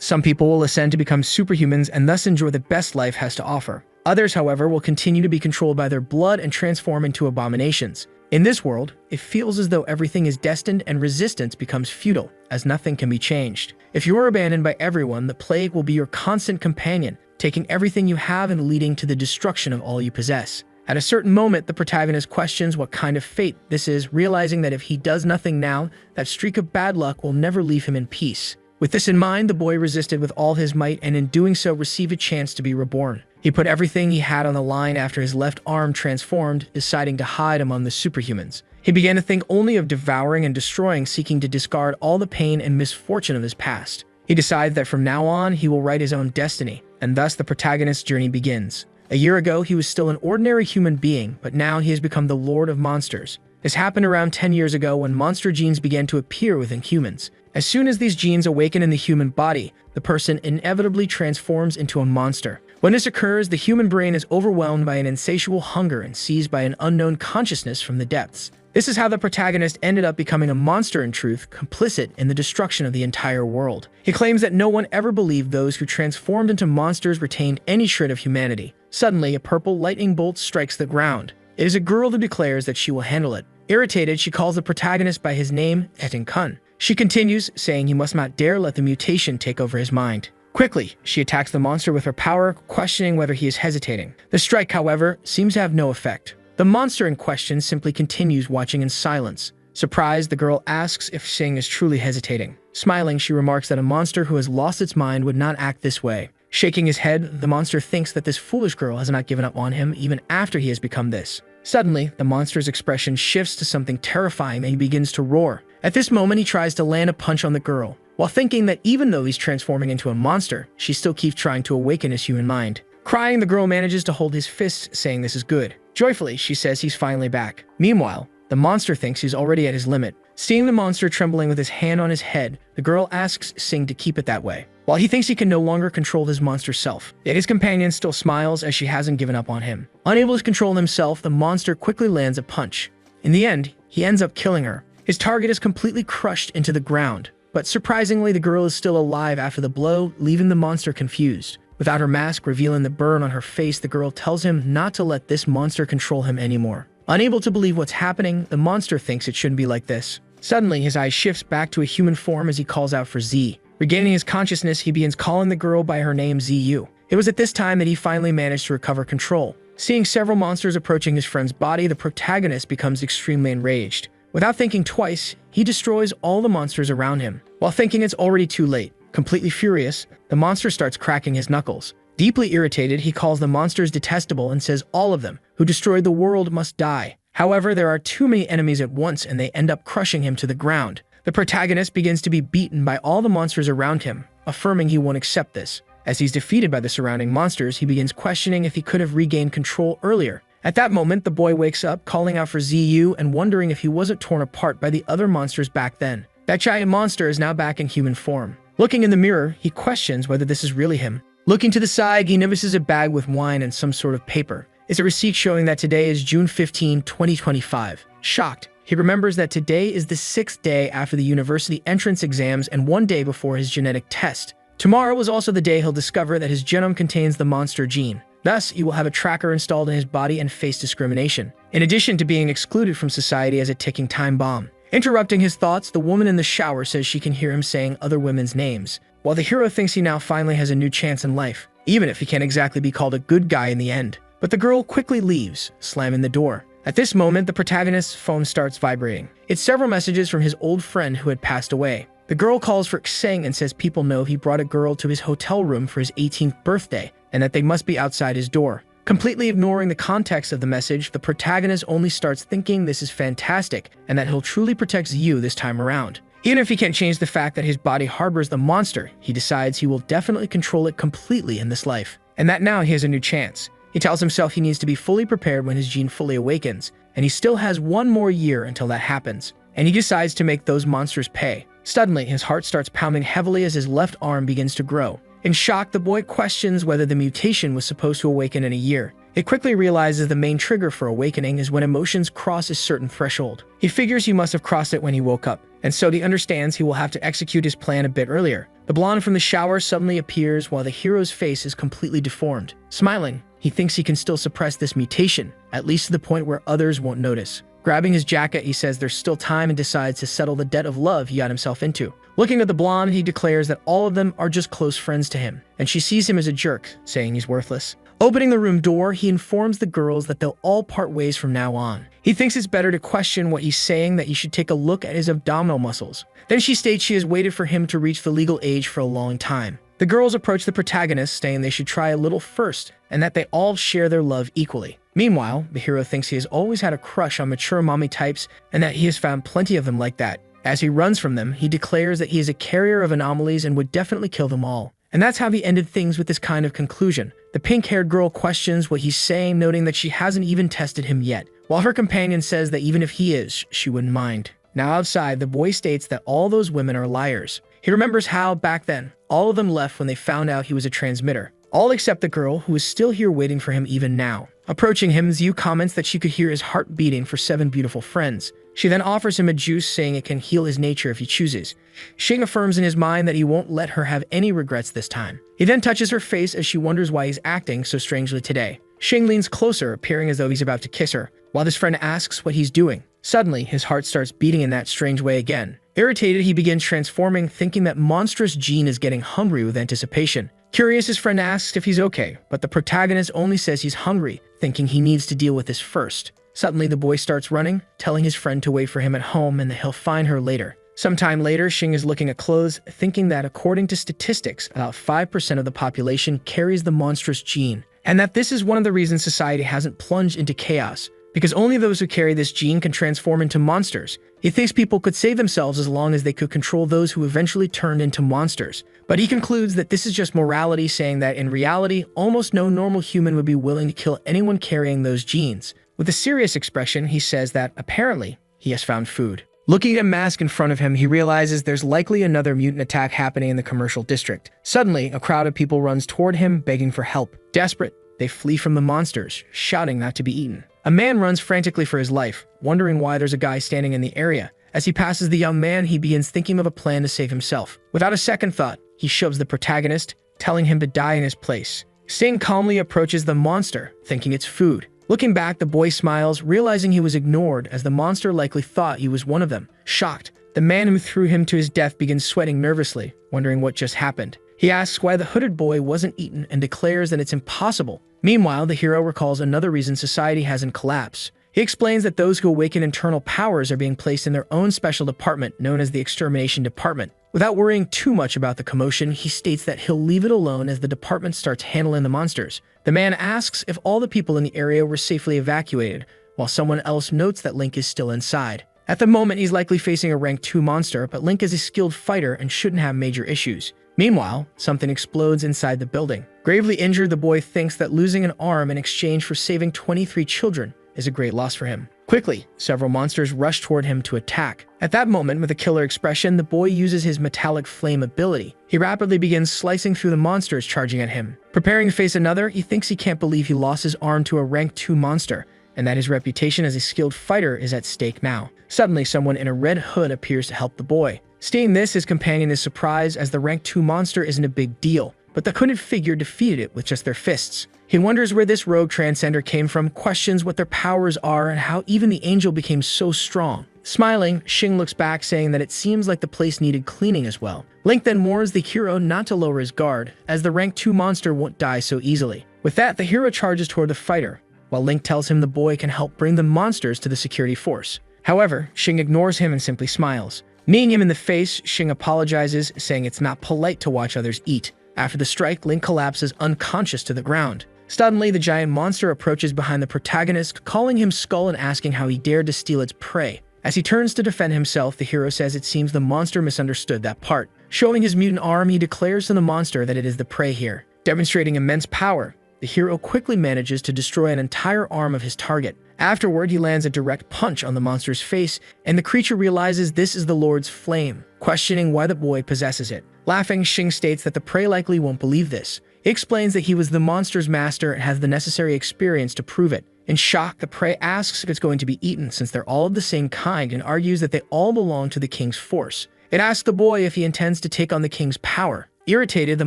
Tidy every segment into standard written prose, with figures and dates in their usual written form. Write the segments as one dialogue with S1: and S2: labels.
S1: Some people will ascend to become superhumans and thus enjoy the best life has to offer. Others, however, will continue to be controlled by their blood and transform into abominations. In this world, it feels as though everything is destined and resistance becomes futile, as nothing can be changed. If you are abandoned by everyone, the plague will be your constant companion, taking everything you have and leading to the destruction of all you possess. At a certain moment, the protagonist questions what kind of fate this is, realizing that if he does nothing now, that streak of bad luck will never leave him in peace. With this in mind, the boy resisted with all his might and in doing so received a chance to be reborn. He put everything he had on the line after his left arm transformed, deciding to hide among the superhumans. He began to think only of devouring and destroying, seeking to discard all the pain and misfortune of his past. He decides that from now on, he will write his own destiny, and thus the protagonist's journey begins. A year ago, he was still an ordinary human being, but now he has become the Lord of Monsters. This happened around 10 years ago when monster genes began to appear within humans. As soon as these genes awaken in the human body, the person inevitably transforms into a monster. When this occurs, the human brain is overwhelmed by an insatiable hunger and seized by an unknown consciousness from the depths. This is how the protagonist ended up becoming a monster in truth, complicit in the destruction of the entire world. He claims that no one ever believed those who transformed into monsters retained any shred of humanity. Suddenly, a purple lightning bolt strikes the ground. It is a girl who declares that she will handle it. Irritated, she calls the protagonist by his name, Etin-kun. She continues, saying he must not dare let the mutation take over his mind. Quickly, she attacks the monster with her power, questioning whether he is hesitating. The strike, however, seems to have no effect. The monster in question simply continues watching in silence. Surprised, the girl asks if Sing is truly hesitating. Smiling, she remarks that a monster who has lost its mind would not act this way. Shaking his head, the monster thinks that this foolish girl has not given up on him even after he has become this. Suddenly, the monster's expression shifts to something terrifying and he begins to roar. At this moment, he tries to land a punch on the girl, while thinking that even though he's transforming into a monster, she still keeps trying to awaken his human mind. Crying, the girl manages to hold his fists, saying this is good. Joyfully, she says he's finally back. Meanwhile, the monster thinks he's already at his limit. Seeing the monster trembling with his hand on his head, the girl asks Sing to keep it that way, while he thinks he can no longer control his monster self. Yet his companion still smiles as she hasn't given up on him. Unable to control himself, the monster quickly lands a punch. In the end, he ends up killing her. His target is completely crushed into the ground, but surprisingly, the girl is still alive after the blow, leaving the monster confused. Without her mask revealing the burn on her face, the girl tells him not to let this monster control him anymore. Unable to believe what's happening, the monster thinks it shouldn't be like this. Suddenly, his eye shifts back to a human form as he calls out for Z. Regaining his consciousness, he begins calling the girl by her name ZU. It was at this time that he finally managed to recover control. Seeing several monsters approaching his friend's body, the protagonist becomes extremely enraged. Without thinking twice, he destroys all the monsters around him, while thinking it's already too late. Completely furious, the monster starts cracking his knuckles. Deeply irritated, he calls the monsters detestable and says all of them who destroyed the world must die. However, there are too many enemies at once and they end up crushing him to the ground. The protagonist begins to be beaten by all the monsters around him, affirming he won't accept this. As he's defeated by the surrounding monsters, he begins questioning if he could have regained control earlier. At that moment, the boy wakes up, calling out for ZU and wondering if he wasn't torn apart by the other monsters back then. That giant monster is now back in human form. Looking in the mirror, he questions whether this is really him. Looking to the side, he notices a bag with wine and some sort of paper. It's a receipt showing that today is June 15, 2025. Shocked, he remembers that today is the 6th day after the university entrance exams and 1 day before his genetic test. Tomorrow was also the day he'll discover that his genome contains the monster gene. Thus, he will have a tracker installed in his body and face discrimination, in addition to being excluded from society as a ticking time bomb. Interrupting his thoughts, the woman in the shower says she can hear him saying other women's names, while the hero thinks he now finally has a new chance in life, even if he can't exactly be called a good guy in the end. But the girl quickly leaves, slamming the door. At this moment, the protagonist's phone starts vibrating. It's several messages from his old friend who had passed away. The girl calls for Xeng and says people know he brought a girl to his hotel room for his 18th birthday, and that they must be outside his door. Completely ignoring the context of the message, the protagonist only starts thinking this is fantastic and that he'll truly protect Yu this time around. Even if he can't change the fact that his body harbors the monster, he decides he will definitely control it completely in this life, and that now he has a new chance. He tells himself he needs to be fully prepared when his gene fully awakens, and he still has 1 more year until that happens, and he decides to make those monsters pay. Suddenly, his heart starts pounding heavily as his left arm begins to grow. In shock, the boy questions whether the mutation was supposed to awaken in a year. It quickly realizes the main trigger for awakening is when emotions cross a certain threshold. He figures he must have crossed it when he woke up, and so he understands he will have to execute his plan a bit earlier. The blonde from the shower suddenly appears while the hero's face is completely deformed. Smiling, he thinks he can still suppress this mutation, at least to the point where others won't notice. Grabbing his jacket, he says there's still time and decides to settle the debt of love he got himself into. Looking at the blonde, he declares that all of them are just close friends to him, and she sees him as a jerk, saying he's worthless. Opening the room door, he informs the girls that they'll all part ways from now on. He thinks it's better to question what he's saying, that he should take a look at his abdominal muscles. Then she states she has waited for him to reach the legal age for a long time. The girls approach the protagonist, saying they should try a little first, and that they all share their love equally. Meanwhile, the hero thinks he has always had a crush on mature mommy types, and that he has found plenty of them like that. As he runs from them, he declares that he is a carrier of anomalies and would definitely kill them all. And that's how he ended things with this kind of conclusion. The pink-haired girl questions what he's saying, noting that she hasn't even tested him yet, while her companion says that even if he is, she wouldn't mind. Now outside, the boy states that all those women are liars. He remembers how, back then, all of them left when they found out he was a transmitter. All except the girl, who is still here waiting for him even now. Approaching him, Xiu comments that she could hear his heart beating for 7 beautiful friends. She then offers him a juice, saying it can heal his nature if he chooses. Xing affirms in his mind that he won't let her have any regrets this time. He then touches her face as she wonders why he's acting so strangely today. Xing leans closer, appearing as though he's about to kiss her, while his friend asks what he's doing. Suddenly, his heart starts beating in that strange way again. Irritated, he begins transforming, thinking that monstrous Jean is getting hungry with anticipation. Curious, his friend asks if he's okay, but the protagonist only says he's hungry, thinking he needs to deal with this first. Suddenly, the boy starts running, telling his friend to wait for him at home and that he'll find her later. Sometime later, Xing is looking at clothes, thinking that according to statistics, about 5% of the population carries the monstrous gene, and that this is one of the reasons society hasn't plunged into chaos, because only those who carry this gene can transform into monsters. He thinks people could save themselves as long as they could control those who eventually turned into monsters. But he concludes that this is just morality, saying that in reality, almost no normal human would be willing to kill anyone carrying those genes. With a serious expression, he says that, apparently, he has found food. Looking at a mask in front of him, he realizes there's likely another mutant attack happening in the commercial district. Suddenly, a crowd of people runs toward him, begging for help. Desperate, they flee from the monsters, shouting not to be eaten. A man runs frantically for his life, wondering why there's a guy standing in the area. As he passes the young man, he begins thinking of a plan to save himself. Without a second thought, he shoves the protagonist, telling him to die in his place. Xing calmly approaches the monster, thinking it's food. Looking back, the boy smiles, realizing he was ignored, as the monster likely thought he was one of them. Shocked, the man who threw him to his death begins sweating nervously, wondering what just happened. He asks why the hooded boy wasn't eaten and declares that it's impossible. Meanwhile, the hero recalls another reason society hasn't collapsed. He explains that those who awaken internal powers are being placed in their own special department known as the Extermination Department. Without worrying too much about the commotion, he states that he'll leave it alone as the department starts handling the monsters. The man asks if all the people in the area were safely evacuated, while someone else notes that Link is still inside. At the moment, he's likely facing a rank 2 monster, but Link is a skilled fighter and shouldn't have major issues. Meanwhile, something explodes inside the building. Gravely injured, the boy thinks that losing an arm in exchange for saving 23 children is a great loss for him. Quickly, several monsters rush toward him to attack. At that moment, with a killer expression, the boy uses his metallic flame ability. He rapidly begins slicing through the monsters charging at him. Preparing to face another, he thinks he can't believe he lost his arm to a rank 2 monster, and that his reputation as a skilled fighter is at stake now. Suddenly, someone in a red hood appears to help the boy. Seeing this, his companion is surprised, as the rank 2 monster isn't a big deal, but the hooded figure defeated it with just their fists. He wonders where this rogue transcender came from, questions what their powers are, and how even the angel became so strong. Smiling, Xing looks back, saying that it seems like the place needed cleaning as well. Link then warns the hero not to lower his guard, as the rank 2 monster won't die so easily. With that, the hero charges toward the fighter, while Link tells him the boy can help bring the monsters to the security force. However, Xing ignores him and simply smiles. Kneeing him in the face, Xing apologizes, saying it's not polite to watch others eat. After the strike, Link collapses unconscious to the ground. Suddenly, the giant monster approaches behind the protagonist, calling him Skull and asking how he dared to steal its prey. As he turns to defend himself, the hero says it seems the monster misunderstood that part. Showing his mutant arm, he declares to the monster that it is the prey here. Demonstrating immense power, the hero quickly manages to destroy an entire arm of his target. Afterward, he lands a direct punch on the monster's face, and the creature realizes this is the Lord's flame, questioning why the boy possesses it. Laughing, Xing states that the prey likely won't believe this. He explains that he was the monster's master and has the necessary experience to prove it. In shock, the prey asks if it's going to be eaten since they're all of the same kind, and argues that they all belong to the king's force. It asks the boy if he intends to take on the king's power. Irritated, the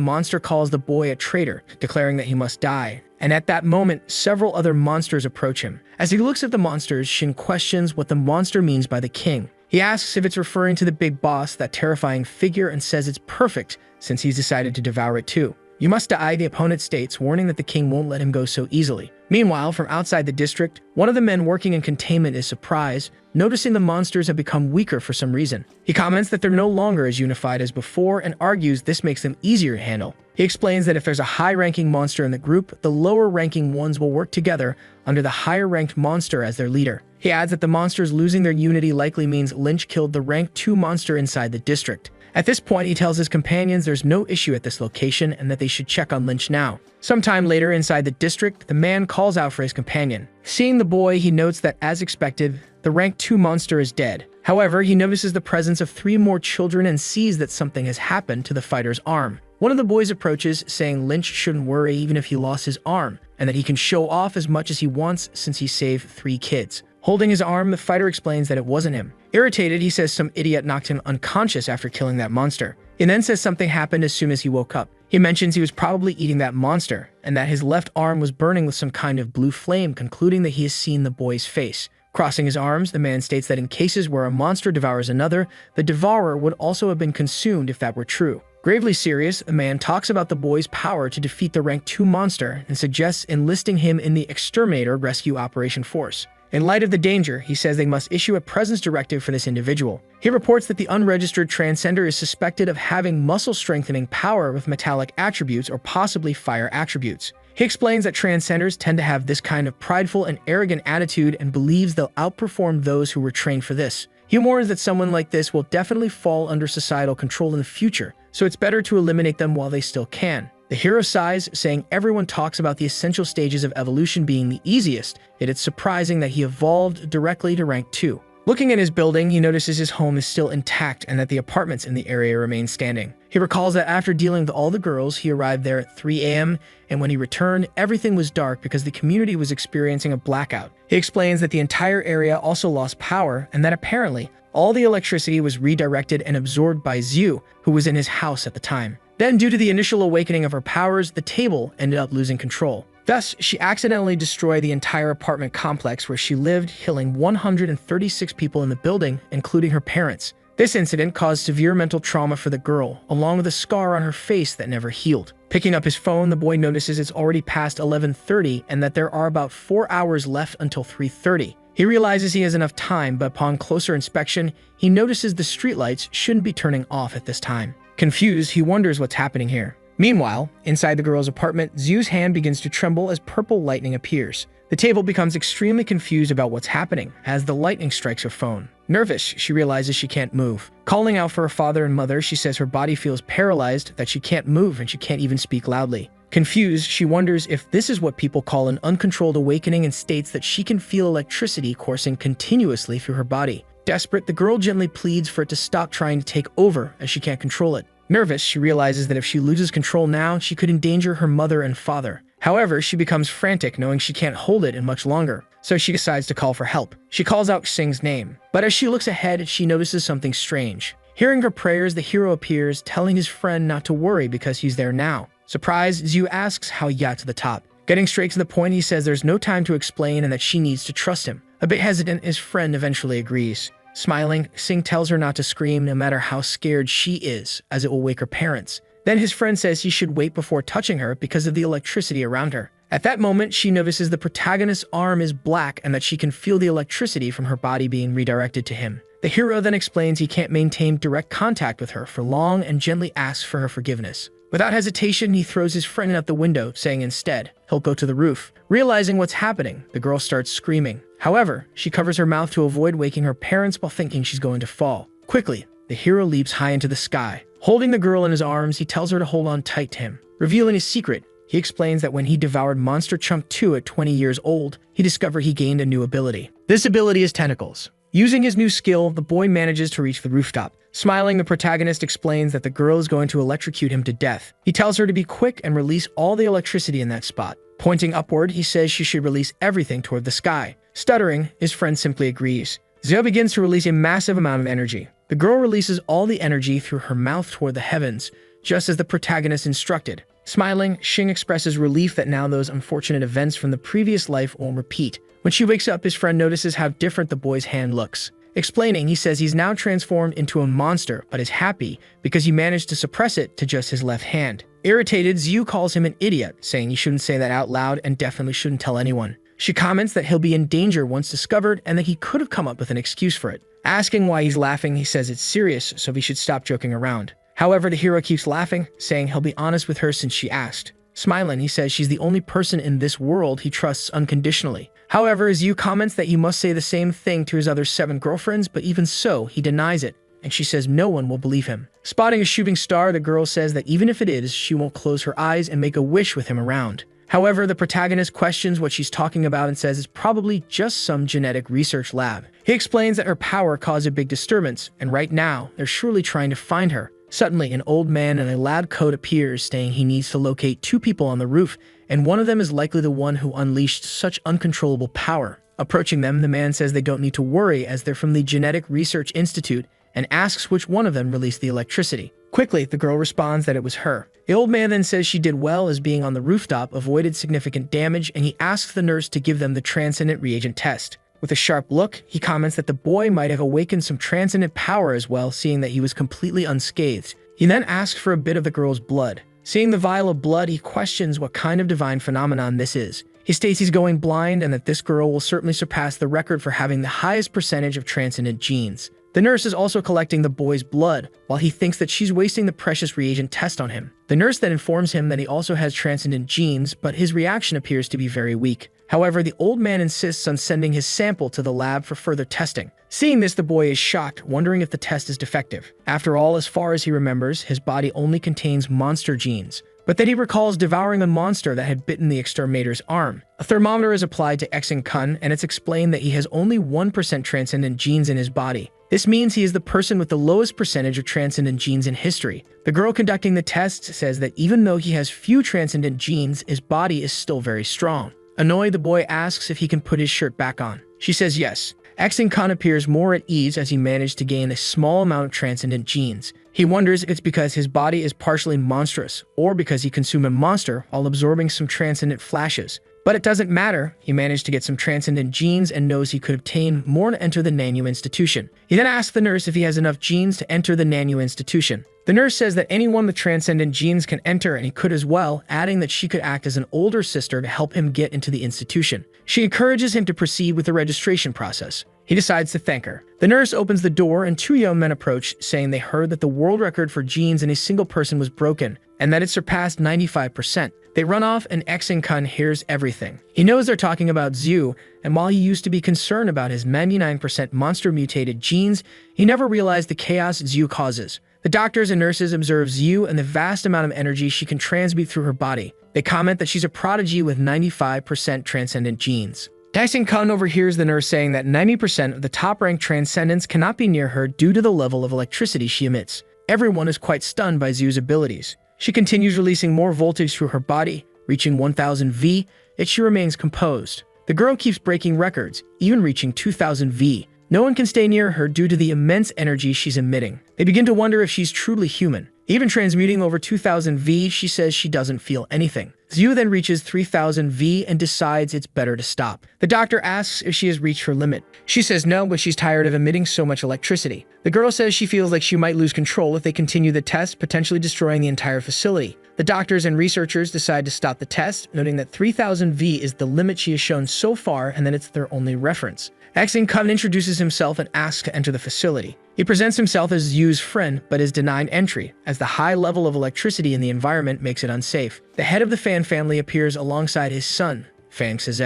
S1: monster calls the boy a traitor, declaring that he must die. And at that moment, several other monsters approach him. As he looks at the monsters, Shin questions what the monster means by the king. He asks if it's referring to the big boss, that terrifying figure, and says it's perfect since he's decided to devour it too. "You must die," the opponent states, warning that the king won't let him go so easily. Meanwhile, from outside the district, one of the men working in containment is surprised, noticing the monsters have become weaker for some reason. He comments that they're no longer as unified as before and argues this makes them easier to handle. He explains that if there's a high-ranking monster in the group, the lower-ranking ones will work together under the higher-ranked monster as their leader. He adds that the monsters losing their unity likely means Lynch killed the rank 2 monster inside the district. At this point, he tells his companions there's no issue at this location and that they should check on Lynch now. Sometime later inside the district, the man calls out for his companion. Seeing the boy, he notes that, as expected, the rank 2 monster is dead. However, he notices the presence of 3 more children and sees that something has happened to the fighter's arm. One of the boys approaches, saying Lynch shouldn't worry even if he lost his arm, and that he can show off as much as he wants since he saved 3 kids. Holding his arm, the fighter explains that it wasn't him. Irritated, he says some idiot knocked him unconscious after killing that monster. He then says something happened as soon as he woke up. He mentions he was probably eating that monster, and that his left arm was burning with some kind of blue flame, concluding that he has seen the boy's face. Crossing his arms, the man states that in cases where a monster devours another, the devourer would also have been consumed if that were true. Gravely serious, the man talks about the boy's power to defeat the rank 2 monster and suggests enlisting him in the Exterminator rescue operation force. In light of the danger, he says they must issue a presence directive for this individual. He reports that the unregistered transcender is suspected of having muscle-strengthening power with metallic attributes or possibly fire attributes. He explains that transcenders tend to have this kind of prideful and arrogant attitude and believes they'll outperform those who were trained for this. He warns that someone like this will definitely fall under societal control in the future, so it's better to eliminate them while they still can. The hero sighs, saying everyone talks about the essential stages of evolution being the easiest, yet it's surprising that he evolved directly to rank 2. Looking at his building, he notices his home is still intact and that the apartments in the area remain standing. He recalls that after dealing with all the girls, he arrived there at 3 a.m., and when he returned, everything was dark because the community was experiencing a blackout. He explains that the entire area also lost power and that apparently all the electricity was redirected and absorbed by Zhu, who was in his house at the time. Then, due to the initial awakening of her powers, the table ended up losing control. Thus, she accidentally destroyed the entire apartment complex where she lived, killing 136 people in the building, including her parents. This incident caused severe mental trauma for the girl, along with a scar on her face that never healed. Picking up his phone, the boy notices it's already past 11:30 and that there are about 4 hours left until 3:30. He realizes he has enough time, but upon closer inspection, he notices the streetlights shouldn't be turning off at this time. Confused, he wonders what's happening here. Meanwhile, inside the girl's apartment, Zhu's hand begins to tremble as purple lightning appears. The table becomes extremely confused about what's happening as the lightning strikes her phone. Nervous, she realizes she can't move. Calling out for her father and mother, she says her body feels paralyzed, that she can't move, and she can't even speak loudly. Confused, she wonders if this is what people call an uncontrolled awakening and states that she can feel electricity coursing continuously through her body. Desperate, the girl gently pleads for it to stop trying to take over as she can't control it. Nervous, she realizes that if she loses control now, she could endanger her mother and father. However, she becomes frantic knowing she can't hold it in much longer, so she decides to call for help. She calls out Xing's name, but as she looks ahead, she notices something strange. Hearing her prayers, the hero appears, telling his friend not to worry because he's there now. Surprised, Zhu asks how he got to the top. Getting straight to the point, he says there's no time to explain and that she needs to trust him. A bit hesitant, his friend eventually agrees. Smiling, Xing tells her not to scream no matter how scared she is, as it will wake her parents. Then his friend says he should wait before touching her because of the electricity around her. At that moment, she notices the protagonist's arm is black and that she can feel the electricity from her body being redirected to him. The hero then explains he can't maintain direct contact with her for long and gently asks for her forgiveness. Without hesitation, he throws his friend out the window, saying instead he'll go to the roof. Realizing what's happening, the girl starts screaming. However, she covers her mouth to avoid waking her parents while thinking she's going to fall. Quickly, the hero leaps high into the sky. Holding the girl in his arms, he tells her to hold on tight to him. Revealing his secret, he explains that when he devoured Monster Chunk 2 at 20 years old, he discovered he gained a new ability. This ability is tentacles. Using his new skill, the boy manages to reach the rooftop. Smiling, the protagonist explains that the girl is going to electrocute him to death. He tells her to be quick and release all the electricity in that spot. Pointing upward, he says she should release everything toward the sky. Stuttering, his friend simply agrees. Zhou begins to release a massive amount of energy. The girl releases all the energy through her mouth toward the heavens, just as the protagonist instructed. Smiling, Xing expresses relief that now those unfortunate events from the previous life won't repeat. When she wakes up, his friend notices how different the boy's hand looks. Explaining, he says he's now transformed into a monster, but is happy because he managed to suppress it to just his left hand. Irritated, Xiu calls him an idiot, saying he shouldn't say that out loud and definitely shouldn't tell anyone. She comments that he'll be in danger once discovered and that he could have come up with an excuse for it. Asking why he's laughing, he says it's serious, so he should stop joking around. However, the hero keeps laughing, saying he'll be honest with her since she asked. Smiling, he says she's the only person in this world he trusts unconditionally. However, Xiu comments that he must say the same thing to his other 7 girlfriends, but even so, he denies it, and she says no one will believe him. Spotting a shooting star, the girl says that even if it is, she won't close her eyes and make a wish with him around. However, the protagonist questions what she's talking about and says it's probably just some genetic research lab. He explains that her power caused a big disturbance, and right now, they're surely trying to find her. Suddenly, an old man in a lab coat appears, saying he needs to locate 2 people on the roof, and one of them is likely the one who unleashed such uncontrollable power. Approaching them, the man says they don't need to worry as they're from the Genetic Research Institute, and asks which one of them released the electricity. Quickly, the girl responds that it was her. The old man then says she did well as being on the rooftop avoided significant damage, and he asks the nurse to give them the transcendent reagent test. With a sharp look, he comments that the boy might have awakened some transcendent power as well, seeing that he was completely unscathed. He then asks for a bit of the girl's blood. Seeing the vial of blood, he questions what kind of divine phenomenon this is. He states he's going blind and that this girl will certainly surpass the record for having the highest percentage of transcendent genes. The nurse is also collecting the boy's blood, while he thinks that she's wasting the precious reagent test on him. The nurse then informs him that he also has transcendent genes, but his reaction appears to be very weak. However, the old man insists on sending his sample to the lab for further testing. Seeing this, the boy is shocked, wondering if the test is defective. After all, as far as he remembers, his body only contains monster genes. But then he recalls devouring a monster that had bitten the exterminator's arm. A thermometer is applied to Xing, and it's explained that he has only 1% transcendent genes in his body. This means he is the person with the lowest percentage of transcendent genes in history. The girl conducting the test says that even though he has few transcendent genes, his body is still very strong. Annoyed, the boy asks if he can put his shirt back on. She says yes. Xing appears more at ease as he managed to gain a small amount of transcendent genes. He wonders if it's because his body is partially monstrous, or because he consumed a monster while absorbing some transcendent flashes. But it doesn't matter, he managed to get some transcendent genes and knows he could obtain more to enter the Nuanu institution. He then asks the nurse if he has enough genes to enter the Nuanu institution. The nurse says that anyone with transcendent genes can enter, and he could as well, adding that she could act as an older sister to help him get into the institution. She encourages him to proceed with the registration process. He decides to thank her. The nurse opens the door and 2 young men approach, saying they heard that the world record for genes in a single person was broken, and that it surpassed 95%. They run off and Xing hears everything. He knows they're talking about Xiu, and while he used to be concerned about his 99% monster-mutated genes, he never realized the chaos Xiu causes. The doctors and nurses observe Xiu and the vast amount of energy she can transmute through her body. They comment that she's a prodigy with 95% transcendent genes. Xing overhears the nurse saying that 90% of the top-ranked transcendents cannot be near her due to the level of electricity she emits. Everyone is quite stunned by Xiu's abilities. She continues releasing more voltage through her body, reaching 1000 V, yet she remains composed. The girl keeps breaking records, even reaching 2000 V. No one can stay near her due to the immense energy she's emitting. They begin to wonder if she's truly human. Even transmuting over 2000 V, she says she doesn't feel anything. Xiu then reaches 3000 V and decides it's better to stop. The doctor asks if she has reached her limit. She says no, but she's tired of emitting so much electricity. The girl says she feels like she might lose control if they continue the test, potentially destroying the entire facility. The doctors and researchers decide to stop the test, noting that 3000 V is the limit she has shown so far and that it's their only reference. Xing introduces himself and asks to enter the facility. He presents himself as Xiu's friend, but is denied entry, as the high level of electricity in the environment makes it unsafe. The head of the Fan family appears alongside his son, Fang Shiz.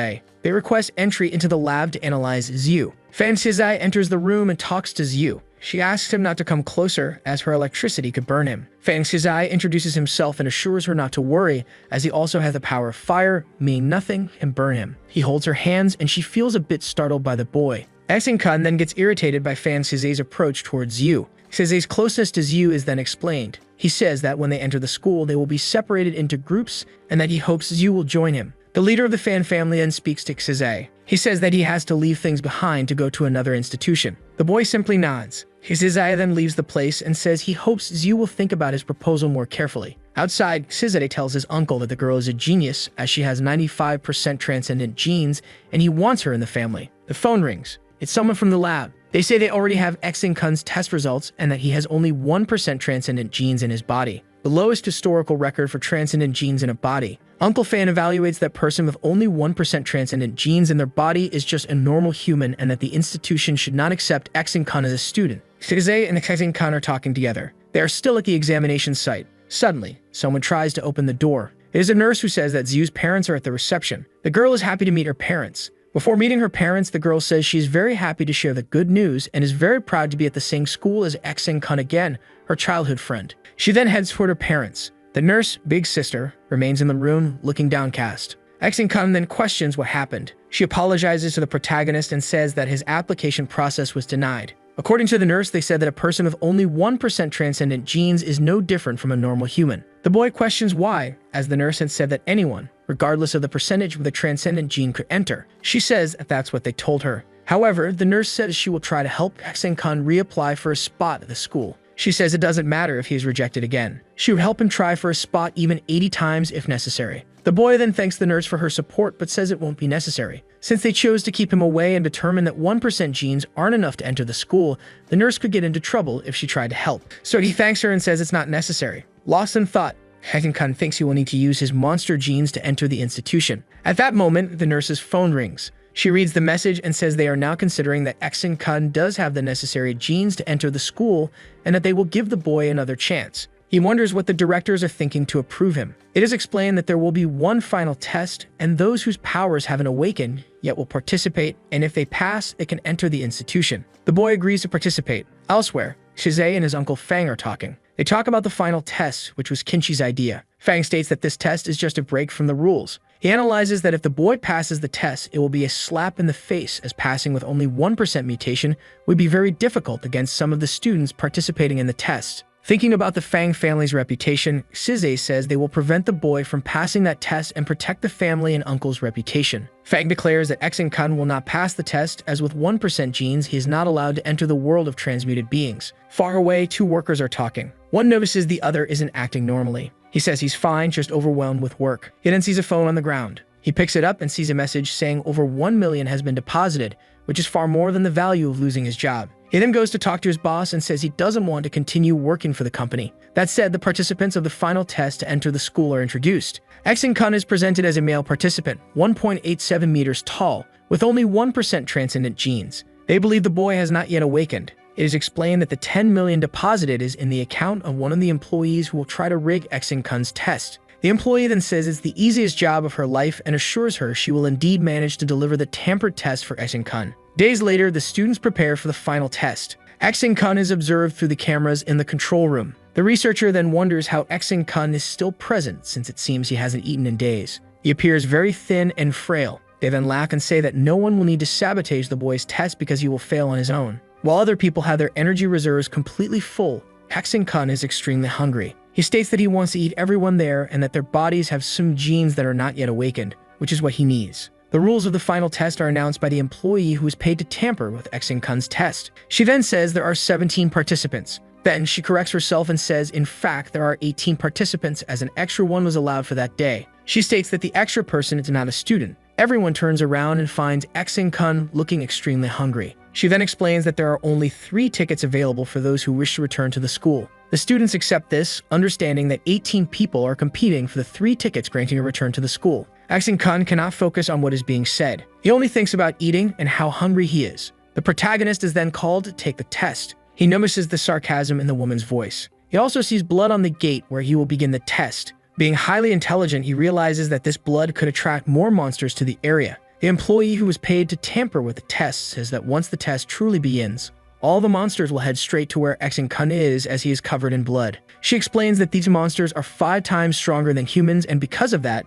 S1: They request entry into the lab to analyze Xiu. Fang Shiz enters the room and talks to Xiu. She asks him not to come closer, as her electricity could burn him. Fang Shiz introduces himself and assures her not to worry, as he also has the power of fire, meaning nothing can burn him. He holds her hands, and she feels a bit startled by the boy. Xing then gets irritated by Fang Shiz's approach towards Xiu. Shiz's closeness to Xiu is then explained. He says that when they enter the school, they will be separated into groups, and that he hopes Xiu will join him. The leader of the Fan family then speaks to Shiz. He says that he has to leave things behind to go to another institution. The boy simply nods. Shizai then leaves the place and says he hopes Zhu will think about his proposal more carefully. Outside, Shizai tells his uncle that the girl is a genius as she has 95% transcendent genes and he wants her in the family. The phone rings. It's someone from the lab. They say they already have Kun's test results and that he has only 1% transcendent genes in his body, the lowest historical record for transcendent genes in a body. Uncle Fan evaluates that person with only 1% transcendent genes in their body is just a normal human and that the institution should not accept Kun as a student. Shizai and Kun are talking together. They are still at the examination site. Suddenly, someone tries to open the door. It is a nurse who says that Zhu's parents are at the reception. The girl is happy to meet her parents. Before meeting her parents, the girl says she is very happy to share the good news and is very proud to be at the same school as Kun again, her childhood friend. She then heads toward her parents. The nurse, big sister, remains in the room, looking downcast. Kun then questions what happened. She apologizes to the protagonist and says that his application process was denied. According to the nurse, they said that a person with only 1% transcendent genes is no different from a normal human. The boy questions why, as the nurse had said that anyone, regardless of the percentage with a transcendent gene, could enter. She says that that's what they told her. However, the nurse says she will try to help Kun reapply for a spot at the school. She says it doesn't matter if he is rejected again. She would help him try for a spot even 80 times if necessary. The boy then thanks the nurse for her support but says it won't be necessary. Since they chose to keep him away and determined that 1% genes aren't enough to enter the school, the nurse could get into trouble if she tried to help. So he thanks her and says it's not necessary. Lost in thought, Kun thinks he will need to use his monster genes to enter the institution. At that moment, the nurse's phone rings. She reads the message and says they are now considering that Kun does have the necessary genes to enter the school and that they will give the boy another chance. He wonders what the directors are thinking to approve him. It is explained that there will be one final test, and those whose powers haven't awakened yet will participate, and if they pass, they can enter the institution. The boy agrees to participate. Elsewhere, Shizai and his uncle Fang are talking. They talk about the final test, which was Kinchi's idea. Fang states that this test is just a break from the rules. He analyzes that if the boy passes the test, it will be a slap in the face, as passing with only 1% mutation would be very difficult against some of the students participating in the test. Thinking about the Fang family's reputation, Shizai says they will prevent the boy from passing that test and protect the family and uncle's reputation. Fang declares that Kun will not pass the test, as with 1% genes, he is not allowed to enter the world of transmuted beings. Far away, two workers are talking. One notices the other isn't acting normally. He says he's fine, just overwhelmed with work. He then sees a phone on the ground. He picks it up and sees a message saying over 1 million has been deposited, which is far more than the value of losing his job. He then goes to talk to his boss and says he doesn't want to continue working for the company. That said, the participants of the final test to enter the school are introduced. Kun is presented as a male participant, 1.87 meters tall, with only 1% transcendent genes. They believe the boy has not yet awakened. It is explained that the 10 million deposited is in the account of one of the employees who will try to rig Kun's test. The employee then says it's the easiest job of her life and assures her she will indeed manage to deliver the tampered test for Kun. Days later, the students prepare for the final test. Kun is observed through the cameras in the control room. The researcher then wonders how Kun is still present since it seems he hasn't eaten in days. He appears very thin and frail. They then laugh and say that no one will need to sabotage the boy's test because he will fail on his own. While other people have their energy reserves completely full, Kun is extremely hungry. He states that he wants to eat everyone there and that their bodies have some genes that are not yet awakened, which is what he needs. The rules of the final test are announced by the employee who is paid to tamper with Kun's test. She then says there are 17 participants. Then she corrects herself and says, in fact, there are 18 participants as an extra one was allowed for that day. She states that the extra person is not a student. Everyone turns around and finds Kun looking extremely hungry. She then explains that there are only 3 tickets available for those who wish to return to the school. The students accept this, understanding that 18 people are competing for the 3 tickets granting a return to the school. Kun cannot focus on what is being said. He only thinks about eating and how hungry he is. The protagonist is then called to take the test. He notices the sarcasm in the woman's voice. He also sees blood on the gate where he will begin the test. Being highly intelligent, he realizes that this blood could attract more monsters to the area. The employee who was paid to tamper with the test says that once the test truly begins, all the monsters will head straight to where Kun is as he is covered in blood. She explains that these monsters are 5 times stronger than humans, and because of that,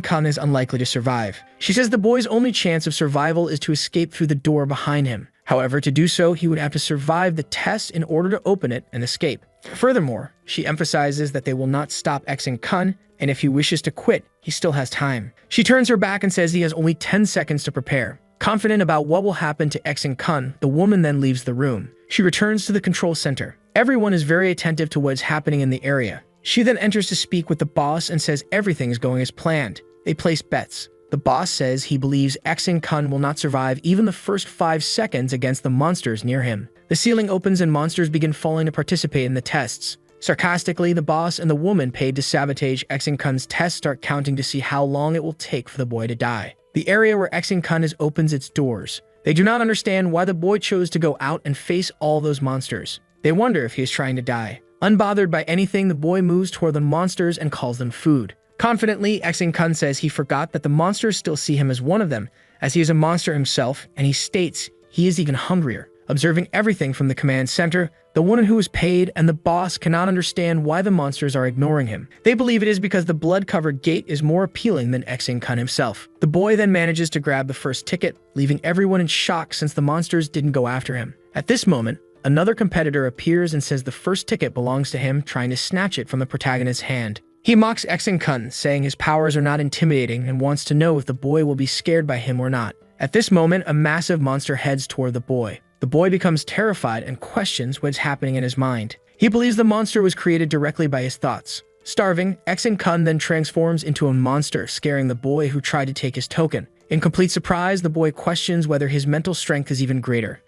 S1: Kun is unlikely to survive. She says the boy's only chance of survival is to escape through the door behind him. However, to do so, he would have to survive the test in order to open it and escape. Furthermore, she emphasizes that they will not stop Kun, and if he wishes to quit, he still has time. She turns her back and says he has only 10 seconds to prepare. Confident about what will happen to Kun, the woman then leaves the room. She returns to the control center. Everyone is very attentive to what's happening in the area. She then enters to speak with the boss and says everything is going as planned. They place bets. The boss says he believes Kun will not survive even the first 5 seconds against the monsters near him. The ceiling opens and monsters begin falling to participate in the tests. Sarcastically, the boss and the woman paid to sabotage Kun's tests start counting to see how long it will take for the boy to die. The area where Kun is opens its doors. They do not understand why the boy chose to go out and face all those monsters. They wonder if he is trying to die. Unbothered by anything, the boy moves toward the monsters and calls them food. Confidently, Kun says he forgot that the monsters still see him as one of them, as he is a monster himself, and he states he is even hungrier. Observing everything from the command center, the woman who is paid and the boss cannot understand why the monsters are ignoring him. They believe it is because the blood-covered gate is more appealing than Kun himself. The boy then manages to grab the first ticket, leaving everyone in shock since the monsters didn't go after him. At this moment, another competitor appears and says the first ticket belongs to him, trying to snatch it from the protagonist's hand. He mocks Kun, saying his powers are not intimidating and wants to know if the boy will be scared by him or not. At this moment, a massive monster heads toward the boy. The boy becomes terrified and questions what's happening in his mind. He believes the monster was created directly by his thoughts. Starving, Kun then transforms into a monster, scaring the boy who tried to take his token. In complete surprise, the boy questions whether his mental strength is even greater.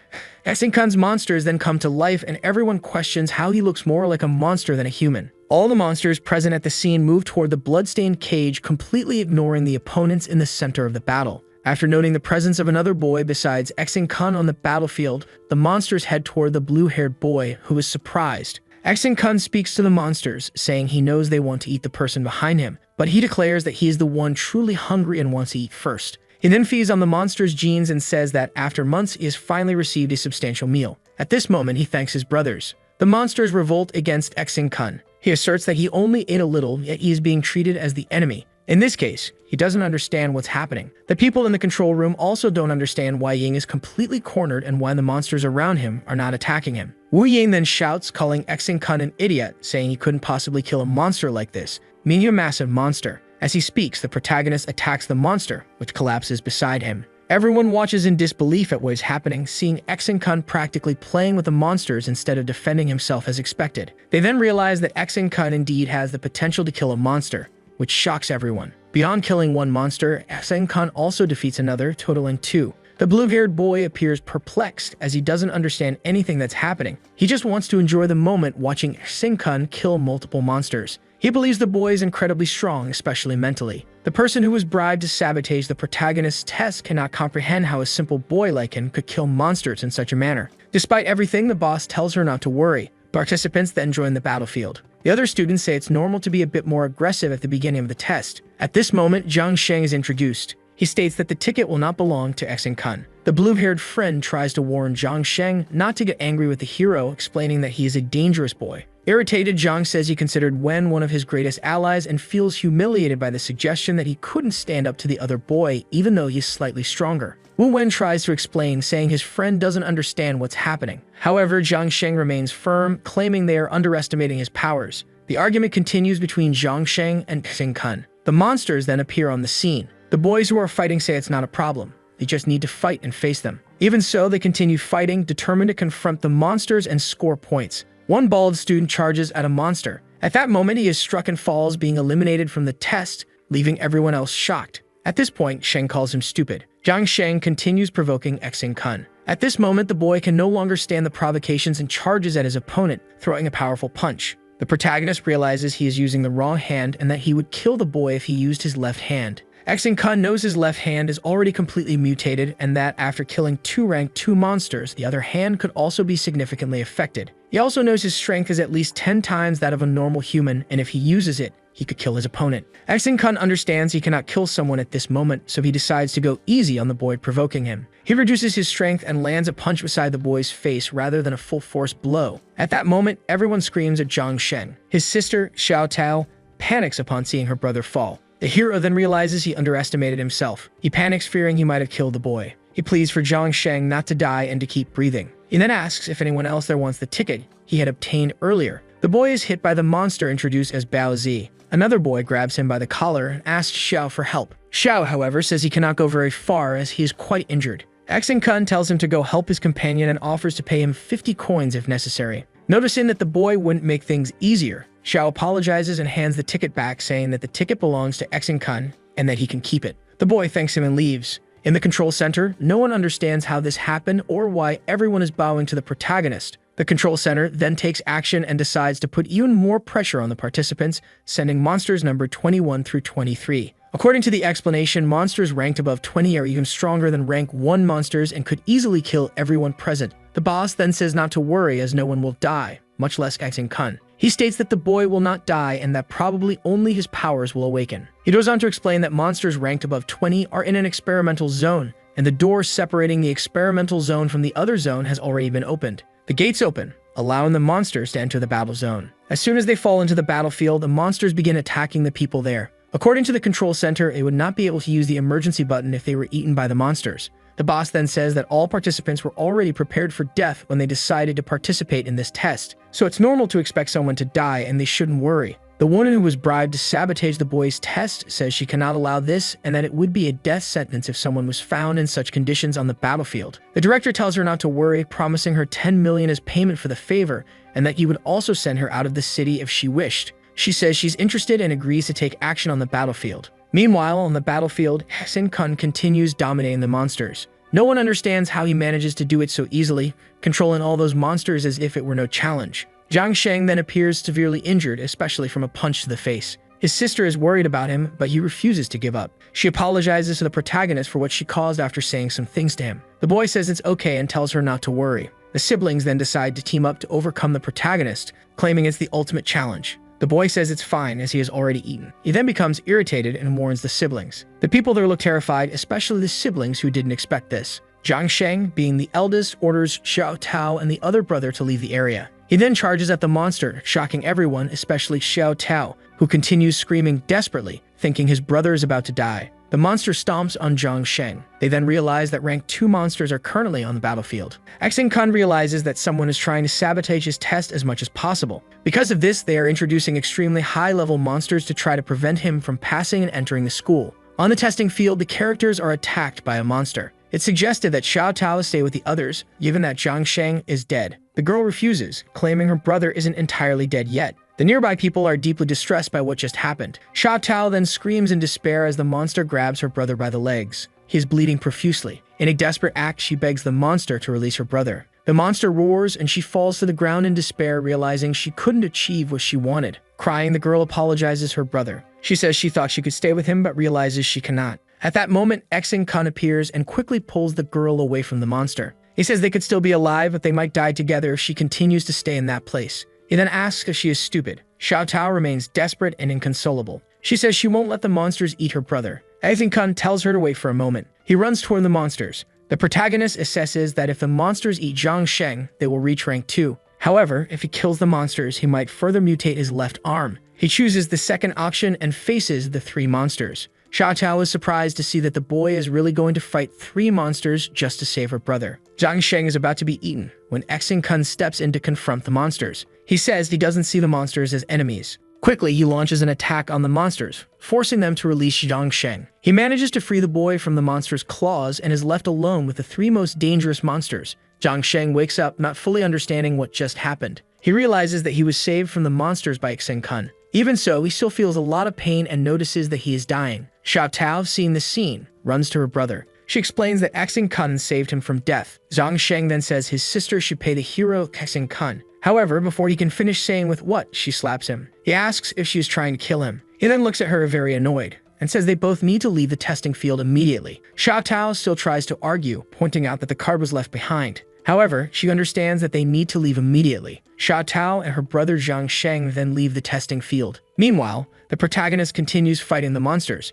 S1: Kun's monsters then come to life and everyone questions how he looks more like a monster than a human. All the monsters present at the scene move toward the bloodstained cage, completely ignoring the opponents in the center of the battle. After noting the presence of another boy besides Kun on the battlefield, the monsters head toward the blue-haired boy, who is surprised. Kun speaks to the monsters, saying he knows they want to eat the person behind him, but he declares that he is the one truly hungry and wants to eat first. He then feeds on the monster's genes and says that after months he has finally received a substantial meal. At this moment, he thanks his brothers. The monsters revolt against Kun. He asserts that he only ate a little, yet he is being treated as the enemy. In this case, he doesn't understand what's happening. The people in the control room also don't understand why Ying is completely cornered and why the monsters around him are not attacking him. Wu Ying then shouts, calling Kun an idiot, saying he couldn't possibly kill a monster like this, meaning a massive monster. As he speaks, the protagonist attacks the monster, which collapses beside him. Everyone watches in disbelief at what is happening, seeing Kun practically playing with the monsters instead of defending himself as expected. They then realize that Kun indeed has the potential to kill a monster, which shocks everyone. Beyond killing one monster, Kun also defeats another, totaling 2. The blue-haired boy appears perplexed as he doesn't understand anything that's happening. He just wants to enjoy the moment watching Kun kill multiple monsters. He believes the boy is incredibly strong, especially mentally. The person who was bribed to sabotage the protagonist's test cannot comprehend how a simple boy like him could kill monsters in such a manner. Despite everything, the boss tells her not to worry. Participants then join the battlefield. The other students say it's normal to be a bit more aggressive at the beginning of the test. At this moment, Zhang Sheng is introduced. He states that the ticket will not belong to Kun. The blue-haired friend tries to warn Zhang Sheng not to get angry with the hero, explaining that he is a dangerous boy. Irritated, Zhang says he considered Wen one of his greatest allies and feels humiliated by the suggestion that he couldn't stand up to the other boy even though he's slightly stronger. Wu Wen tries to explain, saying his friend doesn't understand what's happening. However, Zhang Sheng remains firm, claiming they are underestimating his powers. The argument continues between Zhang Sheng and Kun. The monsters then appear on the scene. The boys who are fighting say it's not a problem. They just need to fight and face them. Even so, they continue fighting, determined to confront the monsters and score points. One bald student charges at a monster. At that moment, he is struck and falls, being eliminated from the test, leaving everyone else shocked. At this point, Sheng calls him stupid. Zhang Sheng continues provoking Kun. At this moment, the boy can no longer stand the provocations and charges at his opponent, throwing a powerful punch. The protagonist realizes he is using the wrong hand and that he would kill the boy if he used his left hand. Kun knows his left hand is already completely mutated and that after killing 2 rank 2 monsters, the other hand could also be significantly affected. He also knows his strength is at least 10 times that of a normal human, and if he uses it, he could kill his opponent. Kun understands he cannot kill someone at this moment, so he decides to go easy on the boy provoking him. He reduces his strength and lands a punch beside the boy's face rather than a full-force blow. At that moment, everyone screams at Zhang Sheng. His sister, Xiao Tao, panics upon seeing her brother fall. The hero then realizes he underestimated himself. He panics, fearing he might have killed the boy. He pleads for Zhang Sheng not to die and to keep breathing. He then asks if anyone else there wants the ticket he had obtained earlier. The boy is hit by the monster introduced as Bao Zi. Another boy grabs him by the collar and asks Xiao for help. Xiao, however, says he cannot go very far as he is quite injured. Kun tells him to go help his companion and offers to pay him 50 coins if necessary. Noticing that the boy wouldn't make things easier, Xiao apologizes and hands the ticket back, saying that the ticket belongs to Kun and that he can keep it. The boy thanks him and leaves. In the control center, no one understands how this happened or why everyone is bowing to the protagonist. The control center then takes action and decides to put even more pressure on the participants, sending monsters numbered 21 through 23. According to the explanation, monsters ranked above 20 are even stronger than rank 1 monsters and could easily kill everyone present. The boss then says not to worry as no one will die, much less Kun. He states that the boy will not die and that probably only his powers will awaken. He goes on to explain that monsters ranked above 20 are in an experimental zone, and the door separating the experimental zone from the other zone has already been opened. The gates open, allowing the monsters to enter the battle zone. As soon as they fall into the battlefield, the monsters begin attacking the people there. According to the control center, it would not be able to use the emergency button if they were eaten by the monsters. The boss then says that all participants were already prepared for death when they decided to participate in this test, so it's normal to expect someone to die and they shouldn't worry. The woman who was bribed to sabotage the boy's test says she cannot allow this and that it would be a death sentence if someone was found in such conditions on the battlefield. The director tells her not to worry, promising her 10 million as payment for the favor and that he would also send her out of the city if she wished. She says she's interested and agrees to take action on the battlefield. Meanwhile, on the battlefield, Kun continues dominating the monsters. No one understands how he manages to do it so easily, controlling all those monsters as if it were no challenge. Zhang Sheng then appears severely injured, especially from a punch to the face. His sister is worried about him, but he refuses to give up. She apologizes to the protagonist for what she caused after saying some things to him. The boy says it's okay and tells her not to worry. The siblings then decide to team up to overcome the protagonist, claiming it's the ultimate challenge. The boy says it's fine as he has already eaten. He then becomes irritated and warns the siblings. The people there look terrified, especially the siblings who didn't expect this. Zhang Sheng, being the eldest, orders Xiao Tao and the other brother to leave the area. He then charges at the monster, shocking everyone, especially Xiao Tao, who continues screaming desperately, thinking his brother is about to die. The monster stomps on Zhang Sheng. They then realize that rank 2 monsters are currently on the battlefield. Kun realizes that someone is trying to sabotage his test as much as possible. Because of this, they are introducing extremely high-level monsters to try to prevent him from passing and entering the school. On the testing field, the characters are attacked by a monster. It's suggested that Xiao Tao stay with the others, given that Zhang Sheng is dead. The girl refuses, claiming her brother isn't entirely dead yet. The nearby people are deeply distressed by what just happened. Xiao Tao then screams in despair as the monster grabs her brother by the legs. He is bleeding profusely. In a desperate act, she begs the monster to release her brother. The monster roars and she falls to the ground in despair, realizing she couldn't achieve what she wanted. Crying, the girl apologizes her brother. She says she thought she could stay with him but realizes she cannot. At that moment, Kun appears and quickly pulls the girl away from the monster. He says they could still be alive, but they might die together if she continues to stay in that place. He then asks if she is stupid. Xiao Tao remains desperate and inconsolable. She says she won't let the monsters eat her brother. Kun tells her to wait for a moment. He runs toward the monsters. The protagonist assesses that if the monsters eat Zhang Sheng, they will reach rank 2. However, if he kills the monsters, he might further mutate his left arm. He chooses the second option and faces the 3 monsters. Xiao Tao is surprised to see that the boy is really going to fight 3 monsters just to save her brother. Zhang Sheng is about to be eaten when Kun steps in to confront the monsters. He says he doesn't see the monsters as enemies. Quickly, he launches an attack on the monsters, forcing them to release Zhang Sheng. He manages to free the boy from the monster's claws and is left alone with the 3 most dangerous monsters. Zhang Sheng wakes up, not fully understanding what just happened. He realizes that he was saved from the monsters by Kun. Even so, he still feels a lot of pain and notices that he is dying. Xiao Tao, seeing the scene, runs to her brother. She explains that Kun saved him from death. Zhang Sheng then says his sister should pay the hero Kun. However, before he can finish saying with what, she slaps him. He asks if she is trying to kill him. He then looks at her very annoyed and says they both need to leave the testing field immediately. Xiao Tao still tries to argue, pointing out that the card was left behind. However, she understands that they need to leave immediately. Xiao Tao and her brother Zhang Sheng then leave the testing field. Meanwhile, the protagonist continues fighting the monsters.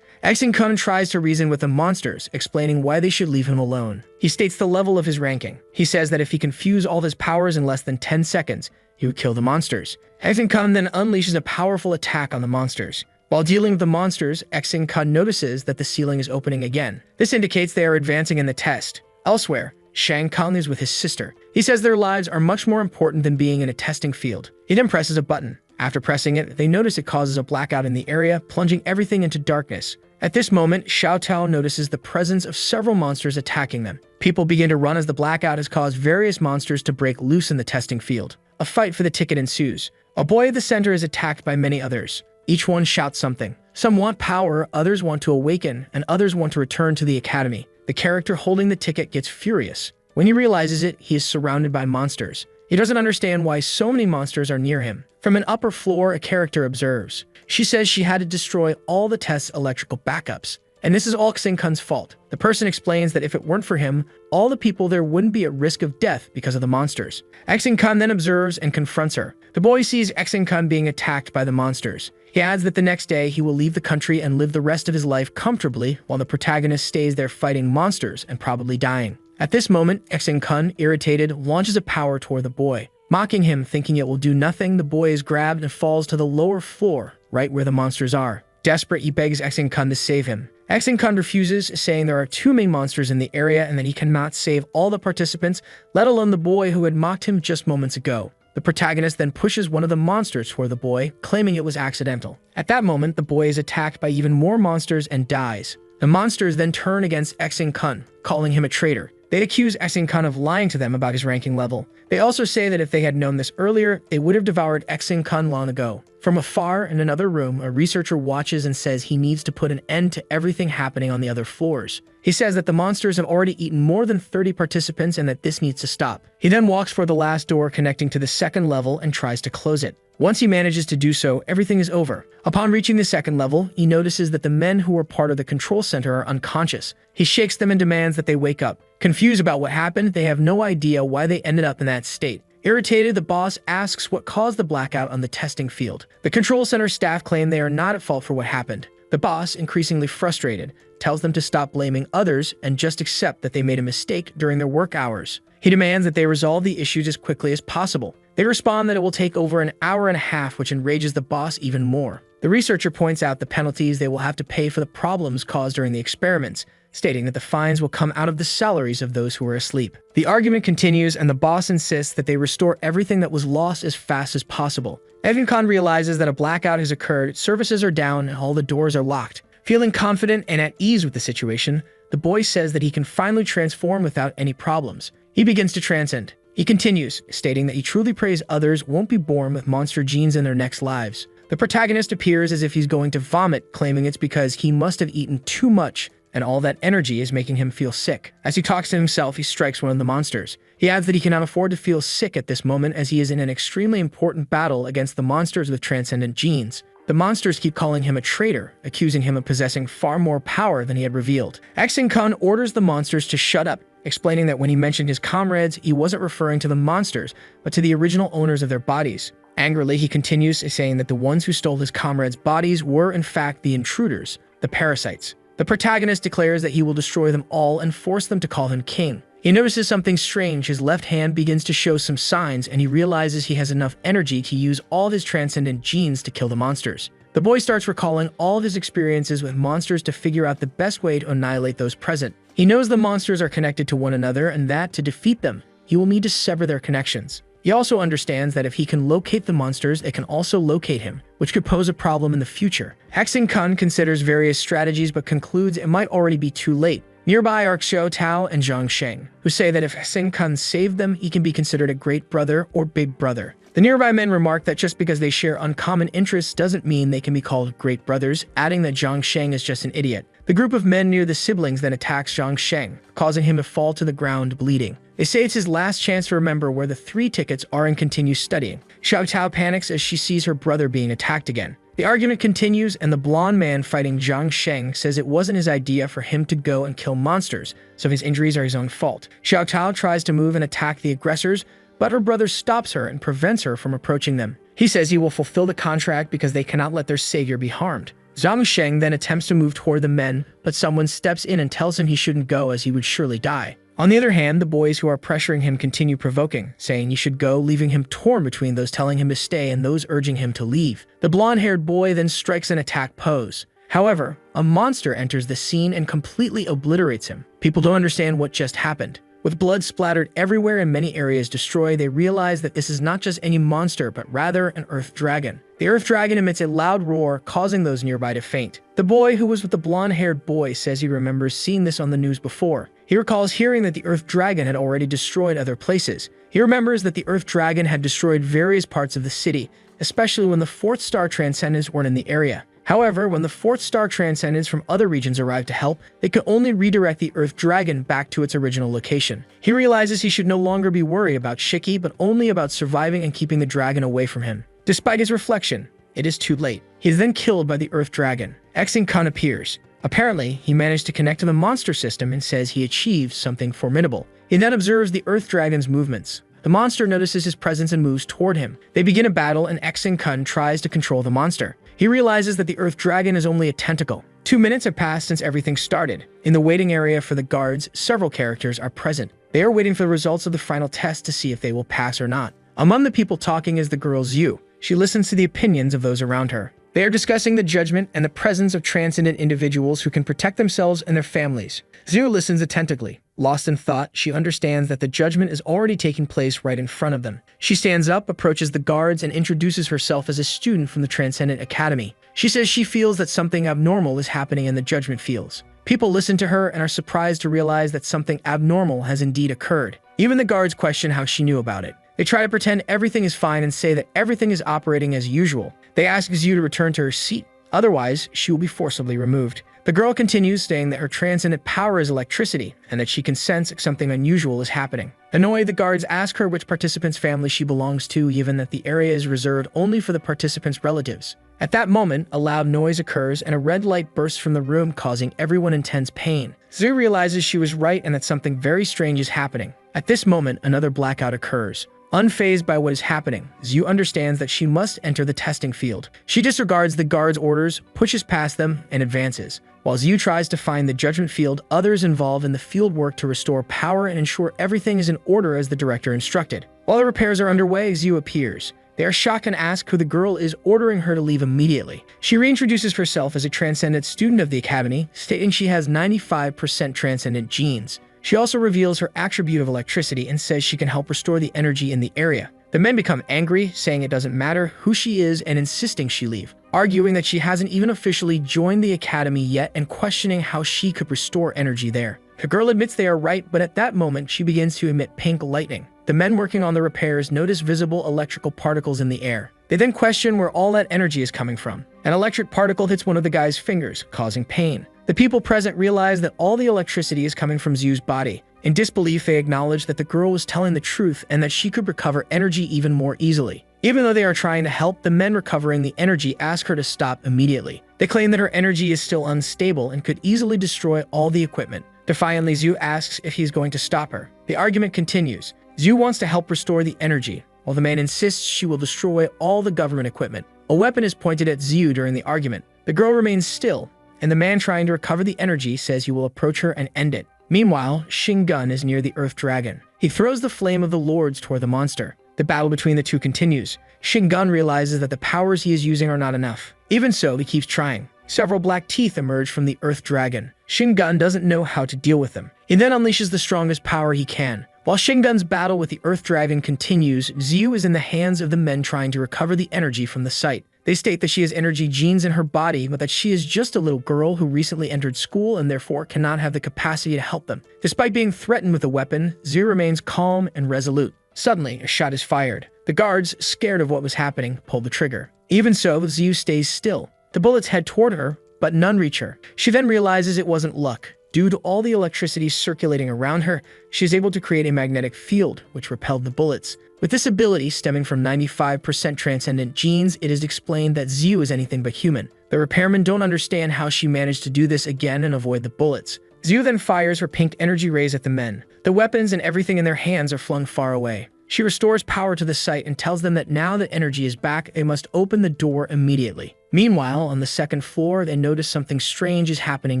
S1: Kun tries to reason with the monsters, explaining why they should leave him alone. He states the level of his ranking. He says that if he can fuse all his powers in less than 10 seconds, he would kill the monsters. Kun then unleashes a powerful attack on the monsters. While dealing with the monsters, Kun notices that the ceiling is opening again. This indicates they are advancing in the test. Elsewhere, Shang Kang is with his sister. He says their lives are much more important than being in a testing field. He then presses a button. After pressing it, they notice it causes a blackout in the area, plunging everything into darkness. At this moment, Xiao Tao notices the presence of several monsters attacking them. People begin to run as the blackout has caused various monsters to break loose in the testing field. A fight for the ticket ensues. A boy at the center is attacked by many others. Each one shouts something. Some want power, others want to awaken, and others want to return to the academy. The character holding the ticket gets furious. When he realizes it, he is surrounded by monsters. He doesn't understand why so many monsters are near him. From an upper floor, a character observes. She says she had to destroy all the test's electrical backups. And this is all Xing-kun's fault. The person explains that if it weren't for him, all the people there wouldn't be at risk of death because of the monsters. Xing-kun then observes and confronts her. The boy sees Xing-kun being attacked by the monsters. He adds that the next day he will leave the country and live the rest of his life comfortably while the protagonist stays there fighting monsters and probably dying. At this moment, Xing-kun, irritated, launches a power toward the boy. Mocking him, thinking it will do nothing, the boy is grabbed and falls to the lower floor, right where the monsters are. Desperate, he begs Xing-kun to save him. Xing-kun refuses, saying there are too many monsters in the area and that he cannot save all the participants, let alone the boy who had mocked him just moments ago. The protagonist then pushes one of the monsters toward the boy, claiming it was accidental. At that moment, the boy is attacked by even more monsters and dies. The monsters then turn against Xing-kun, calling him a traitor. They accuse Xing-kun of lying to them about his ranking level. They also say that if they had known this earlier, they would have devoured Xing-kun long ago. From afar, in another room, a researcher watches and says he needs to put an end to everything happening on the other floors. He says that the monsters have already eaten more than 30 participants and that this needs to stop. He then walks for the last door connecting to the second level and tries to close it. Once he manages to do so, everything is over. Upon reaching the second level, he notices that the men who were part of the control center are unconscious. He shakes them and demands that they wake up. Confused about what happened, they have no idea why they ended up in that state. Irritated, the boss asks what caused the blackout on the testing field. The control center staff claim they are not at fault for what happened. The boss, increasingly frustrated, tells them to stop blaming others and just accept that they made a mistake during their work hours. He demands that they resolve the issues as quickly as possible. They respond that it will take over an hour and a half, which enrages the boss even more. The researcher points out the penalties they will have to pay for the problems caused during the experiments, stating that the fines will come out of the salaries of those who are asleep. The argument continues, and the boss insists that they restore everything that was lost as fast as possible. Xing-kun realizes that a blackout has occurred, services are down, and all the doors are locked. Feeling confident and at ease with the situation, the boy says that he can finally transform without any problems. He begins to transcend. He continues, stating that he truly prays others won't be born with monster genes in their next lives. The protagonist appears as if he's going to vomit, claiming it's because he must have eaten too much and all that energy is making him feel sick. As he talks to himself, he strikes one of the monsters. He adds that he cannot afford to feel sick at this moment as he is in an extremely important battle against the monsters with transcendent genes. The monsters keep calling him a traitor, accusing him of possessing far more power than he had revealed. Xing-kun orders the monsters to shut up, explaining that when he mentioned his comrades, he wasn't referring to the monsters, but to the original owners of their bodies. Angrily, he continues, saying that the ones who stole his comrades' bodies were in fact the intruders, the parasites. The protagonist declares that he will destroy them all and force them to call him king. He notices something strange. His left hand begins to show some signs, and he realizes he has enough energy to use all of his transcendent genes to kill the monsters. The boy starts recalling all of his experiences with monsters to figure out the best way to annihilate those present. He knows the monsters are connected to one another and that, to defeat them, he will need to sever their connections. He also understands that if he can locate the monsters, it can also locate him, which could pose a problem in the future. Xing-kun considers various strategies but concludes it might already be too late. Nearby are Xiao Tao and Zhang Sheng, who say that if Xing-kun saved them, he can be considered a great brother or big brother. The nearby men remark that just because they share uncommon interests doesn't mean they can be called great brothers, adding that Zhang Sheng is just an idiot. The group of men near the siblings then attacks Zhang Sheng, causing him to fall to the ground bleeding. They say it's his last chance to remember where the 3 tickets are and continue studying. Xiao Tao panics as she sees her brother being attacked again. The argument continues, and the blonde man fighting Zhang Sheng says it wasn't his idea for him to go and kill monsters, so his injuries are his own fault. Xiao Tao tries to move and attack the aggressors, but her brother stops her and prevents her from approaching them. He says he will fulfill the contract because they cannot let their savior be harmed. Zhang Sheng then attempts to move toward the men, but someone steps in and tells him he shouldn't go as he would surely die. On the other hand, the boys who are pressuring him continue provoking, saying he should go, leaving him torn between those telling him to stay and those urging him to leave. The blonde-haired boy then strikes an attack pose. However, a monster enters the scene and completely obliterates him. People don't understand what just happened. With blood splattered everywhere and many areas destroyed, they realize that this is not just any monster, but rather an earth dragon. The earth dragon emits a loud roar, causing those nearby to faint. The boy who was with the blonde-haired boy says he remembers seeing this on the news before. He recalls hearing that the earth dragon had already destroyed other places. He remembers that the earth dragon had destroyed various parts of the city, especially when the 4th star transcendents weren't in the area. However, when the 4th star transcendents from other regions arrived to help, they could only redirect the earth dragon back to its original location. He realizes he should no longer be worried about Shiki, but only about surviving and keeping the dragon away from him. Despite his reflection, it is too late. He is then killed by the earth dragon. Exin-kun appears. Apparently, he managed to connect to the monster system and says he achieved something formidable. He then observes the earth dragon's movements. The monster notices his presence and moves toward him. They begin a battle and Exin-kun tries to control the monster. He realizes that the earth dragon is only a tentacle. 2 minutes have passed since everything started. In the waiting area for the guards, several characters are present. They are waiting for the results of the final test to see if they will pass or not. Among the people talking is the girl Zhu. She listens to the opinions of those around her. They are discussing the judgment and the presence of transcendent individuals who can protect themselves and their families. Zhu listens attentively. Lost in thought, she understands that the judgment is already taking place right in front of them. She stands up, approaches the guards, and introduces herself as a student from the Transcendent Academy. She says she feels that something abnormal is happening in the judgment fields. People listen to her and are surprised to realize that something abnormal has indeed occurred. Even the guards question how she knew about it. They try to pretend everything is fine and say that everything is operating as usual. They ask Zhu to return to her seat. Otherwise, she will be forcibly removed. The girl continues, saying that her transcendent power is electricity and that she can sense something unusual is happening. Annoyed, the guards ask her which participant's family she belongs to, given that the area is reserved only for the participants' relatives. At that moment, a loud noise occurs and a red light bursts from the room, causing everyone intense pain. Zhu realizes she was right and that something very strange is happening. At this moment, another blackout occurs. Unfazed by what is happening, Zhu understands that she must enter the testing field. She disregards the guards' orders, pushes past them, and advances. While Zhu tries to find the judgment field, others involved in the field work to restore power and ensure everything is in order as the director instructed. While the repairs are underway, Zhu appears. They are shocked and ask who the girl is, ordering her to leave immediately. She reintroduces herself as a transcendent student of the academy, stating she has 95% transcendent genes. She also reveals her attribute of electricity and says she can help restore the energy in the area. The men become angry, saying it doesn't matter who she is and insisting she leave, arguing that she hasn't even officially joined the academy yet and questioning how she could restore energy there. The girl admits they are right, but at that moment she begins to emit pink lightning. The men working on the repairs notice visible electrical particles in the air. They then question where all that energy is coming from. An electric particle hits one of the guy's fingers, causing pain. The people present realize that all the electricity is coming from Zhu's body. In disbelief, they acknowledge that the girl was telling the truth and that she could recover energy even more easily. Even though they are trying to help, the men recovering the energy ask her to stop immediately. They claim that her energy is still unstable and could easily destroy all the equipment. Defiantly, Zhu asks if he's going to stop her. The argument continues. Zhu wants to help restore the energy, while the man insists she will destroy all the government equipment. A weapon is pointed at Zhu during the argument. The girl remains still, and the man trying to recover the energy says he will approach her and end it. Meanwhile, Shingun is near the Earth Dragon. He throws the flame of the Lords toward the monster. The battle between the two continues. Shingun realizes that the powers he is using are not enough. Even so, he keeps trying. Several black teeth emerge from the Earth Dragon. Shingun doesn't know how to deal with them. He then unleashes the strongest power he can. While Shingun's battle with the Earth Dragon continues, Zhu is in the hands of the men trying to recover the energy from the site. They state that she has energy genes in her body, but that she is just a little girl who recently entered school and therefore cannot have the capacity to help them. Despite being threatened with a weapon, Zhu remains calm and resolute. Suddenly, a shot is fired. The guards, scared of what was happening, pull the trigger. Even so, Zhu stays still. The bullets head toward her, but none reach her. She then realizes it wasn't luck. Due to all the electricity circulating around her, she is able to create a magnetic field, which repelled the bullets. With this ability stemming from 95% transcendent genes, it is explained that Zhu is anything but human. The repairmen don't understand how she managed to do this again and avoid the bullets. Zhu then fires her pink energy rays at the men. The weapons and everything in their hands are flung far away. She restores power to the site and tells them that now that energy is back, they must open the door immediately. Meanwhile, on the second floor, they notice something strange is happening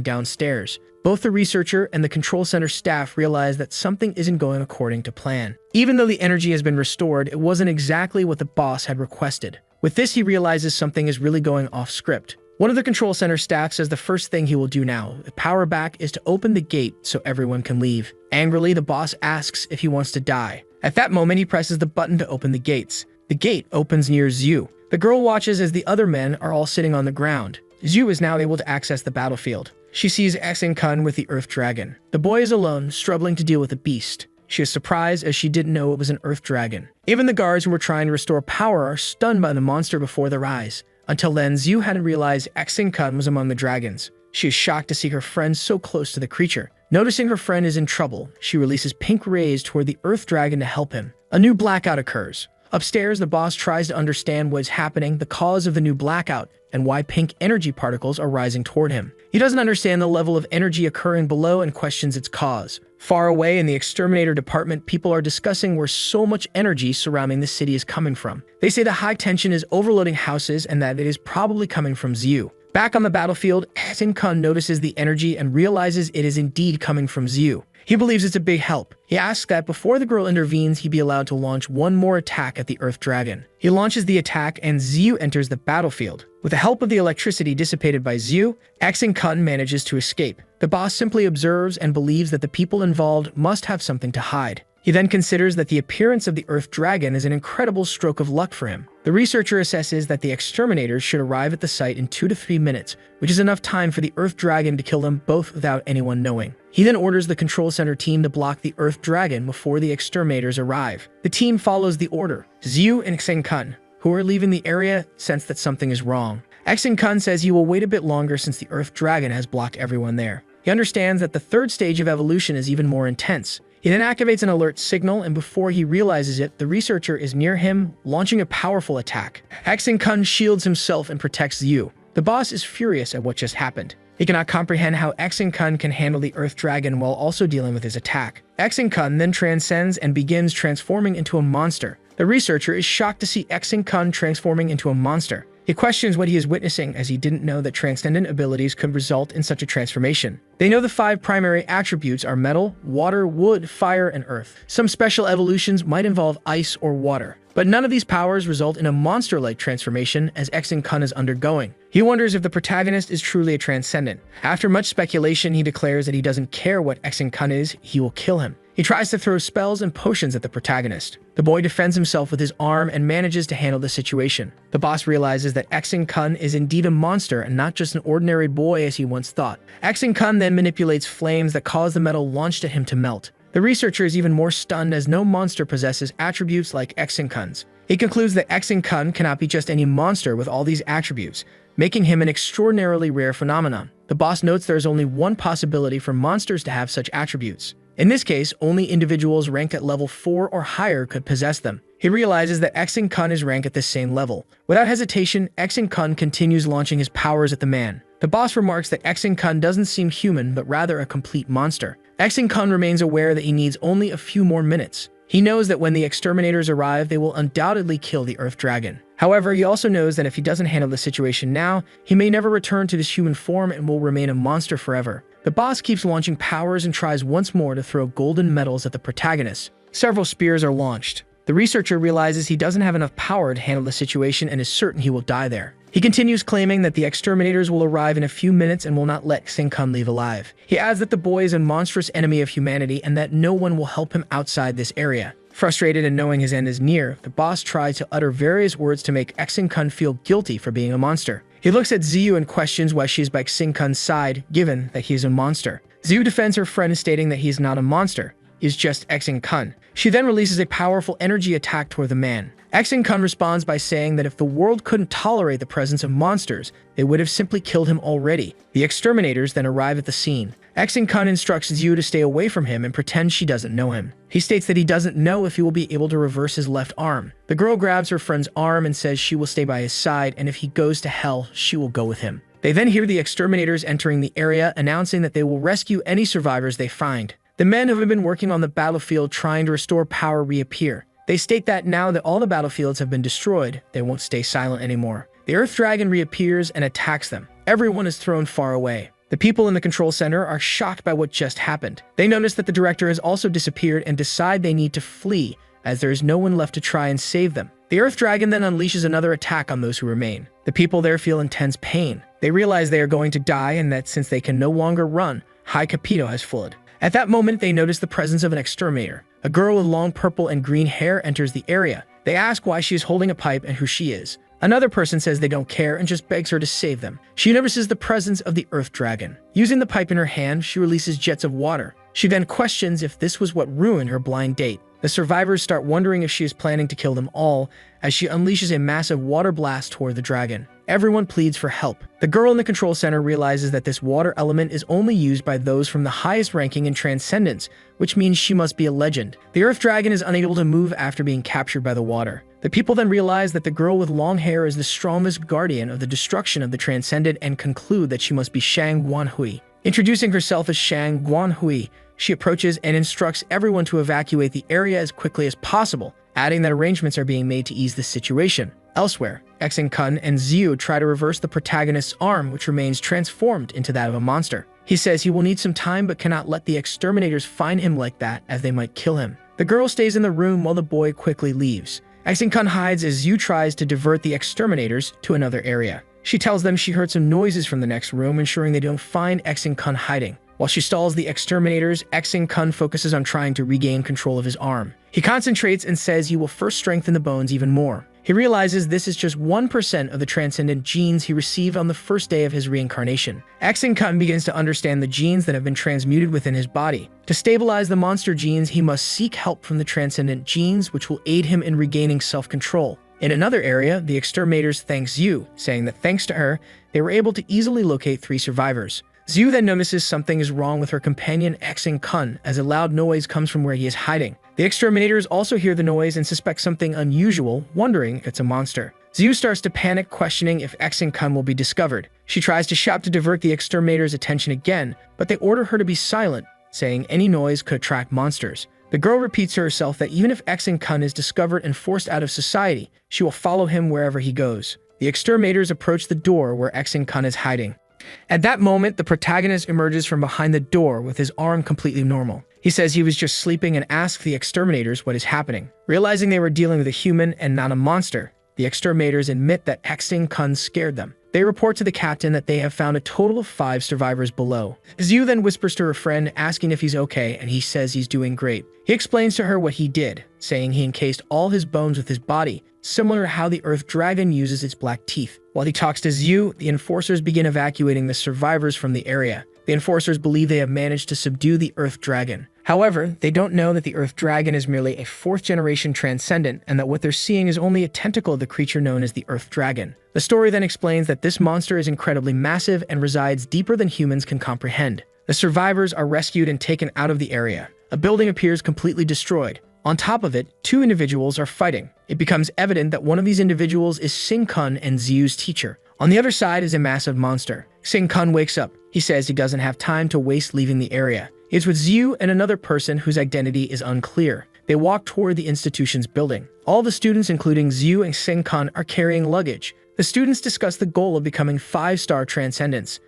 S1: downstairs. Both the researcher and the control center staff realize that something isn't going according to plan. Even though the energy has been restored, it wasn't exactly what the boss had requested. With this, he realizes something is really going off script. One of the control center staff says the first thing he will do now, with power back, is to open the gate so everyone can leave. Angrily, the boss asks if he wants to die. At that moment, he presses the button to open the gates. The gate opens near Zhu. The girl watches as the other men are all sitting on the ground. Zhu is now able to access the battlefield. She sees Kun with the Earth Dragon. The boy is alone, struggling to deal with the beast. She is surprised as she didn't know it was an Earth Dragon. Even the guards who were trying to restore power are stunned by the monster before their eyes. Until then, Zhu hadn't realized Kun was among the dragons. She is shocked to see her friend so close to the creature. Noticing her friend is in trouble, she releases pink rays toward the Earth Dragon to help him. A new blackout occurs. Upstairs, the boss tries to understand what is happening, the cause of the new blackout, and why pink energy particles are rising toward him. He doesn't understand the level of energy occurring below and questions its cause. Far away in the Exterminator department, people are discussing where so much energy surrounding the city is coming from. They say the high tension is overloading houses and that it is probably coming from Zhu. Back on the battlefield, Kun notices the energy and realizes it is indeed coming from Zhu. He believes it's a big help. He asks that before the girl intervenes, he be allowed to launch one more attack at the Earth Dragon. He launches the attack and Zhu enters the battlefield. With the help of the electricity dissipated by Zhu, Kun manages to escape. The boss simply observes and believes that the people involved must have something to hide. He then considers that the appearance of the Earth Dragon is an incredible stroke of luck for him. The researcher assesses that the Exterminators should arrive at the site in 2 to 3 minutes, which is enough time for the Earth Dragon to kill them both without anyone knowing. He then orders the Control Center team to block the Earth Dragon before the Exterminators arrive. The team follows the order. Zhu and Kun, who are leaving the area, sense that something is wrong. Kun says he will wait a bit longer since the Earth Dragon has blocked everyone there. He understands that the third stage of evolution is even more intense. He then activates an alert signal, and before he realizes it, the researcher is near him, launching a powerful attack. Kun shields himself and protects Zhu. The boss is furious at what just happened. He cannot comprehend how Kun can handle the Earth Dragon while also dealing with his attack. Kun then transcends and begins transforming into a monster. The researcher is shocked to see Kun transforming into a monster. He questions what he is witnessing as he didn't know that transcendent abilities could result in such a transformation. They know the 5 primary attributes are metal, water, wood, fire, and earth. Some special evolutions might involve ice or water, but none of these powers result in a monster-like transformation as Kun is undergoing. He wonders if the protagonist is truly a transcendent. After much speculation, he declares that he doesn't care what Kun is, he will kill him. He tries to throw spells and potions at the protagonist. The boy defends himself with his arm and manages to handle the situation. The boss realizes that Kun is indeed a monster and not just an ordinary boy as he once thought. Kun then manipulates flames that cause the metal launched at him to melt. The researcher is even more stunned as no monster possesses attributes like Kun's. He concludes that Kun cannot be just any monster with all these attributes, making him an extraordinarily rare phenomenon. The boss notes there is only one possibility for monsters to have such attributes. In this case, only individuals ranked at level 4 or higher could possess them. He realizes that Kun is ranked at the same level. Without hesitation, Kun continues launching his powers at the man. The boss remarks that Kun doesn't seem human, but rather a complete monster. Kun remains aware that he needs only a few more minutes. He knows that when the Exterminators arrive, they will undoubtedly kill the Earth Dragon. However, he also knows that if he doesn't handle the situation now, he may never return to this human form and will remain a monster forever. The boss keeps launching powers and tries once more to throw golden medals at the protagonist. Several spears are launched. The researcher realizes he doesn't have enough power to handle the situation and is certain he will die there. He continues claiming that the Exterminators will arrive in a few minutes and will not let Kun leave alive. He adds that the boy is a monstrous enemy of humanity and that no one will help him outside this area. Frustrated and knowing his end is near, the boss tries to utter various words to make Kun feel guilty for being a monster. He looks at Zhu and questions why she is by Kun's side, given that he is a monster. Zhu defends her friend, stating that he is not a monster, he is just Kun. She then releases a powerful energy attack toward the man. Kun responds by saying that if the world couldn't tolerate the presence of monsters, they would have simply killed him already. The Exterminators then arrive at the scene. Kun instructs Zhu to stay away from him and pretend she doesn't know him. He states that he doesn't know if he will be able to reverse his left arm. The girl grabs her friend's arm and says she will stay by his side, and if he goes to hell, she will go with him. They then hear the Exterminators entering the area, announcing that they will rescue any survivors they find. The men who have been working on the battlefield trying to restore power reappear. They state that now that all the battlefields have been destroyed, they won't stay silent anymore. The Earth Dragon reappears and attacks them. Everyone is thrown far away. The people in the control center are shocked by what just happened. They notice that the director has also disappeared and decide they need to flee, as there is no one left to try and save them. The Earth Dragon then unleashes another attack on those who remain. The people there feel intense pain. They realize they are going to die and that since they can no longer run, High Capito has fled. At that moment, they notice the presence of an exterminator. A girl with long purple and green hair enters the area. They ask why she is holding a pipe and who she is. Another person says they don't care and just begs her to save them. She notices the presence of the Earth Dragon. Using the pipe in her hand, she releases jets of water. She then questions if this was what ruined her blind date. The survivors start wondering if she is planning to kill them all as she unleashes a massive water blast toward the dragon. Everyone pleads for help. The girl in the control center realizes that this water element is only used by those from the highest ranking in Transcendence, which means she must be a legend. The Earth Dragon is unable to move after being captured by the water. The people then realize that the girl with long hair is the strongest guardian of the destruction of the Transcendent and conclude that she must be Shang Guanhui. Introducing herself as Shang Guanhui, she approaches and instructs everyone to evacuate the area as quickly as possible, adding that arrangements are being made to ease this situation. Elsewhere, Kun and Xiu try to reverse the protagonist's arm, which remains transformed into that of a monster. He says he will need some time but cannot let the exterminators find him like that, as they might kill him. The girl stays in the room while the boy quickly leaves. Kun hides as Xiu tries to divert the exterminators to another area. She tells them she heard some noises from the next room, ensuring they don't find Kun hiding. While she stalls the exterminators, Kun focuses on trying to regain control of his arm. He concentrates and says he will first strengthen the bones even more. He realizes this is just 1% of the transcendent genes he received on the first day of his reincarnation. Kun begins to understand the genes that have been transmuted within his body. To stabilize the monster genes, he must seek help from the transcendent genes, which will aid him in regaining self-control. In another area, the exterminators thank Xiu, saying that thanks to her, they were able to easily locate 3 survivors. Xiu then notices something is wrong with her companion Kun, as a loud noise comes from where he is hiding. The exterminators also hear the noise and suspect something unusual, wondering if it's a monster. Xiu starts to panic, questioning if Kun will be discovered. She tries to shout to divert the exterminators' attention again, but they order her to be silent, saying any noise could attract monsters. The girl repeats to herself that even if Kun is discovered and forced out of society, she will follow him wherever he goes. The exterminators approach the door where Kun is hiding. At that moment, the protagonist emerges from behind the door with his arm completely normal. He says he was just sleeping and asks the exterminators what is happening. Realizing they were dealing with a human and not a monster, the exterminators admit that Kun scared them. They report to the captain that they have found a total of 5 survivors below. Xiu then whispers to her friend, asking if he's okay, and he says he's doing great. He explains to her what he did, saying he encased all his bones with his body, similar to how the Earth Dragon uses its black teeth. While he talks to Xiu, the enforcers begin evacuating the survivors from the area. The enforcers believe they have managed to subdue the Earth Dragon. However, they don't know that the Earth Dragon is merely a 4th-generation transcendent and that what they're seeing is only a tentacle of the creature known as the Earth Dragon. The story then explains that this monster is incredibly massive and resides deeper than humans can comprehend. The survivors are rescued and taken out of the area. A building appears completely destroyed. On top of it, 2 individuals are fighting. It becomes evident that one of these individuals is Kun and Xiu's teacher. On the other side is a massive monster. Kun wakes up. He says he doesn't have time to waste leaving the area. It's with Xiu and another person whose identity is unclear. They walk toward the institution's building. All the students, including Xiu and Kun, are carrying luggage. The students discuss the goal of becoming 5-star transcendents.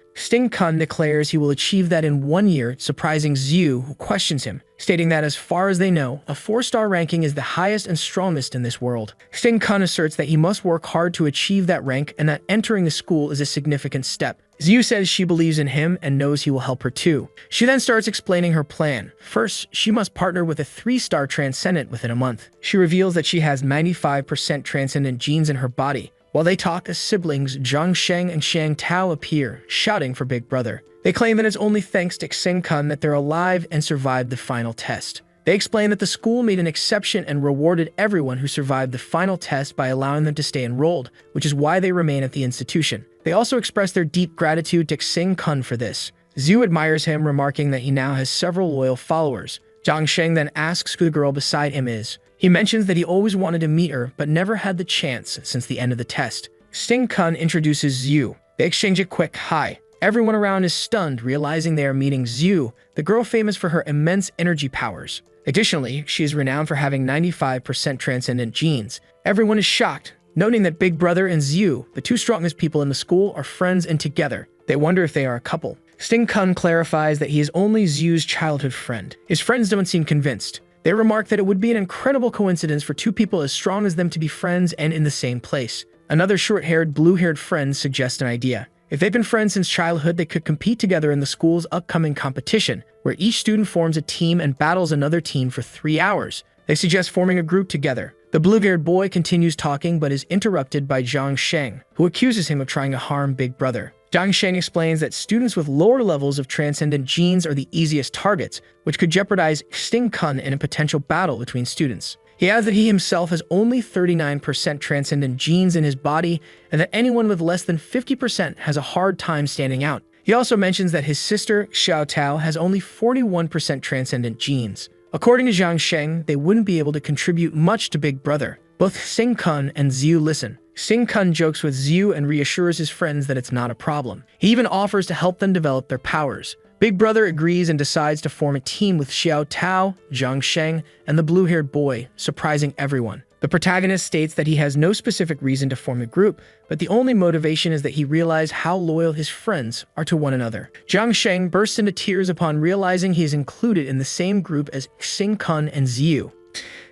S1: Kun declares he will achieve that in 1 year, surprising Xiu, who questions him, stating that as far as they know, a 4-star ranking is the highest and strongest in this world. Kun asserts that he must work hard to achieve that rank and that entering the school is a significant step. Xiu says she believes in him and knows he will help her too. She then starts explaining her plan. First, she must partner with a 3-star transcendent within a month. She reveals that she has 95% transcendent genes in her body. While they talk, as siblings, Zhang Sheng and Shang Tao appear, shouting for Big Brother. They claim that it's only thanks to Kun that they're alive and survived the final test. They explain that the school made an exception and rewarded everyone who survived the final test by allowing them to stay enrolled, which is why they remain at the institution. They also express their deep gratitude to Kun for this. Xiu admires him, remarking that he now has several loyal followers. Zhang Sheng then asks who the girl beside him is. He mentions that he always wanted to meet her, but never had the chance since the end of the test. Kun introduces Xiu. They exchange a quick hi. Everyone around is stunned, realizing they are meeting Xiu, the girl famous for her immense energy powers. Additionally, she is renowned for having 95% transcendent genes. Everyone is shocked, noting that Big Brother and Xiu, the 2 strongest people in the school, are friends and together. They wonder if they are a couple. Kun clarifies that he is only Xiu's childhood friend. His friends don't seem convinced. They remark that it would be an incredible coincidence for 2 people as strong as them to be friends and in the same place. Another short-haired, blue-haired friend suggests an idea. If they've been friends since childhood, they could compete together in the school's upcoming competition, where each student forms a team and battles another team for 3 hours. They suggest forming a group together. The blue-haired boy continues talking but is interrupted by Zhang Sheng, who accuses him of trying to harm Big Brother. Zhang Sheng explains that students with lower levels of transcendent genes are the easiest targets, which could jeopardize Xing Kun in a potential battle between students. He adds that he himself has only 39% transcendent genes in his body, and that anyone with less than 50% has a hard time standing out. He also mentions that his sister, Xiao Tao, has only 41% transcendent genes. According to Zhang Sheng, they wouldn't be able to contribute much to Big Brother. Both Xing Kun and Xiu listen. Xing Kun jokes with Xiu and reassures his friends that it's not a problem. He even offers to help them develop their powers. Big Brother agrees and decides to form a team with Xiao Tao, Zhang Sheng, and the blue-haired boy, surprising everyone. The protagonist states that he has no specific reason to form a group, but the only motivation is that he realized how loyal his friends are to one another. Zhang Sheng bursts into tears upon realizing he is included in the same group as Xing Kun and Xiu.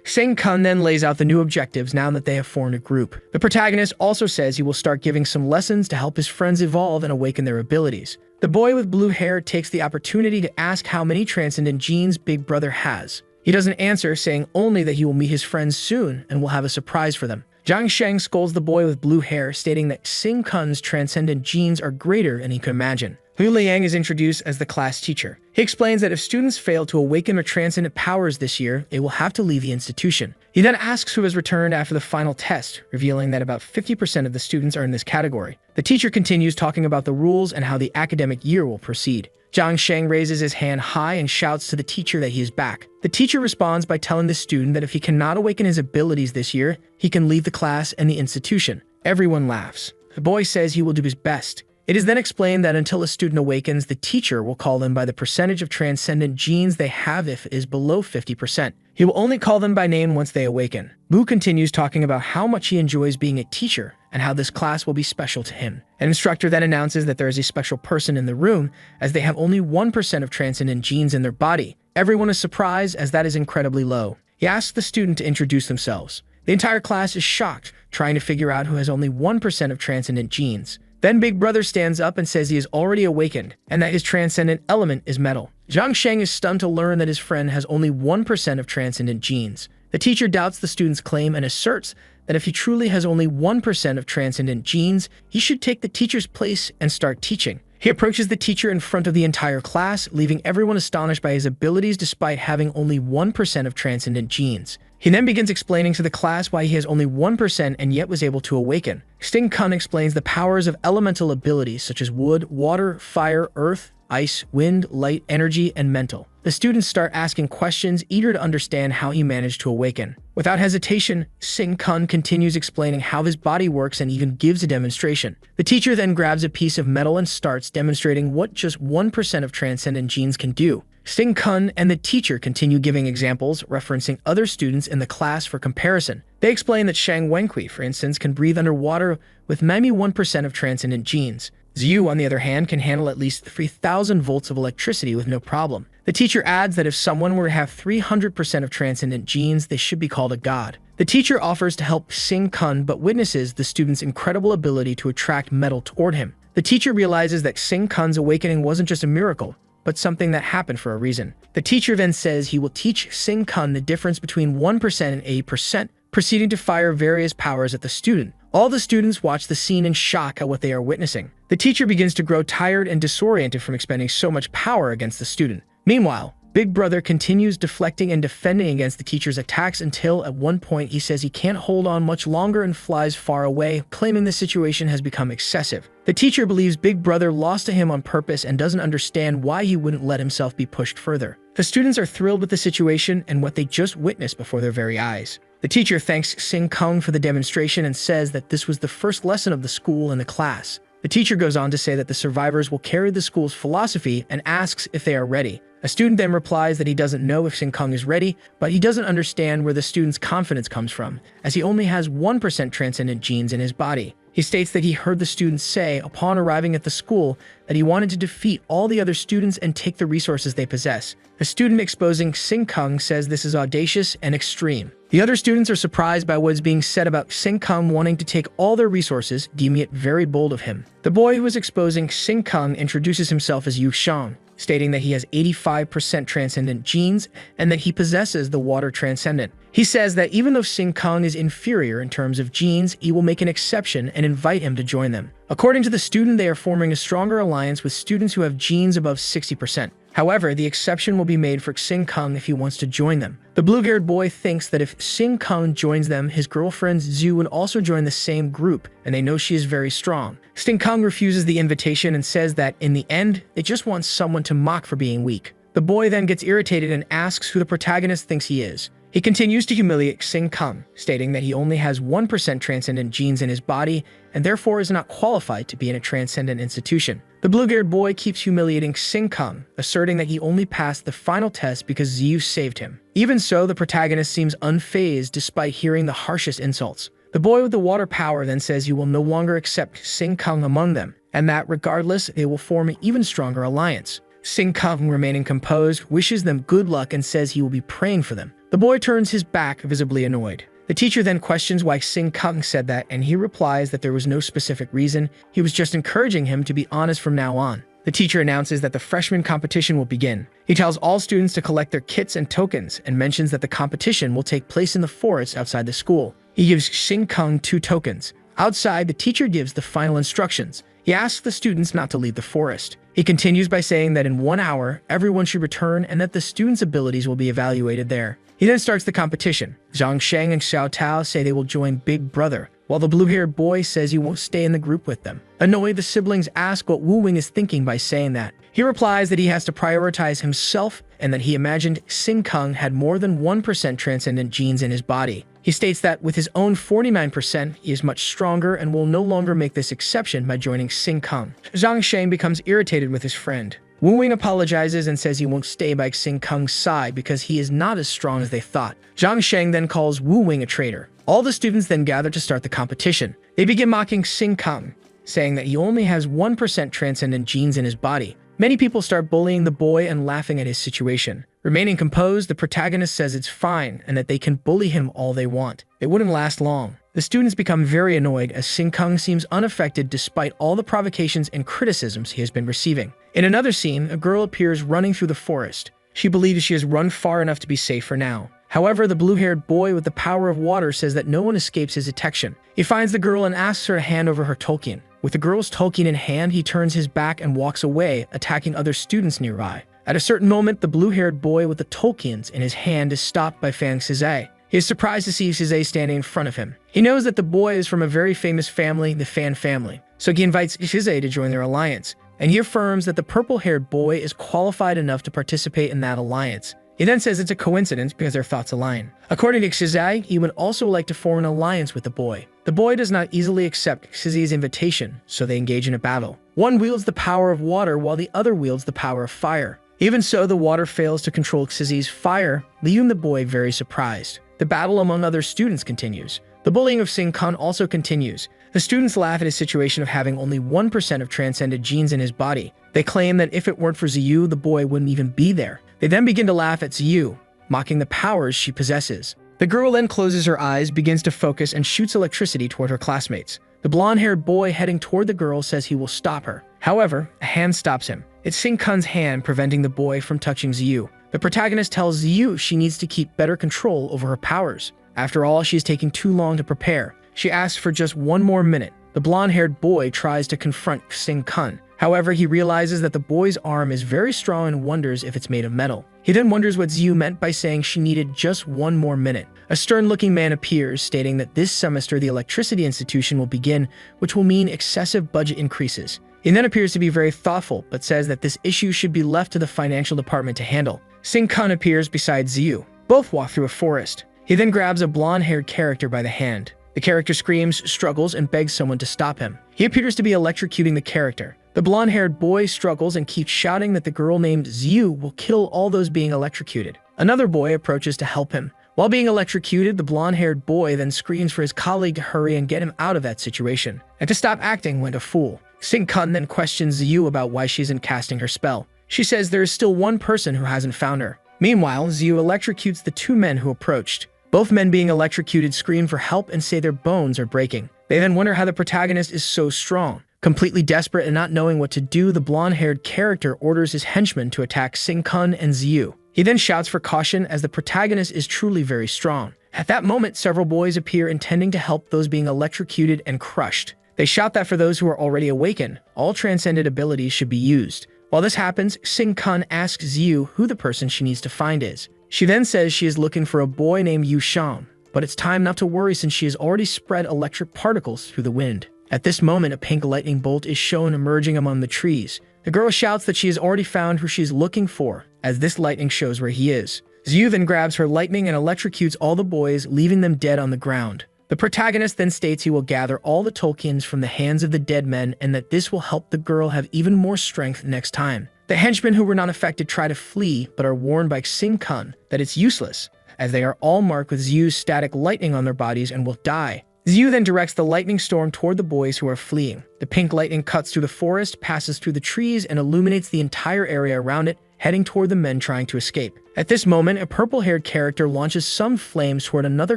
S1: Xing Kun then lays out the new objectives now that they have formed a group. The protagonist also says he will start giving some lessons to help his friends evolve and awaken their abilities. The boy with blue hair takes the opportunity to ask how many transcendent genes Big Brother has. He doesn't answer, saying only that he will meet his friends soon and will have a surprise for them. Zhang Sheng scolds the boy with blue hair, stating that Xing Kun's transcendent genes are greater than he could imagine. Hu Liang is introduced as the class teacher. He explains that if students fail to awaken their transcendent powers this year, they will have to leave the institution. He then asks who has returned after the final test, revealing that about 50% of the students are in this category. The teacher continues talking about the rules and how the academic year will proceed. Zhang Sheng raises his hand high and shouts to the teacher that he is back. The teacher responds by telling the student that if he cannot awaken his abilities this year, he can leave the class and the institution. Everyone laughs. The boy says he will do his best. It is then explained that until a student awakens, the teacher will call them by the percentage of transcendent genes they have if it is below 50%. He will only call them by name once they awaken. Wu continues talking about how much he enjoys being a teacher and how this class will be special to him. An instructor then announces that there is a special person in the room, as they have only 1% of transcendent genes in their body. Everyone is surprised, as that is incredibly low. He asks the student to introduce themselves. The entire class is shocked, trying to figure out who has only 1% of transcendent genes. Then Big Brother stands up and says he is already awakened, and that his transcendent element is metal. Zhang Sheng is stunned to learn that his friend has only 1% of transcendent genes. The teacher doubts the student's claim and asserts that if he truly has only 1% of transcendent genes, he should take the teacher's place and start teaching. He approaches the teacher in front of the entire class, leaving everyone astonished by his abilities despite having only 1% of transcendent genes. He then begins explaining to the class why he has only 1% and yet was able to awaken. Xing Kun explains the powers of elemental abilities such as wood, water, fire, earth, ice, wind, light, energy, and mental. The students start asking questions, eager to understand how he managed to awaken. Without hesitation, Xing Kun continues explaining how his body works and even gives a demonstration. The teacher then grabs a piece of metal and starts demonstrating what just 1% of transcendent genes can do. Xing Kun and the teacher continue giving examples, referencing other students in the class for comparison. They explain that Shang Wenqi, for instance, can breathe underwater with maybe 1% of transcendent genes. Xiu, on the other hand, can handle at least 3,000 volts of electricity with no problem. The teacher adds that if someone were to have 300% of transcendent genes, they should be called a god. The teacher offers to help Xing Kun, but witnesses the student's incredible ability to attract metal toward him. The teacher realizes that Xing Kun's awakening wasn't just a miracle, but something that happened for a reason. The teacher then says he will teach Xing Kun the difference between 1% and 8%, proceeding to fire various powers at the student. All the students watch the scene in shock at what they are witnessing. The teacher begins to grow tired and disoriented from expending so much power against the student. Meanwhile, Big Brother continues deflecting and defending against the teacher's attacks until at one point he says he can't hold on much longer and flies far away, claiming the situation has become excessive. The teacher believes Big Brother lost to him on purpose and doesn't understand why he wouldn't let himself be pushed further. The students are thrilled with the situation and what they just witnessed before their very eyes. The teacher thanks Xing Kun for the demonstration and says that this was the first lesson of the school and the class. The teacher goes on to say that the survivors will carry the school's philosophy and asks if they are ready. A student then replies that he doesn't know if Xing Kun is ready, but he doesn't understand where the student's confidence comes from, as he only has 1% transcendent genes in his body. He states that he heard the students say, upon arriving at the school, that he wanted to defeat all the other students and take the resources they possess. The student exposing Xing Kun says this is audacious and extreme. The other students are surprised by what is being said about Sing-kung wanting to take all their resources, deeming it very bold of him. The boy who is exposing Sing-kung introduces himself as Yu Shang, stating that he has 85% transcendent genes and that he possesses the water transcendent. He says that even though Sing-kung is inferior in terms of genes, he will make an exception and invite him to join them. According to the student, they are forming a stronger alliance with students who have genes above 60%. However, the exception will be made for Sing-kung if he wants to join them. The blue-haired boy thinks that if Sing-kung joins them, his girlfriend Zhu would also join the same group, and they know she is very strong. Sing-kung refuses the invitation and says that, in the end, they just want someone to mock for being weak. The boy then gets irritated and asks who the protagonist thinks he is. He continues to humiliate Sing-kung, stating that he only has 1% transcendent genes in his body and therefore is not qualified to be in a transcendent institution. The blue-haired boy keeps humiliating Sing-kung, asserting that he only passed the final test because Zyu saved him. Even so, the protagonist seems unfazed despite hearing the harshest insults. The boy with the water power then says he will no longer accept Sing-kung among them, and that regardless, they will form an even stronger alliance. Sing-kung, remaining composed, wishes them good luck and says he will be praying for them. The boy turns his back, visibly annoyed. The teacher then questions why Sing-kung said that, and he replies that there was no specific reason, he was just encouraging him to be honest from now on. The teacher announces that the freshman competition will begin. He tells all students to collect their kits and tokens, and mentions that the competition will take place in the forest outside the school. He gives Sing-kung 2 tokens. Outside, the teacher gives the final instructions. He asks the students not to leave the forest. He continues by saying that in 1 hour, everyone should return and that the students' abilities will be evaluated there. He then starts the competition. Zhang Sheng and Xiao Tao say they will join Big Brother, while the blue-haired boy says he won't stay in the group with them. Annoyed, the siblings ask what Wu Wing is thinking by saying that. He replies that he has to prioritize himself and that he imagined Sing-kung had more than 1% transcendent genes in his body. He states that with his own 49%, he is much stronger and will no longer make this exception by joining Sing-kung. Zhang Sheng becomes irritated with his friend. Wu Wing apologizes and says he won't stay by Sing-kung's side because he is not as strong as they thought. Zhang Sheng then calls Wu Wing a traitor. All the students then gather to start the competition. They begin mocking Sing-kung, saying that he only has 1% transcendent genes in his body. Many people start bullying the boy and laughing at his situation. Remaining composed, the protagonist says it's fine and that they can bully him all they want. It wouldn't last long. The students become very annoyed as Sing-kung seems unaffected despite all the provocations and criticisms he has been receiving. In another scene, a girl appears running through the forest. She believes she has run far enough to be safe for now. However, the blue-haired boy with the power of water says that no one escapes his detection. He finds the girl and asks her to hand over her Tolkien. With the girl's Tolkien in hand, he turns his back and walks away, attacking other students nearby. At a certain moment, the blue-haired boy with the Tolkiens in his hand is stopped by Fang Shiz. He is surprised to see Shiz standing in front of him. He knows that the boy is from a very famous family, the Fan family, so he invites Shiz to join their alliance, and he affirms that the purple-haired boy is qualified enough to participate in that alliance. He then says it's a coincidence because their thoughts align. According to Shiz, he would also like to form an alliance with the boy. The boy does not easily accept Shiz's invitation, so they engage in a battle. One wields the power of water while the other wields the power of fire. Even so, the water fails to control Shiz's fire, leaving the boy very surprised. The battle among other students continues. The bullying of Sing-kung also continues. The students laugh at his situation of having only 1% of transcended genes in his body. They claim that if it weren't for Zyu, the boy wouldn't even be there. They then begin to laugh at Zyu, mocking the powers she possesses. The girl then closes her eyes, begins to focus, and shoots electricity toward her classmates. The blonde-haired boy heading toward the girl says he will stop her. However, a hand stops him. It's Sing-kung's hand preventing the boy from touching Zyu. The protagonist tells Zyu she needs to keep better control over her powers. After all, she is taking too long to prepare. She asks for just 1 more minute. The blonde-haired boy tries to confront Sing-kung. However, he realizes that the boy's arm is very strong and wonders if it's made of metal. He then wonders what Zyu meant by saying she needed just 1 more minute. A stern-looking man appears, stating that this semester the electricity institution will begin, which will mean excessive budget increases. He then appears to be very thoughtful, but says that this issue should be left to the financial department to handle. Sing-kung appears beside Zyu. Both walk through a forest. He then grabs a blonde-haired character by the hand. The character screams, struggles, and begs someone to stop him. He appears to be electrocuting the character. The blonde-haired boy struggles and keeps shouting that the girl named Zyu will kill all those being electrocuted. Another boy approaches to help him. While being electrocuted, the blonde-haired boy then screams for his colleague to hurry and get him out of that situation, and to stop acting like a fool. Sing-kung then questions Zyu about why she isn't casting her spell. She says there is still one person who hasn't found her. Meanwhile, Zyu electrocutes the 2 men who approached. Both men being electrocuted scream for help and say their bones are breaking. They then wonder how the protagonist is so strong. Completely desperate and not knowing what to do, the blonde-haired character orders his henchmen to attack Sing-kun and Ziyu. He then shouts for caution as the protagonist is truly very strong. At that moment, several boys appear intending to help those being electrocuted and crushed. They shout that for those who are already awakened, all transcendent abilities should be used. While this happens, Sing-kun asks Ziyu who the person she needs to find is. She then says she is looking for a boy named Yu Shang, but it's time not to worry since she has already spread electric particles through the wind. At this moment, a pink lightning bolt is shown emerging among the trees. The girl shouts that she has already found who she is looking for, as this lightning shows where he is. Ziyu then grabs her lightning and electrocutes all the boys, leaving them dead on the ground. The protagonist then states he will gather all the tokens from the hands of the dead men and that this will help the girl have even more strength next time. The henchmen who were not affected try to flee, but are warned by Sing-kun that it's useless, as they are all marked with Ziyu's static lightning on their bodies and will die. Ziyu then directs the lightning storm toward the boys who are fleeing. The pink lightning cuts through the forest, passes through the trees, and illuminates the entire area around it, heading toward the men trying to escape. At this moment, a purple-haired character launches some flames toward another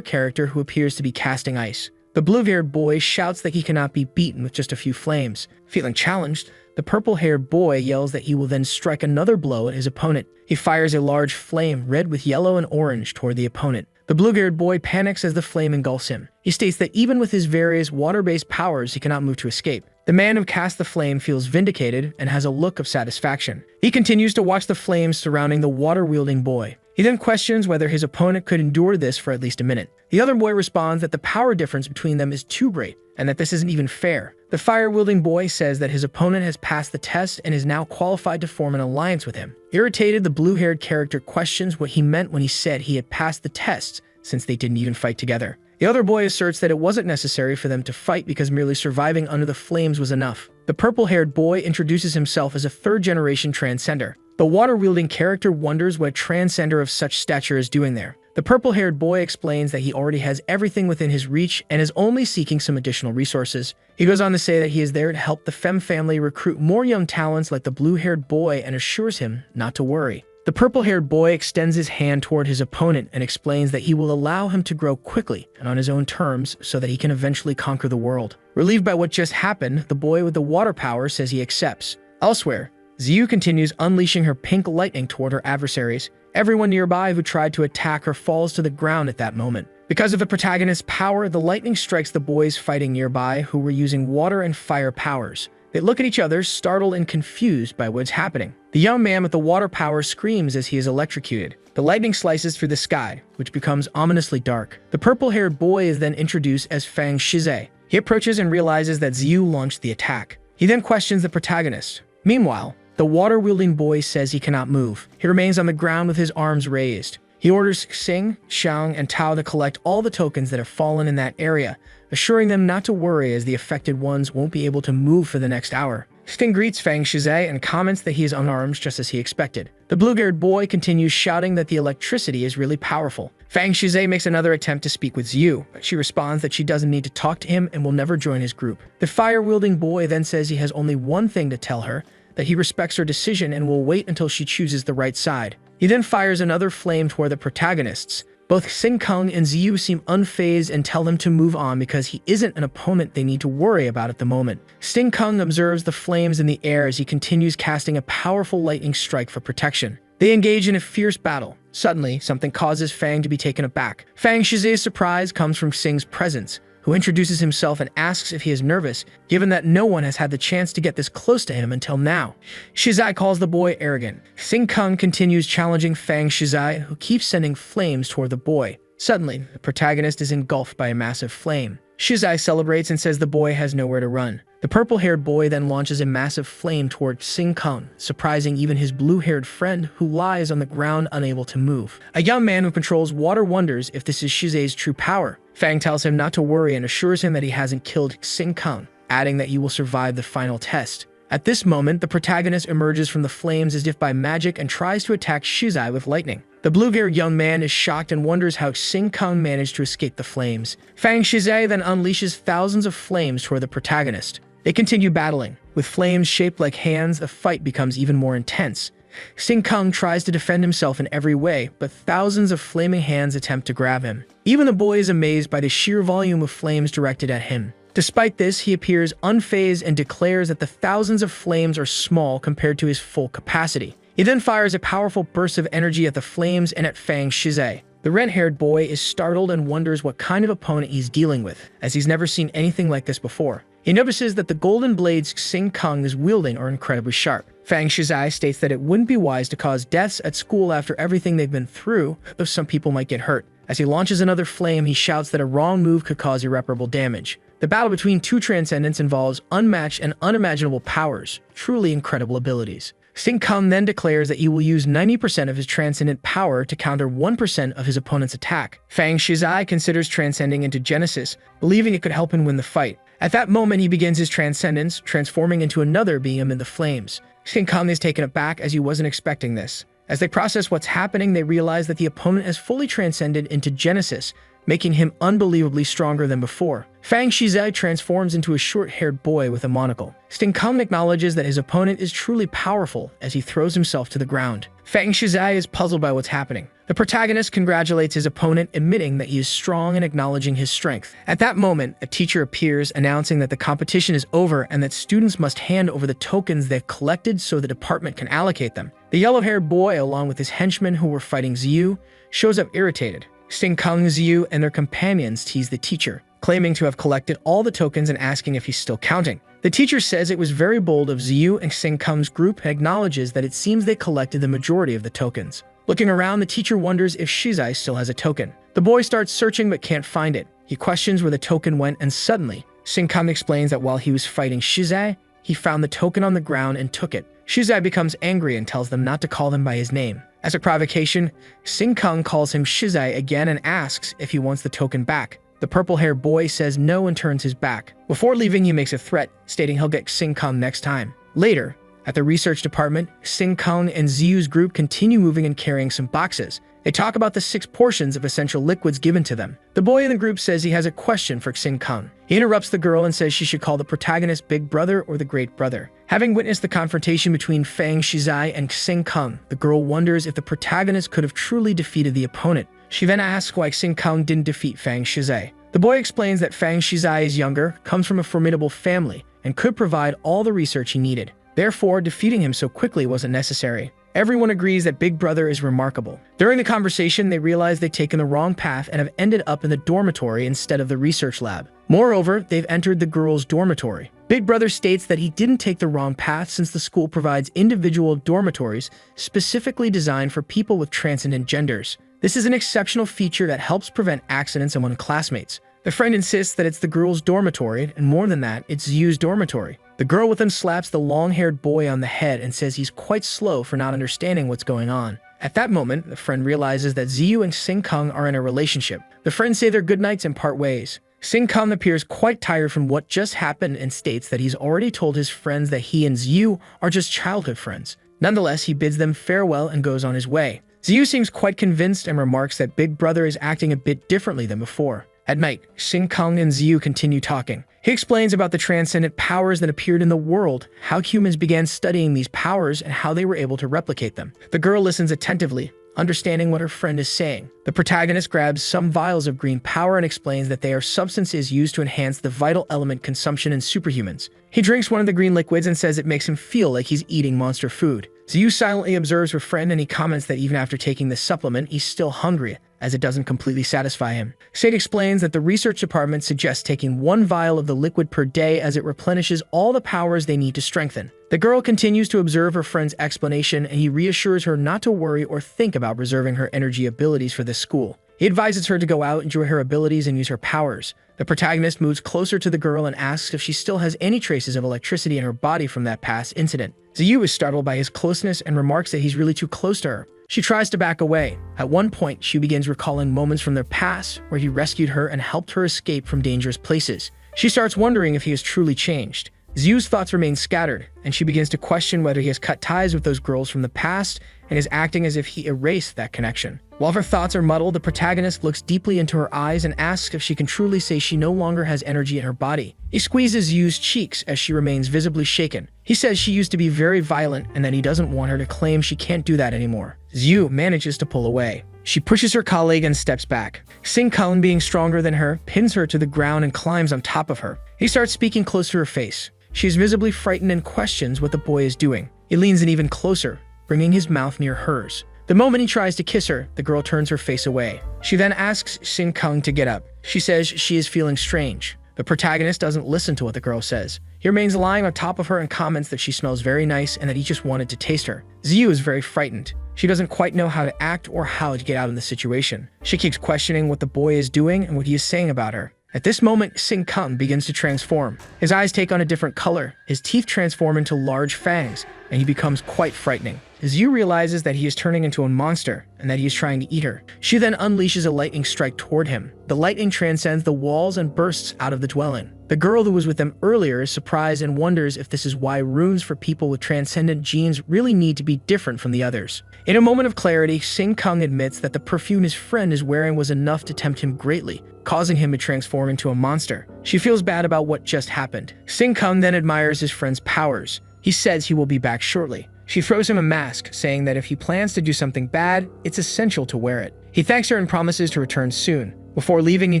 S1: character who appears to be casting ice. The blue-haired boy shouts that he cannot be beaten with just a few flames. Feeling challenged, the purple-haired boy yells that he will then strike another blow at his opponent. He fires a large flame, red with yellow and orange, toward the opponent. The blue-haired boy panics as the flame engulfs him. He states that even with his various water-based powers, he cannot move to escape. The man who cast the flame feels vindicated and has a look of satisfaction. He continues to watch the flames surrounding the water-wielding boy. He then questions whether his opponent could endure this for at least a minute. The other boy responds that the power difference between them is too great, and that this isn't even fair. The fire-wielding boy says that his opponent has passed the test and is now qualified to form an alliance with him. Irritated, the blue-haired character questions what he meant when he said he had passed the tests, since they didn't even fight together. The other boy asserts that it wasn't necessary for them to fight because merely surviving under the flames was enough. The purple-haired boy introduces himself as a third-generation transcender. The water-wielding character wonders what a transcender of such stature is doing there. The purple-haired boy explains that he already has everything within his reach and is only seeking some additional resources. He goes on to say that he is there to help the Fem family recruit more young talents like the blue-haired boy and assures him not to worry. The purple-haired boy extends his hand toward his opponent and explains that he will allow him to grow quickly and on his own terms so that he can eventually conquer the world. Relieved by what just happened, the boy with the water power says he accepts. Elsewhere, Ziyu continues unleashing her pink lightning toward her adversaries. Everyone nearby who tried to attack her falls to the ground at that moment. Because of the protagonist's power, the lightning strikes the boys fighting nearby who were using water and fire powers. They look at each other, startled and confused by what's happening. The young man with the water power screams as he is electrocuted. The lightning slices through the sky, which becomes ominously dark. The purple-haired boy is then introduced as Fang Shiz. He approaches and realizes that Ziyu launched the attack. He then questions the protagonist. Meanwhile, the water-wielding boy says he cannot move. He remains on the ground with his arms raised. He orders Xing, Xiang, and Tao to collect all the tokens that have fallen in that area, assuring them not to worry as the affected ones won't be able to move for the next hour. Xing greets Fang Shiz and comments that he is unarmed just as he expected. The blue-haired boy continues shouting that the electricity is really powerful. Fang Shiz makes another attempt to speak with Ziyu, but she responds that she doesn't need to talk to him and will never join his group. The fire-wielding boy then says he has only one thing to tell her, that he respects her decision and will wait until she chooses the right side. He then fires another flame toward the protagonists. Both Sing-kun and Ziyu seem unfazed and tell him to move on because he isn't an opponent they need to worry about at the moment. Sing-kun observes the flames in the air as he continues casting a powerful lightning strike for protection. They engage in a fierce battle. Suddenly, something causes Fang to be taken aback. Fang Shiz's surprise comes from Sing's presence, who introduces himself and asks if he is nervous, given that no one has had the chance to get this close to him until now. Shizai calls the boy arrogant. Sing-kun continues challenging Fang Shizai, who keeps sending flames toward the boy. Suddenly, the protagonist is engulfed by a massive flame. Shizai celebrates and says the boy has nowhere to run. The purple-haired boy then launches a massive flame toward Sing-kun, surprising even his blue-haired friend who lies on the ground unable to move. A young man who controls water wonders if this is Shizai's true power. Fang tells him not to worry and assures him that he hasn't killed Sing-kun, adding that he will survive the final test. At this moment, the protagonist emerges from the flames as if by magic and tries to attack Shizai with lightning. The blue-haired young man is shocked and wonders how Sing-kun managed to escape the flames. Fang Shizai then unleashes thousands of flames toward the protagonist. They continue battling. With flames shaped like hands, the fight becomes even more intense. Sing Kang tries to defend himself in every way, but thousands of flaming hands attempt to grab him. Even the boy is amazed by the sheer volume of flames directed at him. Despite this, he appears unfazed and declares that the thousands of flames are small compared to his full capacity. He then fires a powerful burst of energy at the flames and at Fang Shiz. The red-haired boy is startled and wonders what kind of opponent he's dealing with, as he's never seen anything like this before. He notices that the golden blades Sing Kang is wielding are incredibly sharp. Fang Shiz states that it wouldn't be wise to cause deaths at school after everything they've been through, though some people might get hurt. As he launches another flame, he shouts that a wrong move could cause irreparable damage. The battle between two transcendents involves unmatched and unimaginable powers, truly incredible abilities. Sing Kang then declares that he will use 90% of his transcendent power to counter 1% of his opponent's attack. Fang Shiz considers transcending into Genesis, believing it could help him win the fight. At that moment, he begins his transcendence, transforming into another being amid the flames. Sing Kang is taken aback as he wasn't expecting this. As they process what's happening, they realize that the opponent has fully transcended into Genesis, making him unbelievably stronger than before. Fang Shiz transforms into a short-haired boy with a monocle. Sing Kang acknowledges that his opponent is truly powerful as he throws himself to the ground. Fang Shiz is puzzled by what's happening. The protagonist congratulates his opponent, admitting that he is strong and acknowledging his strength. At that moment, a teacher appears, announcing that the competition is over and that students must hand over the tokens they've collected so the department can allocate them. The yellow-haired boy, along with his henchmen who were fighting Ziyu, shows up irritated. Sing Kang, Ziyu, and their companions tease the teacher, claiming to have collected all the tokens and asking if he's still counting. The teacher says it was very bold of Ziyu and Sing Kang's group and acknowledges that it seems they collected the majority of the tokens. Looking around, the teacher wonders if Shiz still has a token. The boy starts searching but can't find it. He questions where the token went, and suddenly, Sing Kang explains that while he was fighting Shiz, he found the token on the ground and took it. Shiz becomes angry and tells them not to call him by his name. As a provocation, Sing Kang calls him Shiz again and asks if he wants the token back. The purple-haired boy says no and turns his back. Before leaving, he makes a threat, stating he'll get Sing Kang next time. Later, at the research department, Sing Kang and Ziyu's group continue moving and carrying some boxes. They talk about the 6 portions of essential liquids given to them. The boy in the group says he has a question for Sing Kang. He interrupts the girl and says she should call the protagonist Big Brother or the Great Brother. Having witnessed the confrontation between Fang Shiz and Sing Kang, the girl wonders if the protagonist could have truly defeated the opponent. She then asks why Sing Kang didn't defeat Fang Shiz. The boy explains that Fang Shiz is younger, comes from a formidable family, and could provide all the research he needed. Therefore, defeating him so quickly wasn't necessary. Everyone agrees that Big Brother is remarkable. During the conversation, they realize they've taken the wrong path and have ended up in the dormitory instead of the research lab. Moreover, they've entered the girls' dormitory. Big Brother states that he didn't take the wrong path since the school provides individual dormitories specifically designed for people with transcendent genders. This is an exceptional feature that helps prevent accidents among classmates. The friend insists that it's the girls' dormitory, and more than that, it's Ziyu's dormitory. The girl with him slaps the long-haired boy on the head and says he's quite slow for not understanding what's going on. At that moment, the friend realizes that Ziyu and Sing Kang are in a relationship. The friends say their goodnights and part ways. Sing Kang appears quite tired from what just happened and states that he's already told his friends that he and Ziyu are just childhood friends. Nonetheless, he bids them farewell and goes on his way. Ziyu seems quite convinced and remarks that Big Brother is acting a bit differently than before. At night, Sing Kang and Ziyu continue talking. He explains about the transcendent powers that appeared in the world, how humans began studying these powers, and how they were able to replicate them. The girl listens attentively, understanding what her friend is saying. The protagonist grabs some vials of green power and explains that they are substances used to enhance the vital element consumption in superhumans. He drinks one of the green liquids and says it makes him feel like he's eating monster food. Ziyu silently observes her friend and he comments that even after taking this supplement, he's still hungry, as it doesn't completely satisfy him. Sade explains that the research department suggests taking 1 vial of the liquid per day as it replenishes all the powers they need to strengthen. The girl continues to observe her friend's explanation and he reassures her not to worry or think about reserving her energy abilities for this school. He advises her to go out, enjoy her abilities, and use her powers. The protagonist moves closer to the girl and asks if she still has any traces of electricity in her body from that past incident. Ziyu is startled by his closeness and remarks that he's really too close to her. She tries to back away. At one point, she begins recalling moments from their past where he rescued her and helped her escape from dangerous places. She starts wondering if he has truly changed. Ziyu's thoughts remain scattered, and she begins to question whether he has cut ties with those girls from the past and is acting as if he erased that connection. While her thoughts are muddled, the protagonist looks deeply into her eyes and asks if she can truly say she no longer has energy in her body. He squeezes Yu's cheeks as she remains visibly shaken. He says she used to be very violent and that he doesn't want her to claim she can't do that anymore. Yu manages to pull away. She pushes her colleague and steps back. Sing-kun, being stronger than her, pins her to the ground and climbs on top of her. He starts speaking close to her face. She is visibly frightened and questions what the boy is doing. He leans in even closer, bringing his mouth near hers. The moment he tries to kiss her, the girl turns her face away. She then asks Sing-kun to get up. She says she is feeling strange. The protagonist doesn't listen to what the girl says. He remains lying on top of her and comments that she smells very nice and that he just wanted to taste her. Yu is very frightened. She doesn't quite know how to act or how to get out of the situation. She keeps questioning what the boy is doing and what he is saying about her. At this moment, Sing-kun begins to transform. His eyes take on a different color, his teeth transform into large fangs, and he becomes quite frightening. Yu realizes that he is turning into a monster and that he is trying to eat her. She then unleashes a lightning strike toward him. The lightning transcends the walls and bursts out of the dwelling. The girl who was with them earlier is surprised and wonders if this is why runes for people with transcendent genes really need to be different from the others. In a moment of clarity, Sing-kun admits that the perfume his friend is wearing was enough to tempt him greatly, causing him to transform into a monster. She feels bad about what just happened. Sing-kun then admires his friend's powers. He says he will be back shortly. She throws him a mask, saying that if he plans to do something bad, it's essential to wear it. He thanks her and promises to return soon. Before leaving, he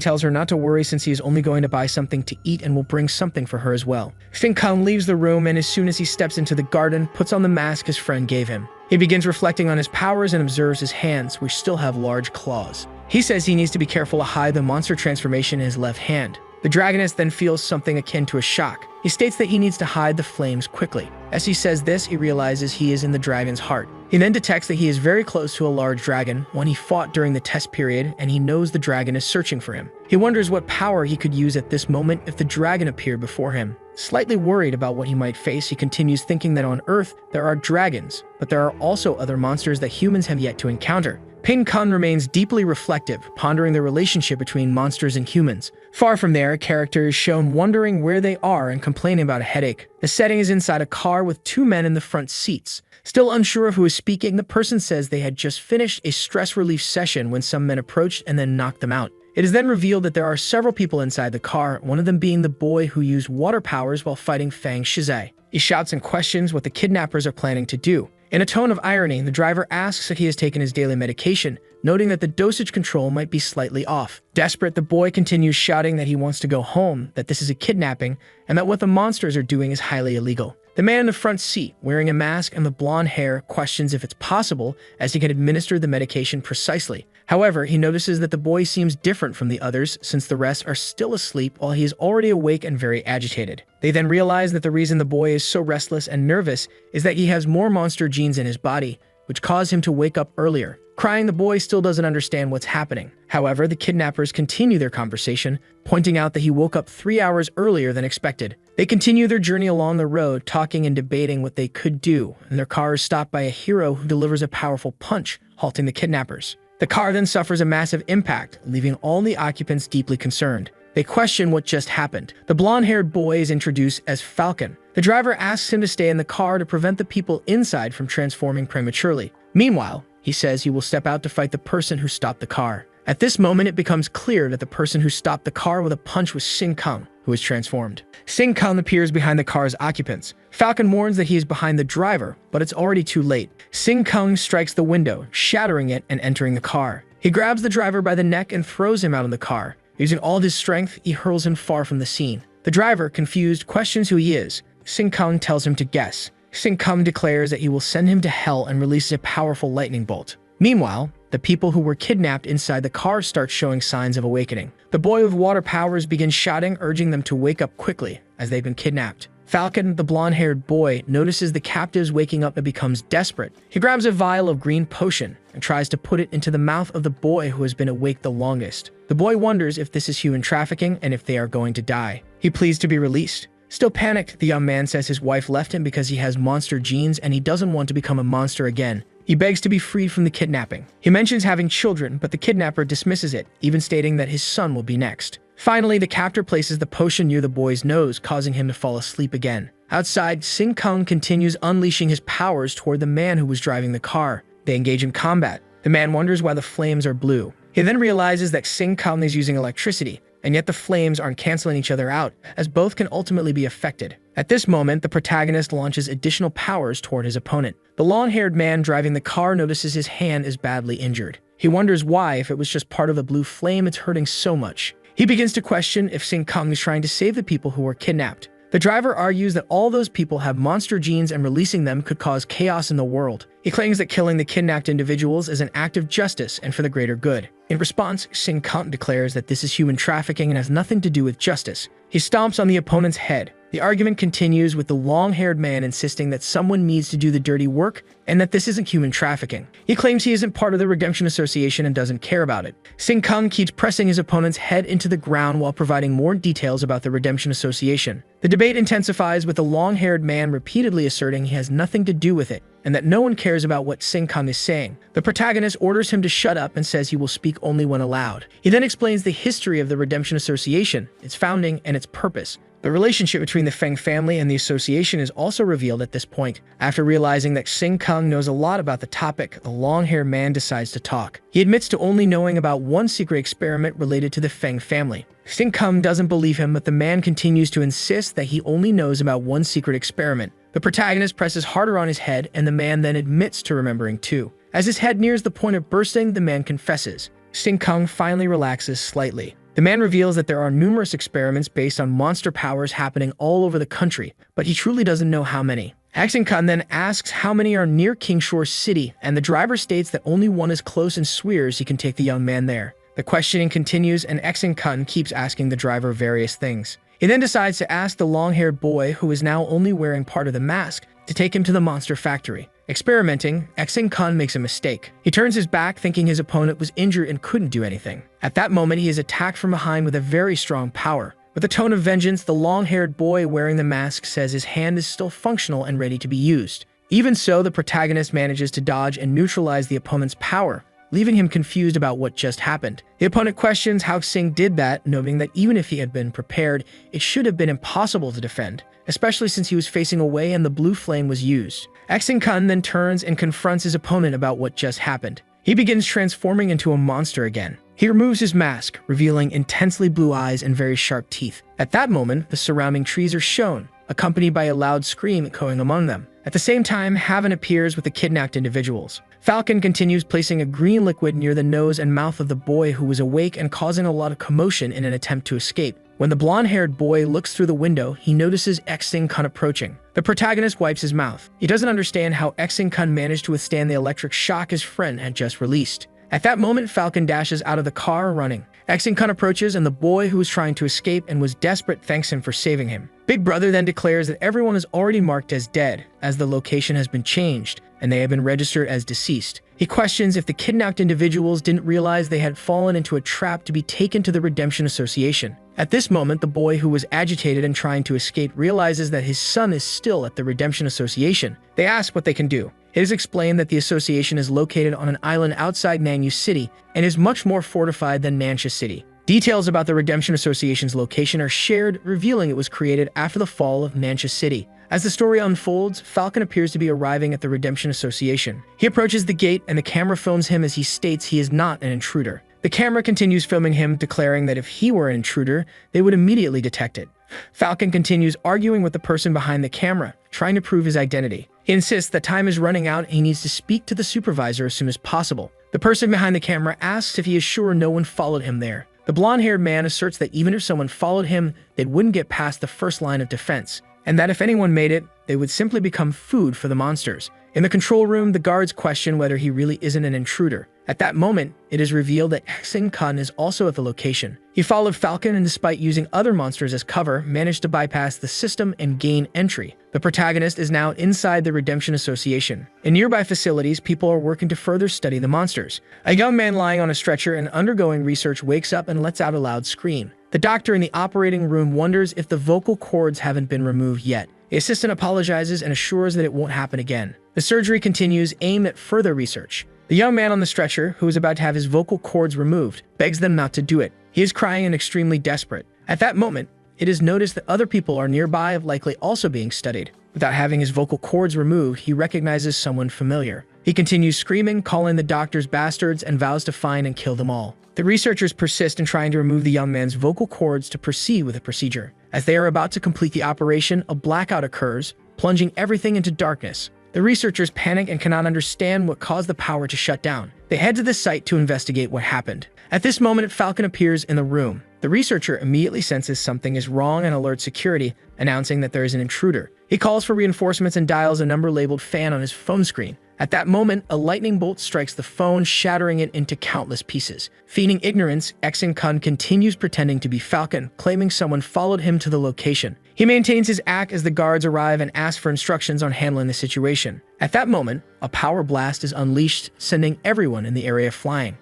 S1: tells her not to worry since he is only going to buy something to eat and will bring something for her as well. Sing-kun leaves the room and as soon as he steps into the garden, puts on the mask his friend gave him. He begins reflecting on his powers and observes his hands, which still have large claws. He says he needs to be careful to hide the monster transformation in his left hand. The dragoness then feels something akin to a shock. He states that he needs to hide the flames quickly. As he says this, he realizes he is in the dragon's heart. He then detects that he is very close to a large dragon, one he fought during the test period, and he knows the dragon is searching for him. He wonders what power he could use at this moment if the dragon appeared before him. Slightly worried about what he might face, he continues thinking that on Earth, there are dragons, but there are also other monsters that humans have yet to encounter. Pin-kun remains deeply reflective, pondering the relationship between monsters and humans. Far from there, a character is shown wondering where they are and complaining about a headache. The setting is inside a car with two men in the front seats. Still unsure of who is speaking, the person says they had just finished a stress relief session when some men approached and then knocked them out. It is then revealed that there are several people inside the car, one of them being the boy who used water powers while fighting Fang Shiz. He shouts and questions what the kidnappers are planning to do. In a tone of irony, the driver asks if he has taken his daily medication, noting that the dosage control might be slightly off. Desperate, the boy continues shouting that he wants to go home, that this is a kidnapping, and that what the monsters are doing is highly illegal. The man in the front seat, wearing a mask and the blonde hair, questions if it's possible, as he can administer the medication precisely. However, he notices that the boy seems different from the others since the rest are still asleep while he is already awake and very agitated. They then realize that the reason the boy is so restless and nervous is that he has more monster genes in his body, which cause him to wake up earlier. Crying, the boy still doesn't understand what's happening. However, the kidnappers continue their conversation, pointing out that he woke up 3 hours earlier than expected. They continue their journey along the road, talking and debating what they could do, and their car is stopped by a hero who delivers a powerful punch, halting the kidnappers. The car then suffers a massive impact, leaving all the occupants deeply concerned. They question what just happened. The blonde-haired boy is introduced as Falcon. The driver asks him to stay in the car to prevent the people inside from transforming prematurely. Meanwhile, he says he will step out to fight the person who stopped the car. At this moment, it becomes clear that the person who stopped the car with a punch was Sing-kun, who is transformed. Sing-kun appears behind the car's occupants. Falcon warns that he is behind the driver, but it's already too late. Sing-kun strikes the window, shattering it and entering the car. He grabs the driver by the neck and throws him out of the car. Using all his strength, he hurls him far from the scene. The driver, confused, questions who he is. Sing-kun tells him to guess. Sing-kun declares that he will send him to hell and releases a powerful lightning bolt. Meanwhile, the people who were kidnapped inside the car start showing signs of awakening. The boy with water powers begins shouting, urging them to wake up quickly, as they've been kidnapped. Falcon, the blonde-haired boy, notices the captives waking up and becomes desperate. He grabs a vial of green potion and tries to put it into the mouth of the boy who has been awake the longest. The boy wonders if this is human trafficking and if they are going to die. He pleads to be released. Still panicked, the young man says his wife left him because he has monster genes and he doesn't want to become a monster again. He begs to be freed from the kidnapping. He mentions having children, but the kidnapper dismisses it, even stating that his son will be next. Finally, the captor places the potion near the boy's nose, causing him to fall asleep again. Outside, Sing-kun continues unleashing his powers toward the man who was driving the car. They engage in combat. The man wonders why the flames are blue. He then realizes that Sing Kang is using electricity, and yet the flames aren't canceling each other out, as both can ultimately be affected. At this moment, the protagonist launches additional powers toward his opponent. The long-haired man driving the car notices his hand is badly injured. He wonders why, if it was just part of the blue flame, it's hurting so much. He begins to question if Sing Kang is trying to save the people who were kidnapped. The driver argues that all those people have monster genes and releasing them could cause chaos in the world. He claims that killing the kidnapped individuals is an act of justice and for the greater good. In response, Sing Kang declares that this is human trafficking and has nothing to do with justice. He stomps on the opponent's head. The argument continues with the long-haired man insisting that someone needs to do the dirty work and that this isn't human trafficking. He claims he isn't part of the Redemption Association and doesn't care about it. Sing Kang keeps pressing his opponent's head into the ground while providing more details about the Redemption Association. The debate intensifies with the long-haired man repeatedly asserting he has nothing to do with it and that no one cares about what Sing Kang is saying. The protagonist orders him to shut up and says he will speak only when allowed. He then explains the history of the Redemption Association, its founding, and its purpose. The relationship between the Fang family and the association is also revealed at this point. After realizing that Sing Kang knows a lot about the topic, the long-haired man decides to talk. He admits to only knowing about one secret experiment related to the Fang family. Sing Kang doesn't believe him, but the man continues to insist that he only knows about one secret experiment. The protagonist presses harder on his head, and the man then admits to remembering too. As his head nears the point of bursting, the man confesses. Sing Kang finally relaxes slightly. The man reveals that there are numerous experiments based on monster powers happening all over the country, but he truly doesn't know how many. Sing Kang then asks how many are near Kingshore City, and the driver states that only one is close and swears he can take the young man there. The questioning continues, and Sing Kang keeps asking the driver various things. He then decides to ask the long-haired boy, who is now only wearing part of the mask, to take him to the monster factory. Experimenting, Sing Kang makes a mistake. He turns his back thinking his opponent was injured and couldn't do anything. At that moment, he is attacked from behind with a very strong power. With a tone of vengeance, the long-haired boy wearing the mask says his hand is still functional and ready to be used. Even so, the protagonist manages to dodge and neutralize the opponent's power, leaving him confused about what just happened. The opponent questions how Sing did that, noting that even if he had been prepared, it should have been impossible to defend, especially since he was facing away and the blue flame was used. Sing Kang then turns and confronts his opponent about what just happened. He begins transforming into a monster again. He removes his mask, revealing intensely blue eyes and very sharp teeth. At that moment, the surrounding trees are shown, accompanied by a loud scream echoing among them. At the same time, Haven appears with the kidnapped individuals. Falcon continues placing a green liquid near the nose and mouth of the boy who was awake and causing a lot of commotion in an attempt to escape. When the blonde-haired boy looks through the window, he notices Sing Kang approaching. The protagonist wipes his mouth. He doesn't understand how Sing Kang managed to withstand the electric shock his friend had just released. At that moment, Falcon dashes out of the car running. Sing Kang approaches, and the boy who was trying to escape and was desperate thanks him for saving him. Big Brother then declares that everyone is already marked as dead, as the location has been changed, and they have been registered as deceased. He questions if the kidnapped individuals didn't realize they had fallen into a trap to be taken to the Redemption Association. At this moment, the boy who was agitated and trying to escape realizes that his son is still at the Redemption Association. They ask what they can do. It is explained that the association is located on an island outside Nuanu City and is much more fortified than Nansha City. Details about the Redemption Association's location are shared, revealing it was created after the fall of Nansha City. As the story unfolds, Falcon appears to be arriving at the Redemption Association. He approaches the gate, and the camera films him as he states he is not an intruder. The camera continues filming him, declaring that if he were an intruder, they would immediately detect it. Falcon continues arguing with the person behind the camera, trying to prove his identity. He insists that time is running out and he needs to speak to the supervisor as soon as possible. The person behind the camera asks if he is sure no one followed him there. The blonde-haired man asserts that even if someone followed him, they wouldn't get past the first line of defense, and that if anyone made it, they would simply become food for the monsters. In the control room, the guards question whether he really isn't an intruder. At that moment, it is revealed that Sing Kang is also at the location. He followed Falcon and, despite using other monsters as cover, managed to bypass the system and gain entry. The protagonist is now inside the Redemption Association. In nearby facilities, people are working to further study the monsters. A young man lying on a stretcher and undergoing research wakes up and lets out a loud scream. The doctor in the operating room wonders if the vocal cords haven't been removed yet. The assistant apologizes and assures that it won't happen again. The surgery continues, aimed at further research. The young man on the stretcher, who is about to have his vocal cords removed, begs them not to do it. He is crying and extremely desperate. At that moment, it is noticed that other people are nearby, likely also being studied. Without having his vocal cords removed, he recognizes someone familiar. He continues screaming, calling the doctors bastards, and vows to find and kill them all. The researchers persist in trying to remove the young man's vocal cords to proceed with the procedure. As they are about to complete the operation, a blackout occurs, plunging everything into darkness. The researchers panic and cannot understand what caused the power to shut down. They head to the site to investigate what happened. At this moment, Falcon appears in the room. The researcher immediately senses something is wrong and alerts security, announcing that there is an intruder. He calls for reinforcements and dials a number labeled Fan on his phone screen. At that moment, a lightning bolt strikes the phone, shattering it into countless pieces. Feigning ignorance, Kun continues pretending to be Falcon, claiming someone followed him to the location. He maintains his act as the guards arrive and ask for instructions on handling the situation. At that moment, a power blast is unleashed, sending everyone in the area flying.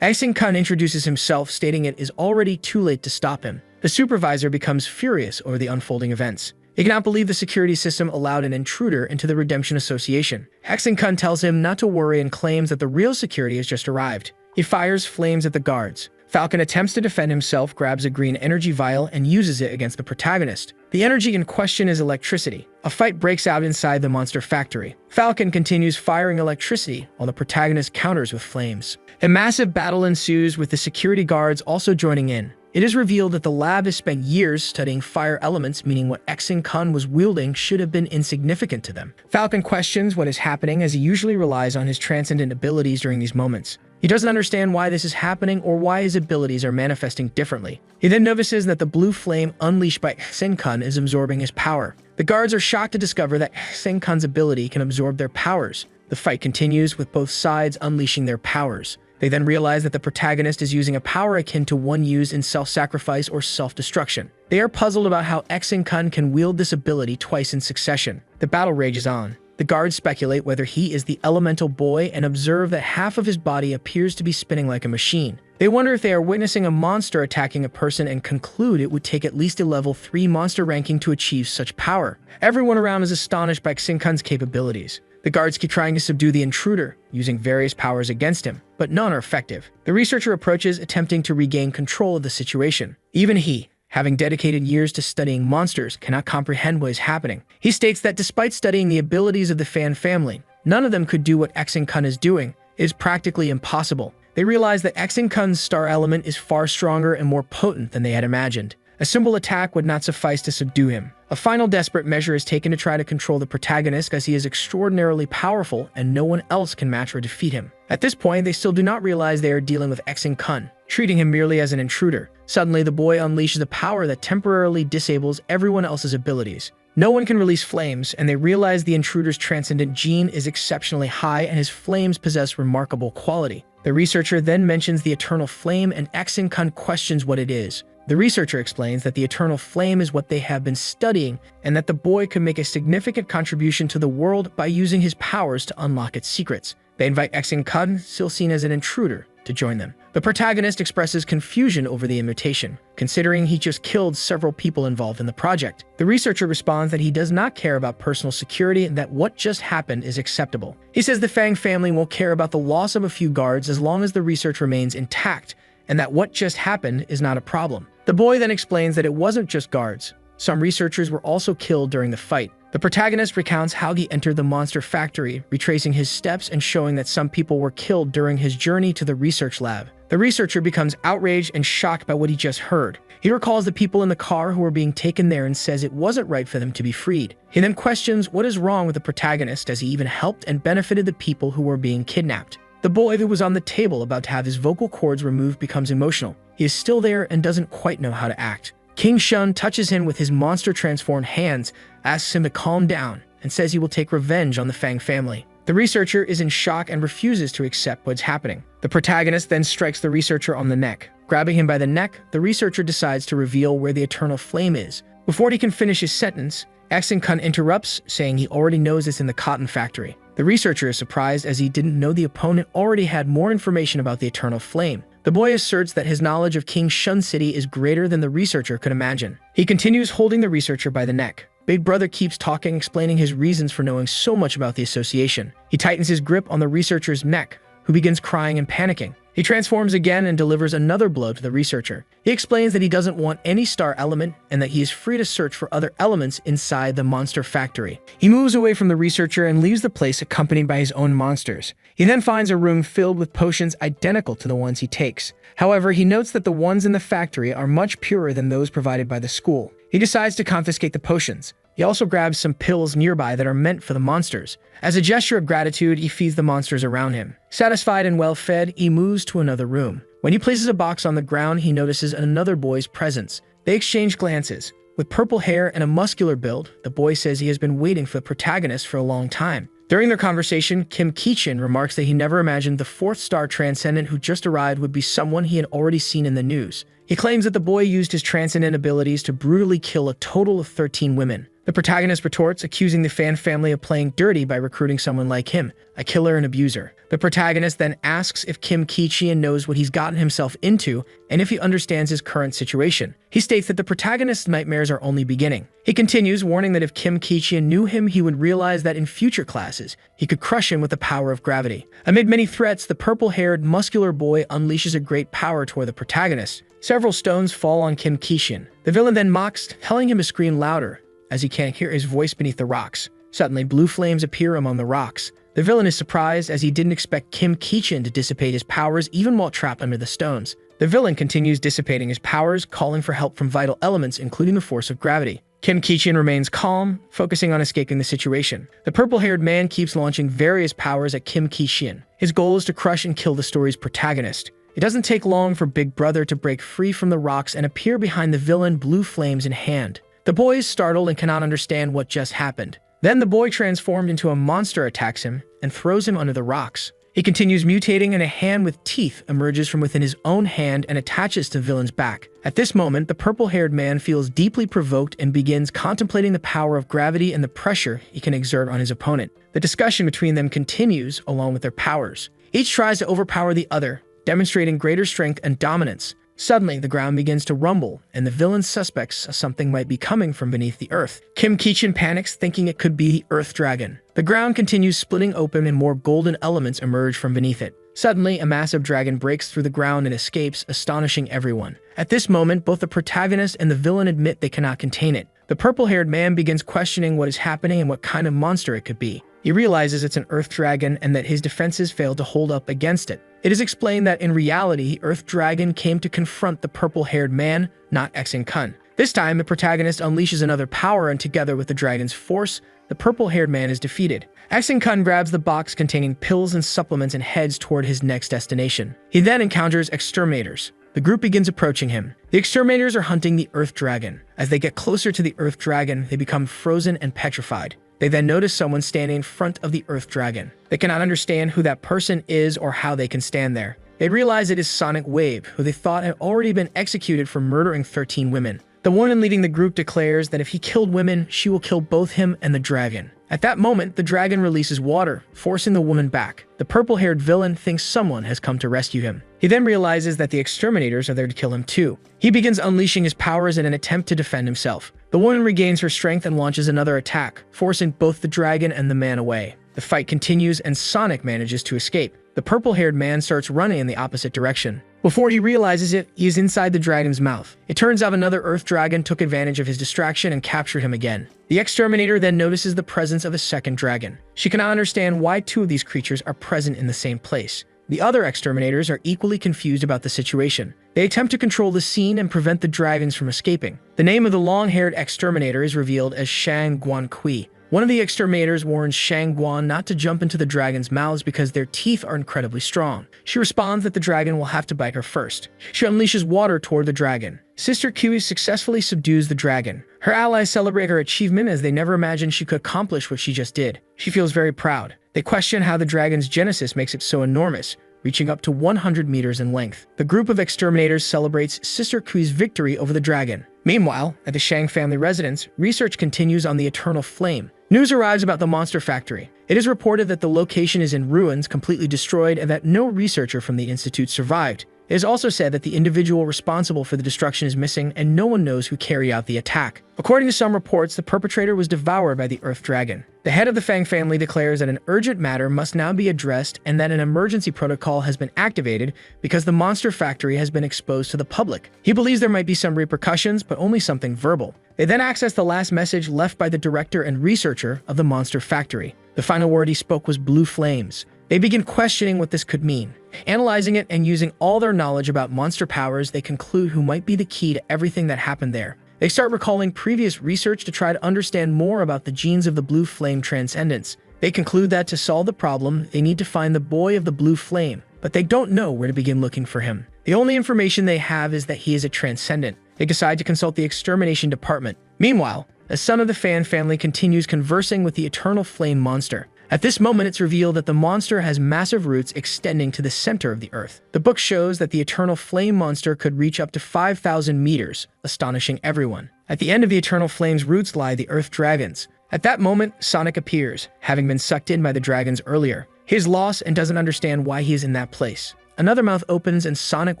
S1: Kun introduces himself, stating it is already too late to stop him. The supervisor becomes furious over the unfolding events. He cannot believe the security system allowed an intruder into the Redemption Association. Kun tells him not to worry and claims that the real security has just arrived. He fires flames at the guards. Falcon attempts to defend himself, grabs a green energy vial, and uses it against the protagonist. The energy in question is electricity. A fight breaks out inside the monster factory. Falcon continues firing electricity while the protagonist counters with flames. A massive battle ensues, with the security guards also joining in. It is revealed that the lab has spent years studying fire elements, meaning what Kun was wielding should have been insignificant to them. Falcon questions what is happening, as he usually relies on his transcendent abilities during these moments. He doesn't understand why this is happening or why his abilities are manifesting differently. He then notices that the blue flame unleashed by Kun is absorbing his power. The guards are shocked to discover that Kun's ability can absorb their powers. The fight continues, with both sides unleashing their powers. They then realize that the protagonist is using a power akin to one used in self-sacrifice or self-destruction. They are puzzled about how Kun can wield this ability twice in succession. The battle rages on. The guards speculate whether he is the elemental boy and observe that half of his body appears to be spinning like a machine. They wonder if they are witnessing a monster attacking a person and conclude it would take at least a level 3 monster ranking to achieve such power. Everyone around is astonished by Kun's capabilities. The guards keep trying to subdue the intruder, using various powers against him, but none are effective. The researcher approaches, attempting to regain control of the situation. Even he, having dedicated years to studying monsters, cannot comprehend what is happening. He states that despite studying the abilities of the Fan family, none of them could do what Kun is doing. It is practically impossible. They realize that Kun's star element is far stronger and more potent than they had imagined. A simple attack would not suffice to subdue him. A final desperate measure is taken to try to control the protagonist, as he is extraordinarily powerful and no one else can match or defeat him. At this point, they still do not realize they are dealing with Kun, treating him merely as an intruder. Suddenly, the boy unleashes a power that temporarily disables everyone else's abilities. No one can release flames, and they realize the intruder's transcendent gene is exceptionally high and his flames possess remarkable quality. The researcher then mentions the eternal flame, and Kun questions what it is. The researcher explains that the eternal flame is what they have been studying, and that the boy could make a significant contribution to the world by using his powers to unlock its secrets. They invite Kun, still seen as an intruder, to join them. The protagonist expresses confusion over the invitation, considering he just killed several people involved in the project. The researcher responds that he does not care about personal security and that what just happened is acceptable. He says the Fang family won't care about the loss of a few guards as long as the research remains intact, and that what just happened is not a problem. The boy then explains that it wasn't just guards. Some researchers were also killed during the fight. The protagonist recounts how he entered the monster factory, retracing his steps and showing that some people were killed during his journey to the research lab. The researcher becomes outraged and shocked by what he just heard. He recalls the people in the car who were being taken there and says it wasn't right for them to be freed. He then questions what is wrong with the protagonist, as he even helped and benefited the people who were being kidnapped. The boy who was on the table about to have his vocal cords removed becomes emotional. He is still there and doesn't quite know how to act. King Shun touches him with his monster-transformed hands, asks him to calm down, and says he will take revenge on the Fang family. The researcher is in shock and refuses to accept what's happening. The protagonist then strikes the researcher on the neck. Grabbing him by the neck, the researcher decides to reveal where the eternal flame is. Before he can finish his sentence, Kun interrupts, saying he already knows it's in the cotton factory. The researcher is surprised, as he didn't know the opponent already had more information about the eternal flame. The boy asserts that his knowledge of King Shun City is greater than the researcher could imagine. He continues holding the researcher by the neck. Big Brother keeps talking, explaining his reasons for knowing so much about the association. He tightens his grip on the researcher's neck, who begins crying and panicking. He transforms again and delivers another blow to the researcher. He explains that he doesn't want any star element and that he is free to search for other elements inside the monster factory. He moves away from the researcher and leaves the place accompanied by his own monsters. He then finds a room filled with potions identical to the ones he takes. However, he notes that the ones in the factory are much purer than those provided by the school. He decides to confiscate the potions. He also grabs some pills nearby that are meant for the monsters. As a gesture of gratitude, he feeds the monsters around him. Satisfied and well-fed, he moves to another room. When he places a box on the ground, he notices another boy's presence. They exchange glances. With purple hair and a muscular build, the boy says he has been waiting for the protagonist for a long time. During their conversation, Kim Ki-chin remarks that he never imagined the fourth-star transcendent who just arrived would be someone he had already seen in the news. He claims that the boy used his transcendent abilities to brutally kill a total of 13 women. The protagonist retorts, accusing the fan family of playing dirty by recruiting someone like him, a killer and abuser. The protagonist then asks if Kim Ki-chin knows what he's gotten himself into and if he understands his current situation. He states that the protagonist's nightmares are only beginning. He continues, warning that if Kim Ki-chin knew him, he would realize that in future classes, he could crush him with the power of gravity. Amid many threats, the purple-haired, muscular boy unleashes a great power toward the protagonist. Several stones fall on Kim Ki-chin. The villain then mocks, telling him to scream louder, as he can't hear his voice beneath the rocks. Suddenly, blue flames appear among the rocks. The villain is surprised as he didn't expect Kim Ki-chin to dissipate his powers even while trapped under the stones. The villain continues dissipating his powers, calling for help from vital elements, including the force of gravity. Kim Ki-chin remains calm, focusing on escaping the situation. The purple-haired man keeps launching various powers at Kim Ki-chin. His goal is to crush and kill the story's protagonist. It doesn't take long for Big Brother to break free from the rocks and appear behind the villain, blue flames in hand. The boy is startled and cannot understand what just happened. Then the boy transformed into a monster attacks him and throws him under the rocks. He continues mutating and a hand with teeth emerges from within his own hand and attaches to the villain's back. At this moment, the purple-haired man feels deeply provoked and begins contemplating the power of gravity and the pressure he can exert on his opponent. The discussion between them continues along with their powers. Each tries to overpower the other, demonstrating greater strength and dominance. Suddenly, the ground begins to rumble, and the villain suspects something might be coming from beneath the earth. Kim Ki-chin panics, thinking it could be the Earth Dragon. The ground continues splitting open and more golden elements emerge from beneath it. Suddenly, a massive dragon breaks through the ground and escapes, astonishing everyone. At this moment, both the protagonist and the villain admit they cannot contain it. The purple-haired man begins questioning what is happening and what kind of monster it could be. He realizes it's an Earth Dragon and that his defenses failed to hold up against it. It is explained that in reality, Earth Dragon came to confront the purple-haired man, not Exin-kun. This time, the protagonist unleashes another power and together with the dragon's force, the purple-haired man is defeated. Exin-kun grabs the box containing pills and supplements and heads toward his next destination. He then encounters Exterminators. The group begins approaching him. The Exterminators are hunting the Earth Dragon. As they get closer to the Earth Dragon, they become frozen and petrified. They then notice someone standing in front of the Earth Dragon. They cannot understand who that person is or how they can stand there. They realize it is Sonic Wave, who they thought had already been executed for murdering 13 women. The woman leading the group declares that if he killed women, she will kill both him and the dragon. At that moment, the dragon releases water, forcing the woman back. The purple-haired villain thinks someone has come to rescue him. He then realizes that the Exterminators are there to kill him too. He begins unleashing his powers in an attempt to defend himself. The woman regains her strength and launches another attack, forcing both the dragon and the man away. The fight continues and Sonic manages to escape. The purple-haired man starts running in the opposite direction. Before he realizes it, he is inside the dragon's mouth. It turns out another Earth Dragon took advantage of his distraction and captured him again. The Exterminator then notices the presence of a second dragon. She cannot understand why two of these creatures are present in the same place. The other Exterminators are equally confused about the situation. They attempt to control the scene and prevent the dragons from escaping. The name of the long-haired Exterminator is revealed as Shang Guan-kui. One of the Exterminators warns Shang Guan not to jump into the dragon's mouths because their teeth are incredibly strong. She responds that the dragon will have to bite her first. She unleashes water toward the dragon. Sister Kiwi successfully subdues the dragon. Her allies celebrate her achievement as they never imagined she could accomplish what she just did. She feels very proud. They question how the dragon's genesis makes it so enormous, reaching up to 100 meters in length. The group of Exterminators celebrates Sister Kui's victory over the dragon. Meanwhile, at the Shang family residence, research continues on the Eternal Flame. News arrives about the monster factory. It is reported that the location is in ruins, completely destroyed, and that no researcher from the institute survived. It is also said that the individual responsible for the destruction is missing and no one knows who carried out the attack. According to some reports, the perpetrator was devoured by the Earth Dragon. The head of the Fang family declares that an urgent matter must now be addressed and that an emergency protocol has been activated because the monster factory has been exposed to the public. He believes there might be some repercussions, but only something verbal. They then access the last message left by the director and researcher of the monster factory. The final word he spoke was blue flames. They begin questioning what this could mean. Analyzing it and using all their knowledge about monster powers, they conclude who might be the key to everything that happened there. They start recalling previous research to try to understand more about the genes of the blue flame transcendence. They conclude that to solve the problem, they need to find the boy of the blue flame, but they don't know where to begin looking for him. The only information they have is that he is a transcendent. They decide to consult the extermination department. Meanwhile, the son of the Fan family continues conversing with the eternal flame monster. At this moment, it's revealed that the monster has massive roots extending to the center of the earth. The book shows that the eternal flame monster could reach up to 5,000 meters, astonishing everyone. At the end of the eternal flame's roots lie the earth dragons. At that moment, Sonic appears, having been sucked in by the dragons earlier. He is lost and doesn't understand why he is in that place. Another mouth opens and Sonic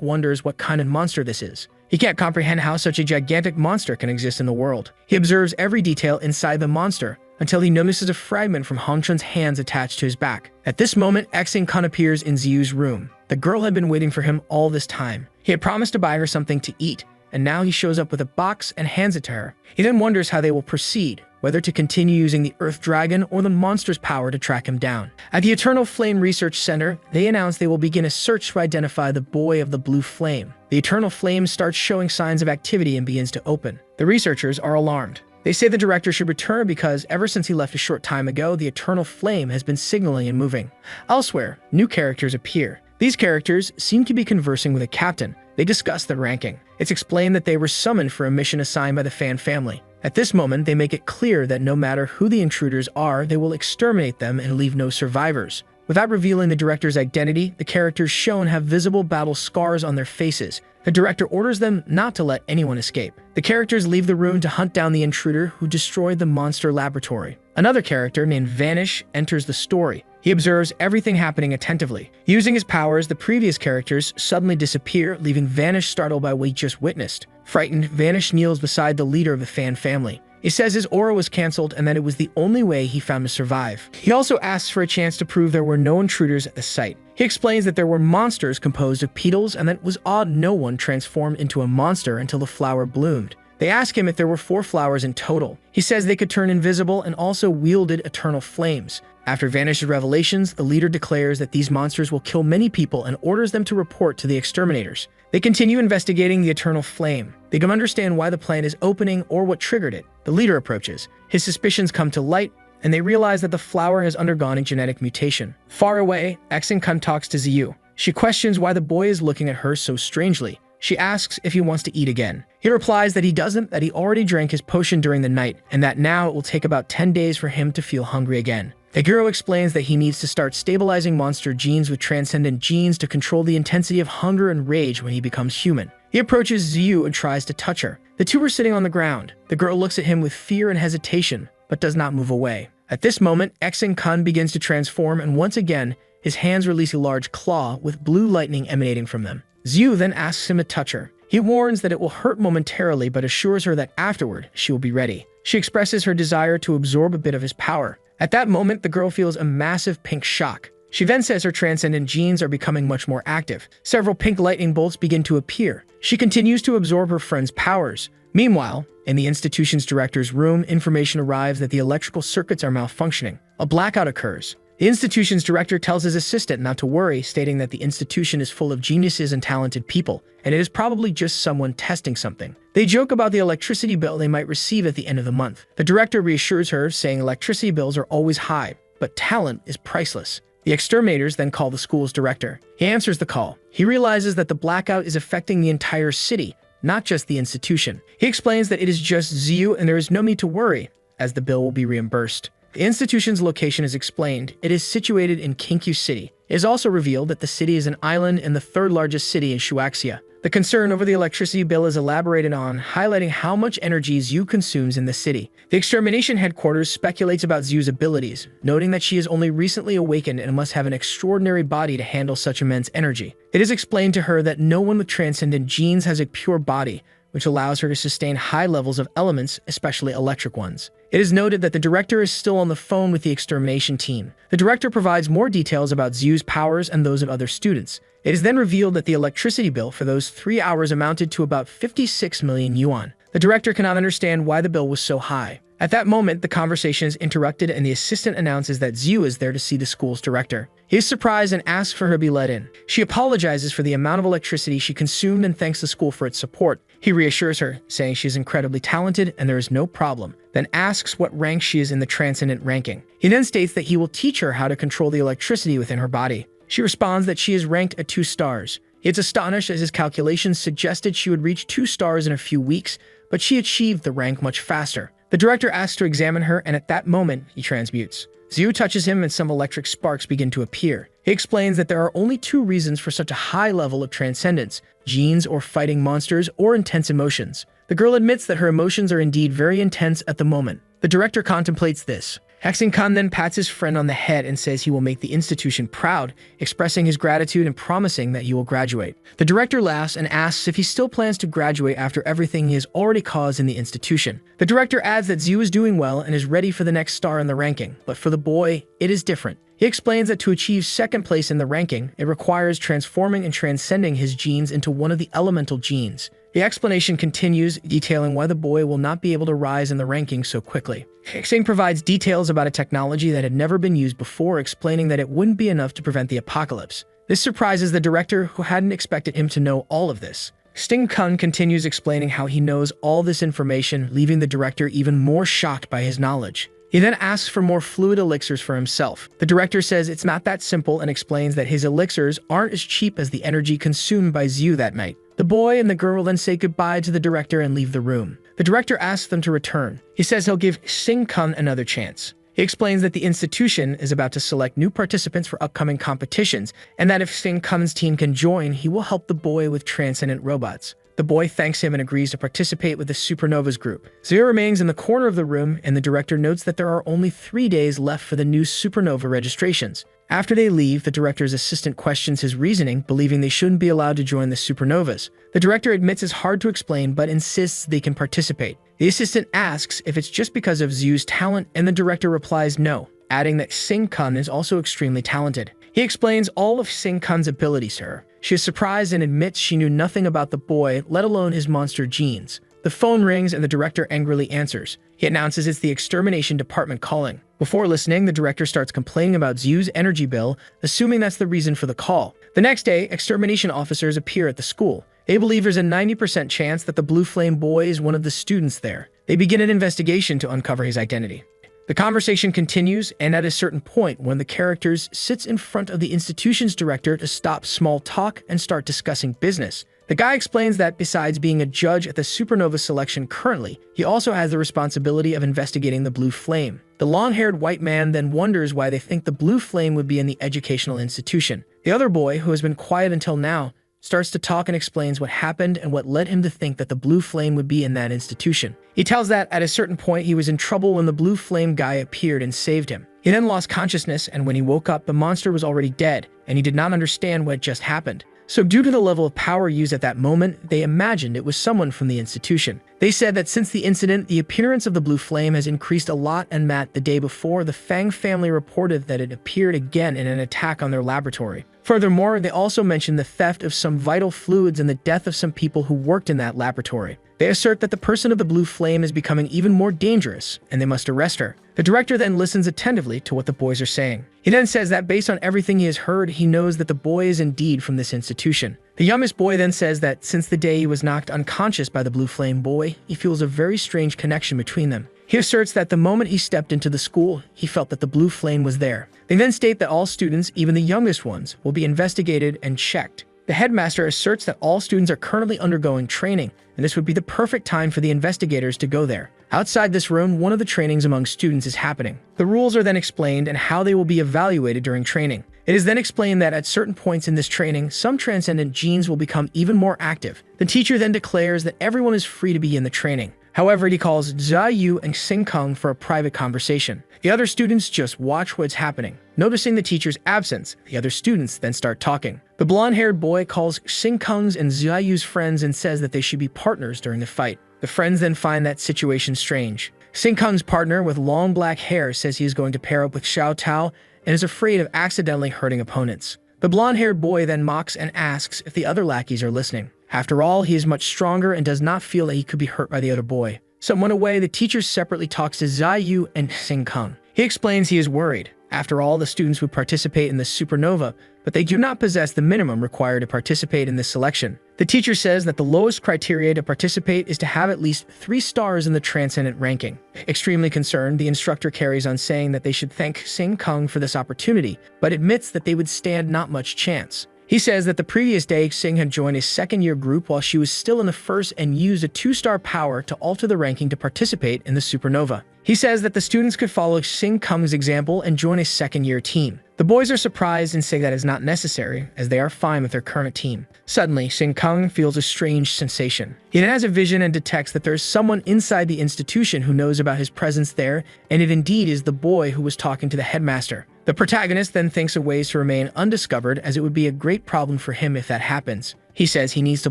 S1: wonders what kind of monster this is. He can't comprehend how such a gigantic monster can exist in the world. He observes every detail inside the monster, until he notices a fragment from Hongchun's hands attached to his back. At this moment, Exin-kun appears in Ziyu's room. The girl had been waiting for him all this time. He had promised to buy her something to eat, and now he shows up with a box and hands it to her. He then wonders how they will proceed, whether to continue using the Earth Dragon or the monster's power to track him down. At the Eternal Flame Research Center, they announce they will begin a search to identify the boy of the blue flame. The Eternal Flame starts showing signs of activity and begins to open. The researchers are alarmed. They say the director should return because ever since he left a short time ago, the Eternal Flame has been signaling and moving. Elsewhere, new characters appear. These characters seem to be conversing with a captain. They discuss their ranking. It's explained that they were summoned for a mission assigned by the Fan family. At this moment, they make it clear that no matter who the intruders are, they will exterminate them and leave no survivors. Without revealing the director's identity, the characters shown have visible battle scars on their faces. The director orders them not to let anyone escape. The characters leave the room to hunt down the intruder who destroyed the monster laboratory. Another character named Vanish enters the story. He observes everything happening attentively. Using his powers, the previous characters suddenly disappear, leaving Vanish startled by what he just witnessed. Frightened, Vanish kneels beside the leader of the Fan family. He says his aura was cancelled and that it was the only way he found to survive. He also asks for a chance to prove there were no intruders at the site. He explains that there were monsters composed of petals and that it was odd no one transformed into a monster until the flower bloomed. They ask him if there were 4 flowers in total. He says they could turn invisible and also wielded eternal flames. After Vanish's revelations, the leader declares that these monsters will kill many people and orders them to report to the Exterminators. They continue investigating the eternal flame. They don't understand why the plant is opening or what triggered it. The leader approaches. His suspicions come to light, and they realize that the flower has undergone a genetic mutation. Far away, Exin-kun talks to Ziyu. She questions why the boy is looking at her so strangely. She asks if he wants to eat again. He replies that he doesn't, that he already drank his potion during the night, and that now it will take about 10 days for him to feel hungry again. Aguro explains that he needs to start stabilizing monster genes with transcendent genes to control the intensity of hunger and rage when he becomes human. He approaches Ziyu and tries to touch her. The two are sitting on the ground. The girl looks at him with fear and hesitation, but does not move away. At this moment, Exin-kun begins to transform, and once again, his hands release a large claw with blue lightning emanating from them. Ziyu then asks him to touch her. He warns that it will hurt momentarily, but assures her that afterward, she will be ready. She expresses her desire to absorb a bit of his power. At that moment, the girl feels a massive pink shock. She then says her transcendent genes are becoming much more active. Several pink lightning bolts begin to appear. She continues to absorb her friend's powers. Meanwhile, in the institution's director's room, information arrives that the electrical circuits are malfunctioning. A blackout occurs. The institution's director tells his assistant not to worry, stating that the institution is full of geniuses and talented people, and it is probably just someone testing something. They joke about the electricity bill they might receive at the end of the month. The director reassures her, saying electricity bills are always high, but talent is priceless. The Exterminators then call the school's director. He answers the call. He realizes that the blackout is affecting the entire city, not just the institution. He explains that it is just Ziyu and there is no need to worry, as the bill will be reimbursed. The institution's location is explained. It is situated in Kinkyu City. It is also revealed that the city is an island and the third largest city in Shuaxia. The concern over the electricity bill is elaborated on, highlighting how much energy Zyu consumes in the city. The Extermination headquarters speculates about Zyu's abilities, noting that she is only recently awakened and must have an extraordinary body to handle such immense energy. It is explained to her that no one with transcendent genes has a pure body, which allows her to sustain high levels of elements, especially electric ones. It is noted that the director is still on the phone with the Extermination team. The director provides more details about Zyu's powers and those of other students. It is then revealed that the electricity bill for those 3 hours amounted to about 56 million yuan. The director cannot understand why the bill was so high. At that moment, the conversation is interrupted and the assistant announces that Zyu is there to see the school's director. He is surprised and asks for her to be let in. She apologizes for the amount of electricity she consumed and thanks the school for its support. He reassures her, saying she is incredibly talented and there is no problem, then asks what rank she is in the transcendent ranking. He then states that he will teach her how to control the electricity within her body. She responds that she is ranked at 2 stars. He is astonished as his calculations suggested she would reach 2 stars in a few weeks, but she achieved the rank much faster. The director asks to examine her, and at that moment, he transmutes. Zyu touches him and some electric sparks begin to appear. He explains that there are only 2 reasons for such a high level of transcendence: genes or fighting monsters or intense emotions. The girl admits that her emotions are indeed very intense at the moment. The director contemplates this. Hexing-kun then pats his friend on the head and says he will make the institution proud, expressing his gratitude and promising that he will graduate. The director laughs and asks if he still plans to graduate after everything he has already caused in the institution. The director adds that Zyu is doing well and is ready for the next star in the ranking, but for the boy, it is different. He explains that to achieve 2nd place in the ranking, it requires transforming and transcending his genes into one of the elemental genes. The explanation continues, detailing why the boy will not be able to rise in the ranking so quickly. Hexing provides details about a technology that had never been used before, explaining that it wouldn't be enough to prevent the apocalypse. This surprises the director, who hadn't expected him to know all of this. Sting-kun continues explaining how he knows all this information, leaving the director even more shocked by his knowledge. He then asks for more fluid elixirs for himself. The director says it's not that simple and explains that his elixirs aren't as cheap as the energy consumed by Zyu that night. The boy and the girl then say goodbye to the director and leave the room. The director asks them to return. He says he'll give Sing-kun another chance. He explains that the institution is about to select new participants for upcoming competitions, and that if Sing-kun's team can join, he will help the boy with transcendent robots. The boy thanks him and agrees to participate with the Supernova's group. Zero remains in the corner of the room, and the director notes that there are only 3 days left for the new Supernova registrations. After they leave, the director's assistant questions his reasoning, believing they shouldn't be allowed to join the Supernovas. The director admits it's hard to explain, but insists they can participate. The assistant asks if it's just because of Zyu's talent, and the director replies no, adding that Sing-kun is also extremely talented. He explains all of Sing-kun's abilities to her. She is surprised and admits she knew nothing about the boy, let alone his monster genes. The phone rings and the director angrily answers. He announces it's the Extermination department calling. Before listening, the director starts complaining about Zyu's energy bill, assuming that's the reason for the call. The next day, Extermination officers appear at the school. They believe there's a 90% chance that the Blue Flame boy is one of the students there. They begin an investigation to uncover his identity. The conversation continues, and at a certain point, one of the characters sits in front of the institution's director to stop small talk and start discussing business. The guy explains that besides being a judge at the Supernova selection currently, he also has the responsibility of investigating the Blue Flame. The long-haired white man then wonders why they think the Blue Flame would be in the educational institution. The other boy, who has been quiet until now, starts to talk and explains what happened and what led him to think that the Blue Flame would be in that institution. He tells that at a certain point he was in trouble when the Blue Flame guy appeared and saved him. He then lost consciousness, and when he woke up, the monster was already dead, and he did not understand what just happened. So due to the level of power used at that moment, they imagined it was someone from the institution. They said that since the incident, the appearance of the Blue Flame has increased a lot, and Matt, the day before, the Fang family reported that it appeared again in an attack on their laboratory. Furthermore, they also mentioned the theft of some vital fluids and the death of some people who worked in that laboratory. They assert that the person of the Blue Flame is becoming even more dangerous, and they must arrest her. The director then listens attentively to what the boys are saying. He then says that based on everything he has heard, he knows that the boy is indeed from this institution. The youngest boy then says that since the day he was knocked unconscious by the Blue Flame boy, he feels a very strange connection between them. He asserts that the moment he stepped into the school, he felt that the Blue Flame was there. They then state that all students, even the youngest ones, will be investigated and checked. The headmaster asserts that all students are currently undergoing training, and this would be the perfect time for the investigators to go there. Outside this room, one of the trainings among students is happening. The rules are then explained and how they will be evaluated during training. It is then explained that at certain points in this training, some transcendent genes will become even more active. The teacher then declares that everyone is free to begin the training. However, he calls Yu and Kung for a private conversation. The other students just watch what's happening. Noticing the teacher's absence, the other students then start talking. The blonde-haired boy calls Kung's and Yu's friends and says that they should be partners during the fight. The friends then find that situation strange. Kung's partner with long black hair says he is going to pair up with Xiao Tao and is afraid of accidentally hurting opponents. The blonde-haired boy then mocks and asks if the other lackeys are listening. After all, he is much stronger and does not feel that he could be hurt by the other boy. Somewhat away, the teacher separately talks to Yu and Kung. He explains he is worried. After all, the students would participate in the Supernova, but they do not possess the minimum required to participate in this selection. The teacher says that the lowest criteria to participate is to have at least 3 stars in the Transcendent ranking. Extremely concerned, the instructor carries on saying that they should thank Kung for this opportunity, but admits that they would stand not much chance. He says that the previous day, Xing had joined a second-year group while she was still in the first and used a 2-star power to alter the ranking to participate in the Supernova. He says that the students could follow Kung's example and join a second-year team. The boys are surprised and say that is not necessary, as they are fine with their current team. Suddenly, Kung feels a strange sensation. He then has a vision and detects that there is someone inside the institution who knows about his presence there, and it indeed is the boy who was talking to the headmaster. The protagonist then thinks of ways to remain undiscovered, as it would be a great problem for him if that happens. He says he needs to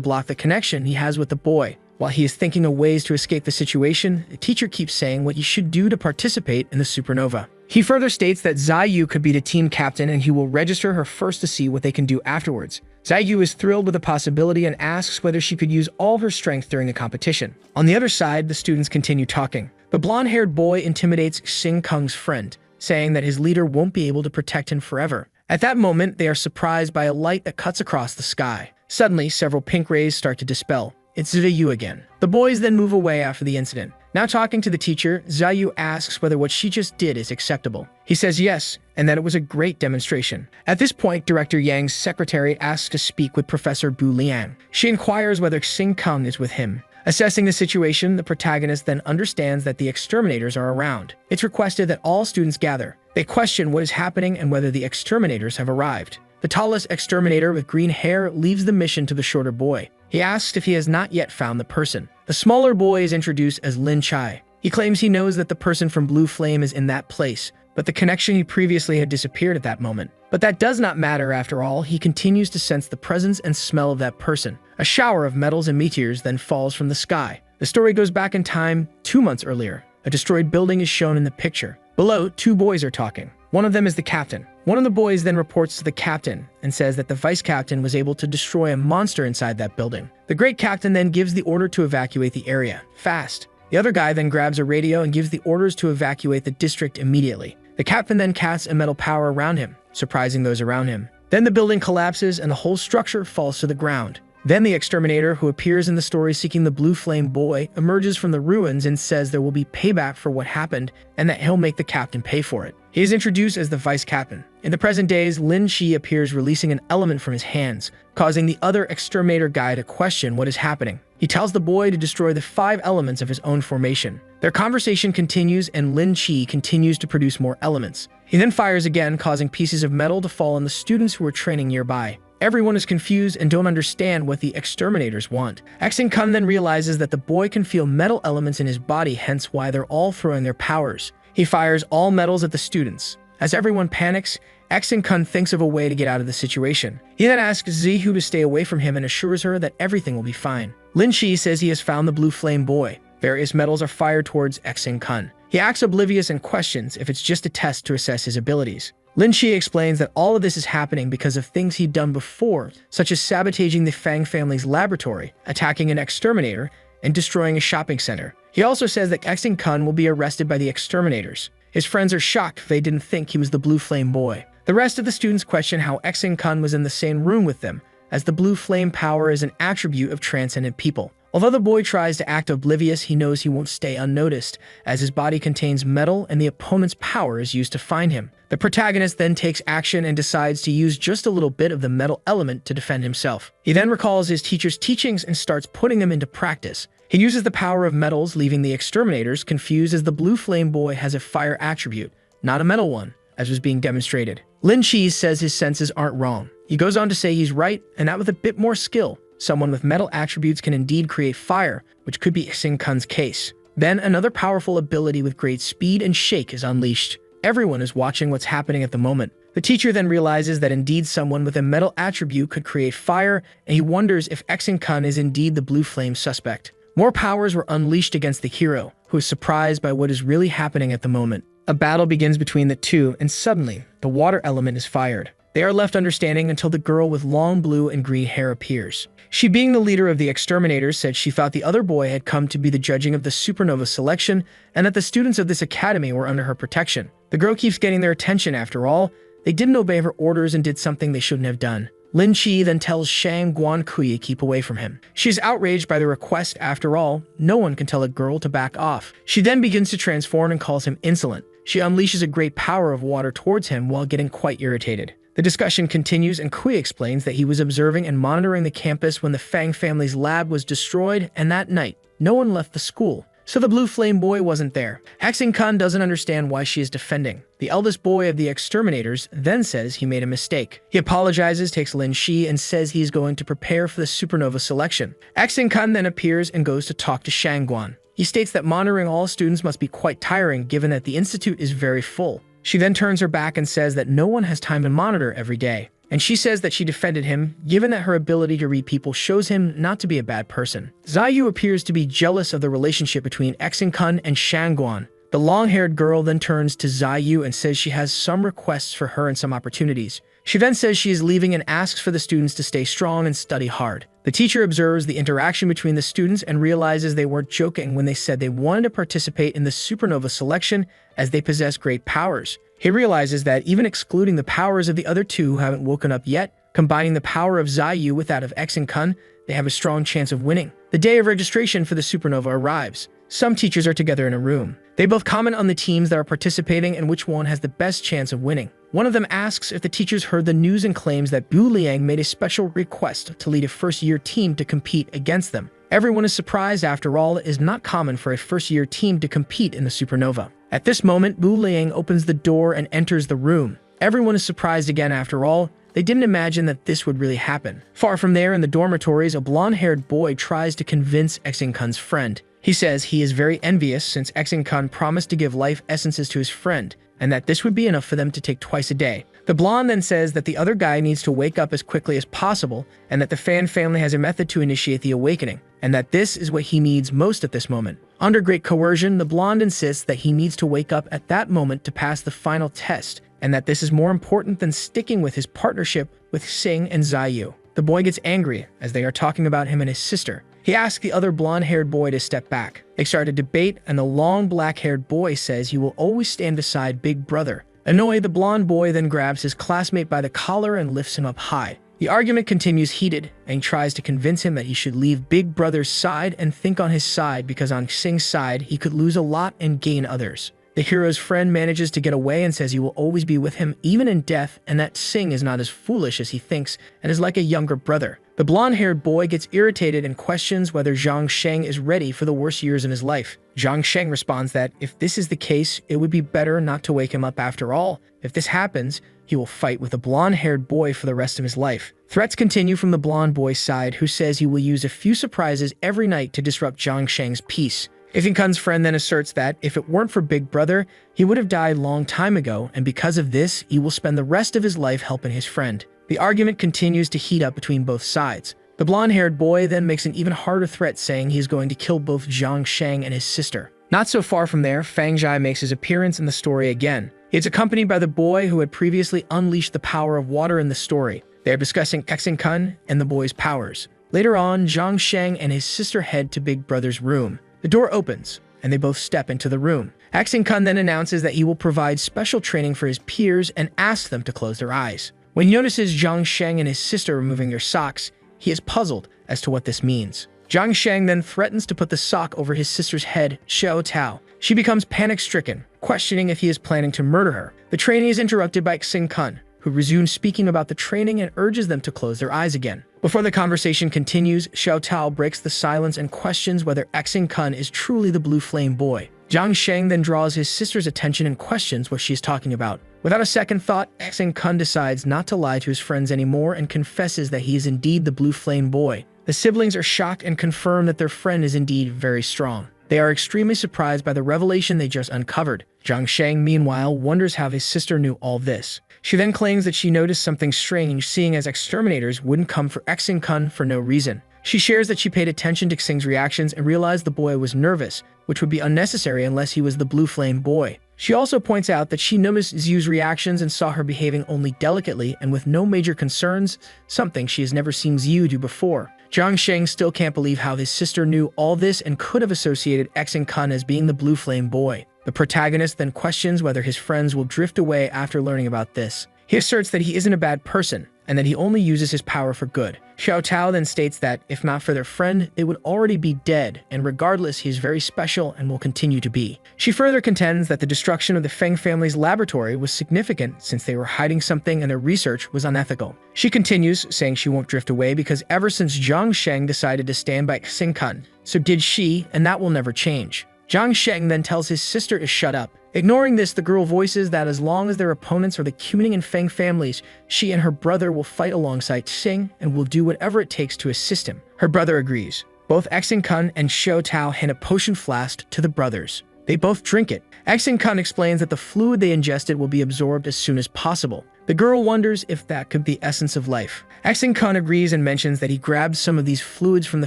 S1: block the connection he has with the boy. While he is thinking of ways to escape the situation, the teacher keeps saying what he should do to participate in the Supernova. He further states that Yu could be the team captain and he will register her first to see what they can do afterwards. Yu is thrilled with the possibility and asks whether she could use all her strength during the competition. On the other side, the students continue talking. The blonde-haired boy intimidates Kung's friend, saying that his leader won't be able to protect him forever. At that moment, they are surprised by a light that cuts across the sky. Suddenly, several pink rays start to dispel. It's Yu again. The boys then move away after the incident. Now talking to the teacher, Yu asks whether what she just did is acceptable. He says yes, and that it was a great demonstration. At this point, Director Yang's secretary asks to speak with Professor Bu Liang. She inquires whether Kung is with him. Assessing the situation, the protagonist then understands that the exterminators are around. It's requested that all students gather. They question what is happening and whether the exterminators have arrived. The tallest exterminator with green hair leaves the mission to the shorter boy. He asks if he has not yet found the person. The smaller boy is introduced as Lin Chai. He claims he knows that the person from Blue Flame is in that place, but the connection he previously had disappeared at that moment. But that does not matter after all. He continues to sense the presence and smell of that person. A shower of metals and meteors then falls from the sky. The story goes back in time 2 months earlier. A destroyed building is shown in the picture. Below, 2 boys are talking. One of them is the captain. One of the boys then reports to the captain and says that the vice captain was able to destroy a monster inside that building. The great captain then gives the order to evacuate the area, fast. The other guy then grabs a radio and gives the orders to evacuate the district immediately. The captain then casts a metal power around him, surprising those around him. Then the building collapses and the whole structure falls to the ground. Then the exterminator, who appears in the story seeking the Blue Flame boy, emerges from the ruins and says there will be payback for what happened and that he'll make the captain pay for it. He is introduced as the vice captain. In the present days, Lin Shi appears releasing an element from his hands, causing the other exterminator guy to question what is happening. He tells the boy to destroy the 5 elements of his own formation. Their conversation continues and Lin Shi continues to produce more elements. He then fires again, causing pieces of metal to fall on the students who are training nearby. Everyone is confused and don't understand what the exterminators want. Kung then realizes that the boy can feel metal elements in his body, hence why they're all throwing their powers. He fires all metals at the students. As everyone panics, Kung thinks of a way to get out of the situation. He then asks Zihu to stay away from him and assures her that everything will be fine. Lin Shi says he has found the Blue Flame boy. Various metals are fired towards Kung. He acts oblivious and questions if it's just a test to assess his abilities. Lin Shi explains that all of this is happening because of things he'd done before, such as sabotaging the Fang family's laboratory, attacking an exterminator, and destroying a shopping center. He also says that Kung will be arrested by the exterminators. His friends are shocked they didn't think he was the Blue Flame boy. The rest of the students question how Kung was in the same room with them, as the Blue Flame power is an attribute of transcendent people. Although the boy tries to act oblivious, he knows he won't stay unnoticed, as his body contains metal and the opponent's power is used to find him. The protagonist then takes action and decides to use just a little bit of the metal element to defend himself. He then recalls his teacher's teachings and starts putting them into practice. He uses the power of metals, leaving the exterminators confused as the Blue Flame boy has a fire attribute, not a metal one. as was being demonstrated. Lin Shiz says his senses aren't wrong. He goes on to say he's right, and that with a bit more skill, someone with metal attributes can indeed create fire, which could be Xing Kun's case. Then another powerful ability with great speed and shake is unleashed. Everyone is watching what's happening at the moment. The teacher then realizes that indeed someone with a metal attribute could create fire, and he wonders if Xing Kun is indeed the blue flame suspect. More powers were unleashed against the hero, who is surprised by what is really happening at the moment. A battle begins between the two, and suddenly, the water element is fired. They are left understanding until the girl with long blue and green hair appears. She, being the leader of the Exterminators, said she thought the other boy had come to be the judging of the Supernova selection, and that the students of this academy were under her protection. The girl keeps getting their attention after all. They didn't obey her orders and did something they shouldn't have done. Lin Chi then tells Shang Guankuyi keep away from him. She is outraged by the request. After all, no one can tell a girl to back off. She then begins to transform and calls him insolent. She unleashes a great power of water towards him while getting quite irritated. The discussion continues, and Kui explains that he was observing and monitoring the campus when the Fang family's lab was destroyed, and that night, no one left the school. So the blue flame boy wasn't there. Xing Kun doesn't understand why she is defending. The eldest boy of the Exterminators then says he made a mistake. He apologizes, takes Lin Shi, and says he's going to prepare for the Supernova selection. Xing Kun then appears and goes to talk to Shangguan. He states that monitoring all students must be quite tiring given that the institute is very full. She then turns her back and says that no one has time to monitor every day. And she says that she defended him, given that her ability to read people shows him not to be a bad person. Ziyu appears to be jealous of the relationship between Xing Kun and Shangguan. The long-haired girl then turns to Ziyu and says she has some requests for her and some opportunities. She then says she is leaving and asks for the students to stay strong and study hard. The teacher observes the interaction between the students and realizes they weren't joking when they said they wanted to participate in the Supernova selection as they possess great powers. He realizes that even excluding the powers of the other two who haven't woken up yet, combining the power of Ziyu with that of Xing Kun, they have a strong chance of winning. The day of registration for the Supernova arrives. Some teachers are together in a room. They both comment on the teams that are participating and which one has the best chance of winning. One of them asks if the teachers heard the news and claims that Bu Liang made a special request to lead a first-year team to compete against them. Everyone is surprised. After all, it is not common for a first-year team to compete in the Supernova. At this moment, Bu Liang opens the door and enters the room. Everyone is surprised again. After all, they didn't imagine that this would really happen. Far from there, in the dormitories, a blonde-haired boy tries to convince Xing Kun's friend. He says he is very envious since Xing Kun promised to give life essences to his friend, and that this would be enough for them to take twice a day. The blonde then says that the other guy needs to wake up as quickly as possible, and that the Fan family has a method to initiate the awakening, and that this is what he needs most at this moment. Under great coercion, the blonde insists that he needs to wake up at that moment to pass the final test, and that this is more important than sticking with his partnership with Xing and Ziyu. The boy gets angry as they are talking about him and his sister. He asks the other blonde-haired boy to step back. They start a debate, and the long black-haired boy says he will always stand beside Big Brother. Annoyed, the blonde boy then grabs his classmate by the collar and lifts him up high. The argument continues heated, and he tries to convince him that he should leave Big Brother's side and think on his side because on Xing's side, he could lose a lot and gain others. The hero's friend manages to get away and says he will always be with him even in death, and that Xing is not as foolish as he thinks and is like a younger brother. The blonde-haired boy gets irritated and questions whether Zhang Sheng is ready for the worst years in his life. Zhang Sheng responds that if this is the case, it would be better not to wake him up after all. If this happens, he will fight with the blonde-haired boy for the rest of his life. Threats continue from the blonde boy's side, who says he will use a few surprises every night to disrupt Zhang Sheng's peace. Xing Kun's friend then asserts that if it weren't for Big Brother, he would have died long time ago, and because of this, he will spend the rest of his life helping his friend. The argument continues to heat up between both sides. The blonde-haired boy then makes an even harder threat, saying he is going to kill both Zhang Sheng and his sister. Not so far from there, Fang Zhai makes his appearance in the story again. It's accompanied by the boy who had previously unleashed the power of water in the story. They are discussing Xing Kun and the boy's powers. Later on, Zhang Sheng and his sister head to Big Brother's room. The door opens, and they both step into the room. Xing Kun then announces that he will provide special training for his peers and asks them to close their eyes. When he notices Zhang Sheng and his sister removing their socks, he is puzzled as to what this means. Zhang Sheng then threatens to put the sock over his sister's head, Xiao Tao. She becomes panic-stricken, questioning if he is planning to murder her. The training is interrupted by Xing Kun, who resumes speaking about the training and urges them to close their eyes again. Before the conversation continues, Xiao Tao breaks the silence and questions whether Xing Kun is truly the blue flame boy. Zhang Sheng then draws his sister's attention and questions what she is talking about. Without a second thought, Kun decides not to lie to his friends anymore and confesses that he is indeed the blue flame boy. The siblings are shocked and confirm that their friend is indeed very strong. They are extremely surprised by the revelation they just uncovered. Zhang Sheng, meanwhile, wonders how his sister knew all this. She then claims that she noticed something strange, seeing as exterminators wouldn't come for Kun for no reason. She shares that she paid attention to Xing's reactions and realized the boy was nervous, which would be unnecessary unless he was the blue flame boy. She also points out that she noticed Xiu's reactions and saw her behaving only delicately and with no major concerns, something she has never seen Xiu do before. Zhang Sheng still can't believe how his sister knew all this and could have associated Kun as being the blue flame boy. The protagonist then questions whether his friends will drift away after learning about this. He asserts that he isn't a bad person, and that he only uses his power for good. Xiao Tao then states that, if not for their friend, they would already be dead, and regardless, he is very special and will continue to be. She further contends that the destruction of the Feng family's laboratory was significant since they were hiding something and their research was unethical. She continues, saying she won't drift away because ever since Zhang Sheng decided to stand by Kun, so did she, and that will never change. Zhang Sheng then tells his sister to shut up. Ignoring this, the girl voices that as long as their opponents are the Kuning and Feng families, she and her brother will fight alongside Xing and will do whatever it takes to assist him. Her brother agrees. Both Kun and Xiao Tao hand a potion flask to the brothers. They both drink it. Kun explains that the fluid they ingested will be absorbed as soon as possible. The girl wonders if that could be the essence of life. Kun agrees and mentions that he grabbed some of these fluids from the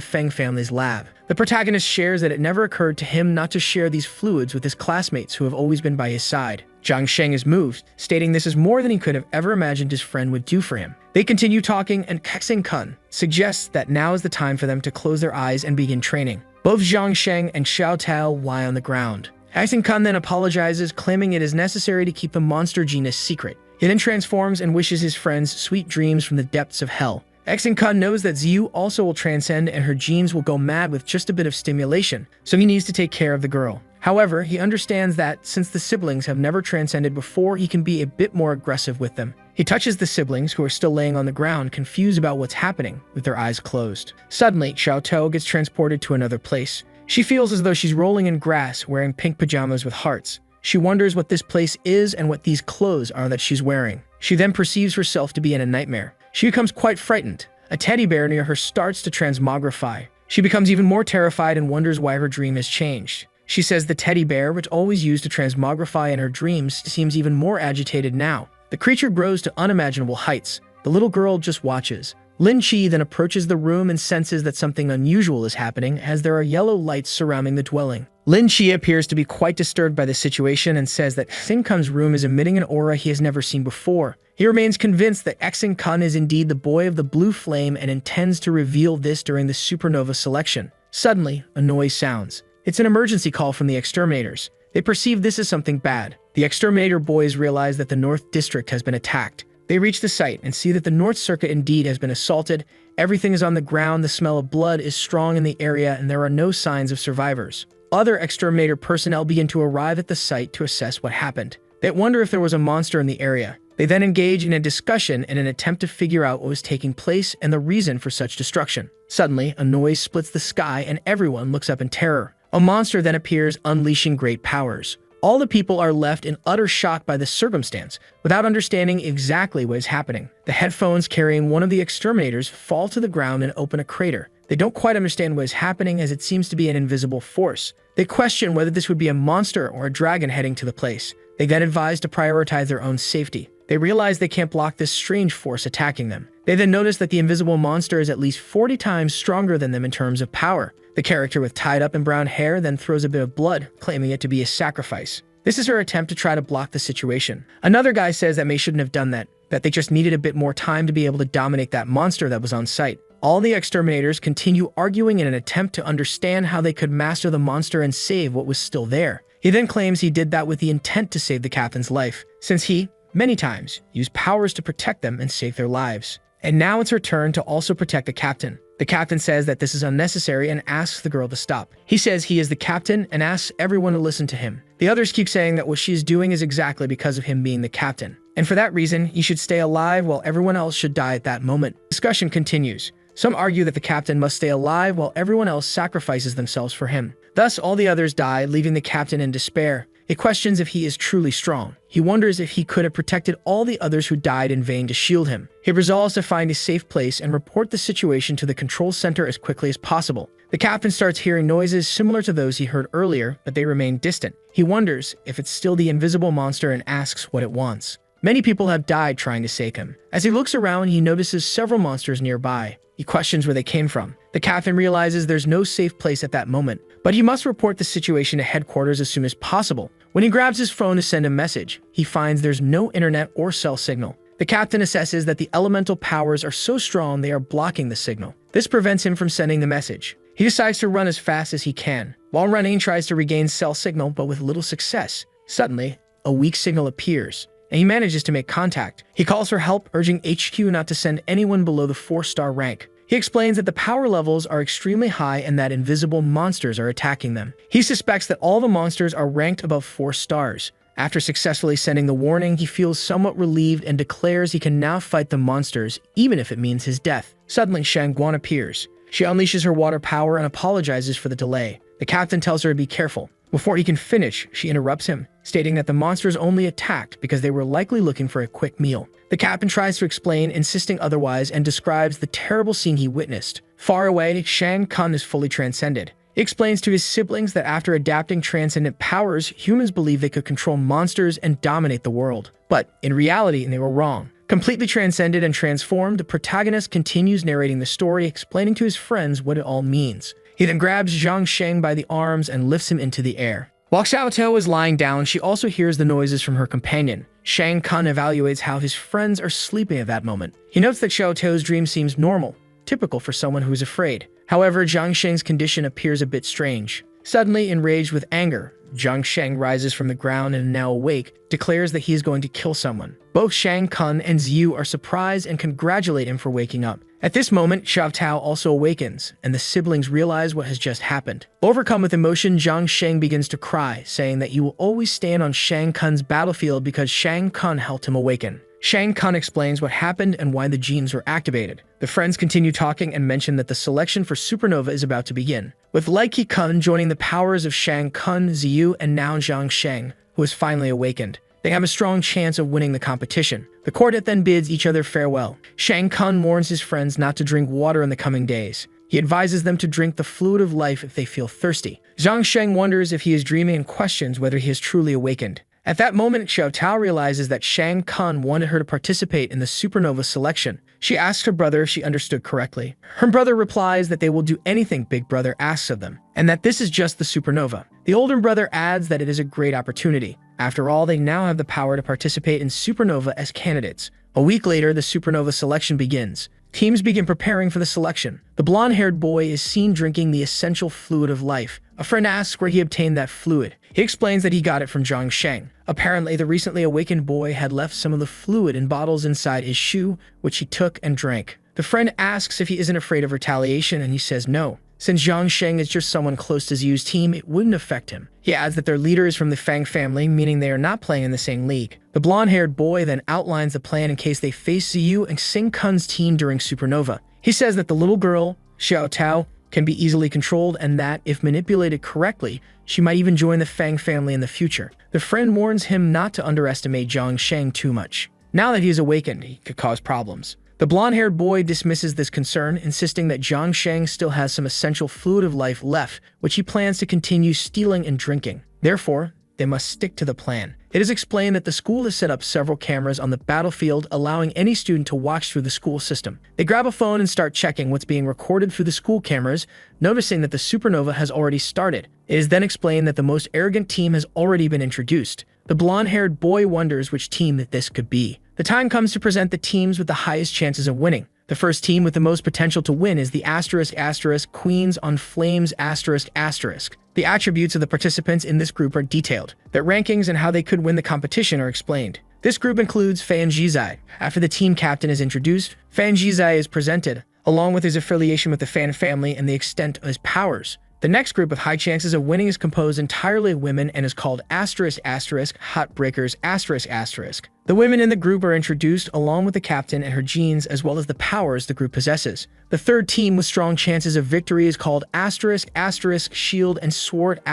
S1: Feng family's lab. The protagonist shares that it never occurred to him not to share these fluids with his classmates who have always been by his side. Zhang Sheng is moved, stating this is more than he could have ever imagined his friend would do for him. They continue talking, and Kun suggests that now is the time for them to close their eyes and begin training. Both Zhang Sheng and Xiao Tao lie on the ground. Kun then apologizes, claiming it is necessary to keep the monster genus secret. He then transforms and wishes his friends sweet dreams from the depths of hell. Kun knows that Xiu also will transcend and her genes will go mad with just a bit of stimulation, so he needs to take care of the girl. However, he understands that, since the siblings have never transcended before, he can be a bit more aggressive with them. He touches the siblings, who are still laying on the ground, confused about what's happening, with their eyes closed. Suddenly, Xiao Tao gets transported to another place. She feels as though she's rolling in grass, wearing pink pajamas with hearts. She wonders what this place is and what these clothes are that she's wearing. She then perceives herself to be in a nightmare. She becomes quite frightened. A teddy bear near her starts to transmogrify. She becomes even more terrified and wonders why her dream has changed. She says the teddy bear, which always used to transmogrify in her dreams, seems even more agitated now. The creature grows to unimaginable heights. The little girl just watches. Lin Qi then approaches the room and senses that something unusual is happening as there are yellow lights surrounding the dwelling. Lin Qi appears to be quite disturbed by the situation and says that Kun's room is emitting an aura he has never seen before. He remains convinced that Kun is indeed the boy of the blue flame and intends to reveal this during the Supernova selection. Suddenly, a noise sounds. It's an emergency call from the Exterminators. They perceive this as something bad. The Exterminator boys realize that the North District has been attacked. They reach the site and see that the North Circuit indeed has been assaulted. Everything is on the ground, the smell of blood is strong in the area, and there are no signs of survivors. Other Exterminator personnel begin to arrive at the site to assess what happened. They wonder if there was a monster in the area. They then engage in a discussion in an attempt to figure out what was taking place and the reason for such destruction. Suddenly, a noise splits the sky and everyone looks up in terror. A monster then appears, unleashing great powers. All the people are left in utter shock by the circumstance, without understanding exactly what is happening. The headphones carrying one of the exterminators fall to the ground and open a crater. They don't quite understand what is happening as it seems to be an invisible force. They question whether this would be a monster or a dragon heading to the place. They then advise to prioritize their own safety. They realize they can't block this strange force attacking them. They then notice that the invisible monster is at least 40 times stronger than them in terms of power. The character with tied up and brown hair then throws a bit of blood, claiming it to be a sacrifice. This is her attempt to try to block the situation. Another guy says that Mei shouldn't have done that they just needed a bit more time to be able to dominate that monster that was on site. All the exterminators continue arguing in an attempt to understand how they could master the monster and save what was still there. He then claims he did that with the intent to save the captain's life, since he, many times, used powers to protect them and save their lives. And now it's her turn to also protect the captain. The captain says that this is unnecessary and asks the girl to stop. He says he is the captain and asks everyone to listen to him. The others keep saying that what she is doing is exactly because of him being the captain. And for that reason, he should stay alive while everyone else should die at that moment. Discussion continues. Some argue that the captain must stay alive while everyone else sacrifices themselves for him. Thus, all the others die, leaving the captain in despair. It questions if he is truly strong. He wonders if he could have protected all the others who died in vain to shield him. He resolves to find a safe place and report the situation to the control center as quickly as possible. The captain starts hearing noises similar to those he heard earlier, but they remain distant. He wonders if it's still the invisible monster and asks what it wants. Many people have died trying to save him. As he looks around, he notices several monsters nearby. He questions where they came from. The captain realizes there's no safe place at that moment, but he must report the situation to headquarters as soon as possible. When he grabs his phone to send a message, he finds there's no internet or cell signal. The captain assesses that the elemental powers are so strong they are blocking the signal. This prevents him from sending the message. He decides to run as fast as he can. While running, he tries to regain cell signal, but with little success. Suddenly, a weak signal appears, and he manages to make contact. He calls for help, urging HQ not to send anyone below the 4-star rank. He explains that the power levels are extremely high and that invisible monsters are attacking them. He suspects that all the monsters are ranked above 4 stars. After successfully sending the warning, he feels somewhat relieved and declares he can now fight the monsters, even if it means his death. Suddenly, Shangguan appears. She unleashes her water power and apologizes for the delay. The captain tells her to be careful. Before he can finish, she interrupts him, stating that the monsters only attacked because they were likely looking for a quick meal. The captain tries to explain, insisting otherwise, and describes the terrible scene he witnessed. Far away, Shang Kun is fully transcended. He explains to his siblings that after adapting transcendent powers, humans believed they could control monsters and dominate the world. But in reality, they were wrong. Completely transcended and transformed, the protagonist continues narrating the story, explaining to his friends what it all means. He then grabs Zhang Sheng by the arms and lifts him into the air. While Xiaotao is lying down, she also hears the noises from her companion. Shang Kun evaluates how his friends are sleeping at that moment. He notes that Xiaotao's dream seems normal, typical for someone who is afraid. However, Zhang Sheng's condition appears a bit strange. Suddenly, enraged with anger, Zhang Sheng rises from the ground and, now awake, declares that he is going to kill someone. Both Shang Kun and Ziyu are surprised and congratulate him for waking up. At this moment, Xiaotao also awakens, and the siblings realize what has just happened. Overcome with emotion, Zhang Sheng begins to cry, saying that he will always stand on Shang Kun's battlefield because Shang Kun helped him awaken. Shang Kun explains what happened and why the genes were activated. The friends continue talking and mention that the selection for Supernova is about to begin, with Laiki Kun joining the powers of Shang Kun, Ziyu, and now Zhang Sheng, who is finally awakened. They have a strong chance of winning the competition. The quartet then bids each other farewell. Shang Kun warns his friends not to drink water in the coming days. He advises them to drink the fluid of life if they feel thirsty. Zhang Sheng wonders if he is dreaming and questions whether he is truly awakened. At that moment, Xiaotao realizes that Shang Kun wanted her to participate in the Supernova selection. She asks her brother if she understood correctly. Her brother replies that they will do anything Big Brother asks of them, and that this is just the Supernova. The older brother adds that it is a great opportunity. After all, they now have the power to participate in Supernova as candidates. A week later, the Supernova selection begins. Teams begin preparing for the selection. The blonde-haired boy is seen drinking the essential fluid of life. A friend asks where he obtained that fluid. He explains that he got it from Zhang Sheng. Apparently, the recently awakened boy had left some of the fluid in bottles inside his shoe, which he took and drank. The friend asks if he isn't afraid of retaliation, and he says no. Since Zhang Sheng is just someone close to Ziyu's team, it wouldn't affect him. He adds that their leader is from the Fang family, meaning they are not playing in the same league. The blonde-haired boy then outlines the plan in case they face Ziyu and Xing Kun's team during Supernova. He says that the little girl, Xiaotao, can be easily controlled and that, if manipulated correctly, she might even join the Fang family in the future. The friend warns him not to underestimate Zhang Sheng too much. Now that he is awakened, he could cause problems. The blonde-haired boy dismisses this concern, insisting that Zhang Sheng still has some essential fluid of life left, which he plans to continue stealing and drinking. Therefore, they must stick to the plan. It is explained that the school has set up several cameras on the battlefield, allowing any student to watch through the school system. They grab a phone and start checking what's being recorded through the school cameras, noticing that the Supernova has already started. It is then explained that the most arrogant team has already been introduced. The blonde-haired boy wonders which team that this could be. The time comes to present the teams with the highest chances of winning. The first team with the most potential to win is the *** Queens on Flames ***. The attributes of the participants in this group are detailed. Their rankings and how they could win the competition are explained. This group includes Fang Shiz. After the team captain is introduced, Fang Shiz is presented, along with his affiliation with the Fan family and the extent of his powers. The next group with high chances of winning is composed entirely of women and is called ***, Heartbreakers ***. The women in the group are introduced along with the captain and her genes as well as the powers the group possesses. The third team with strong chances of victory is called ***, Shield, and Sword ***.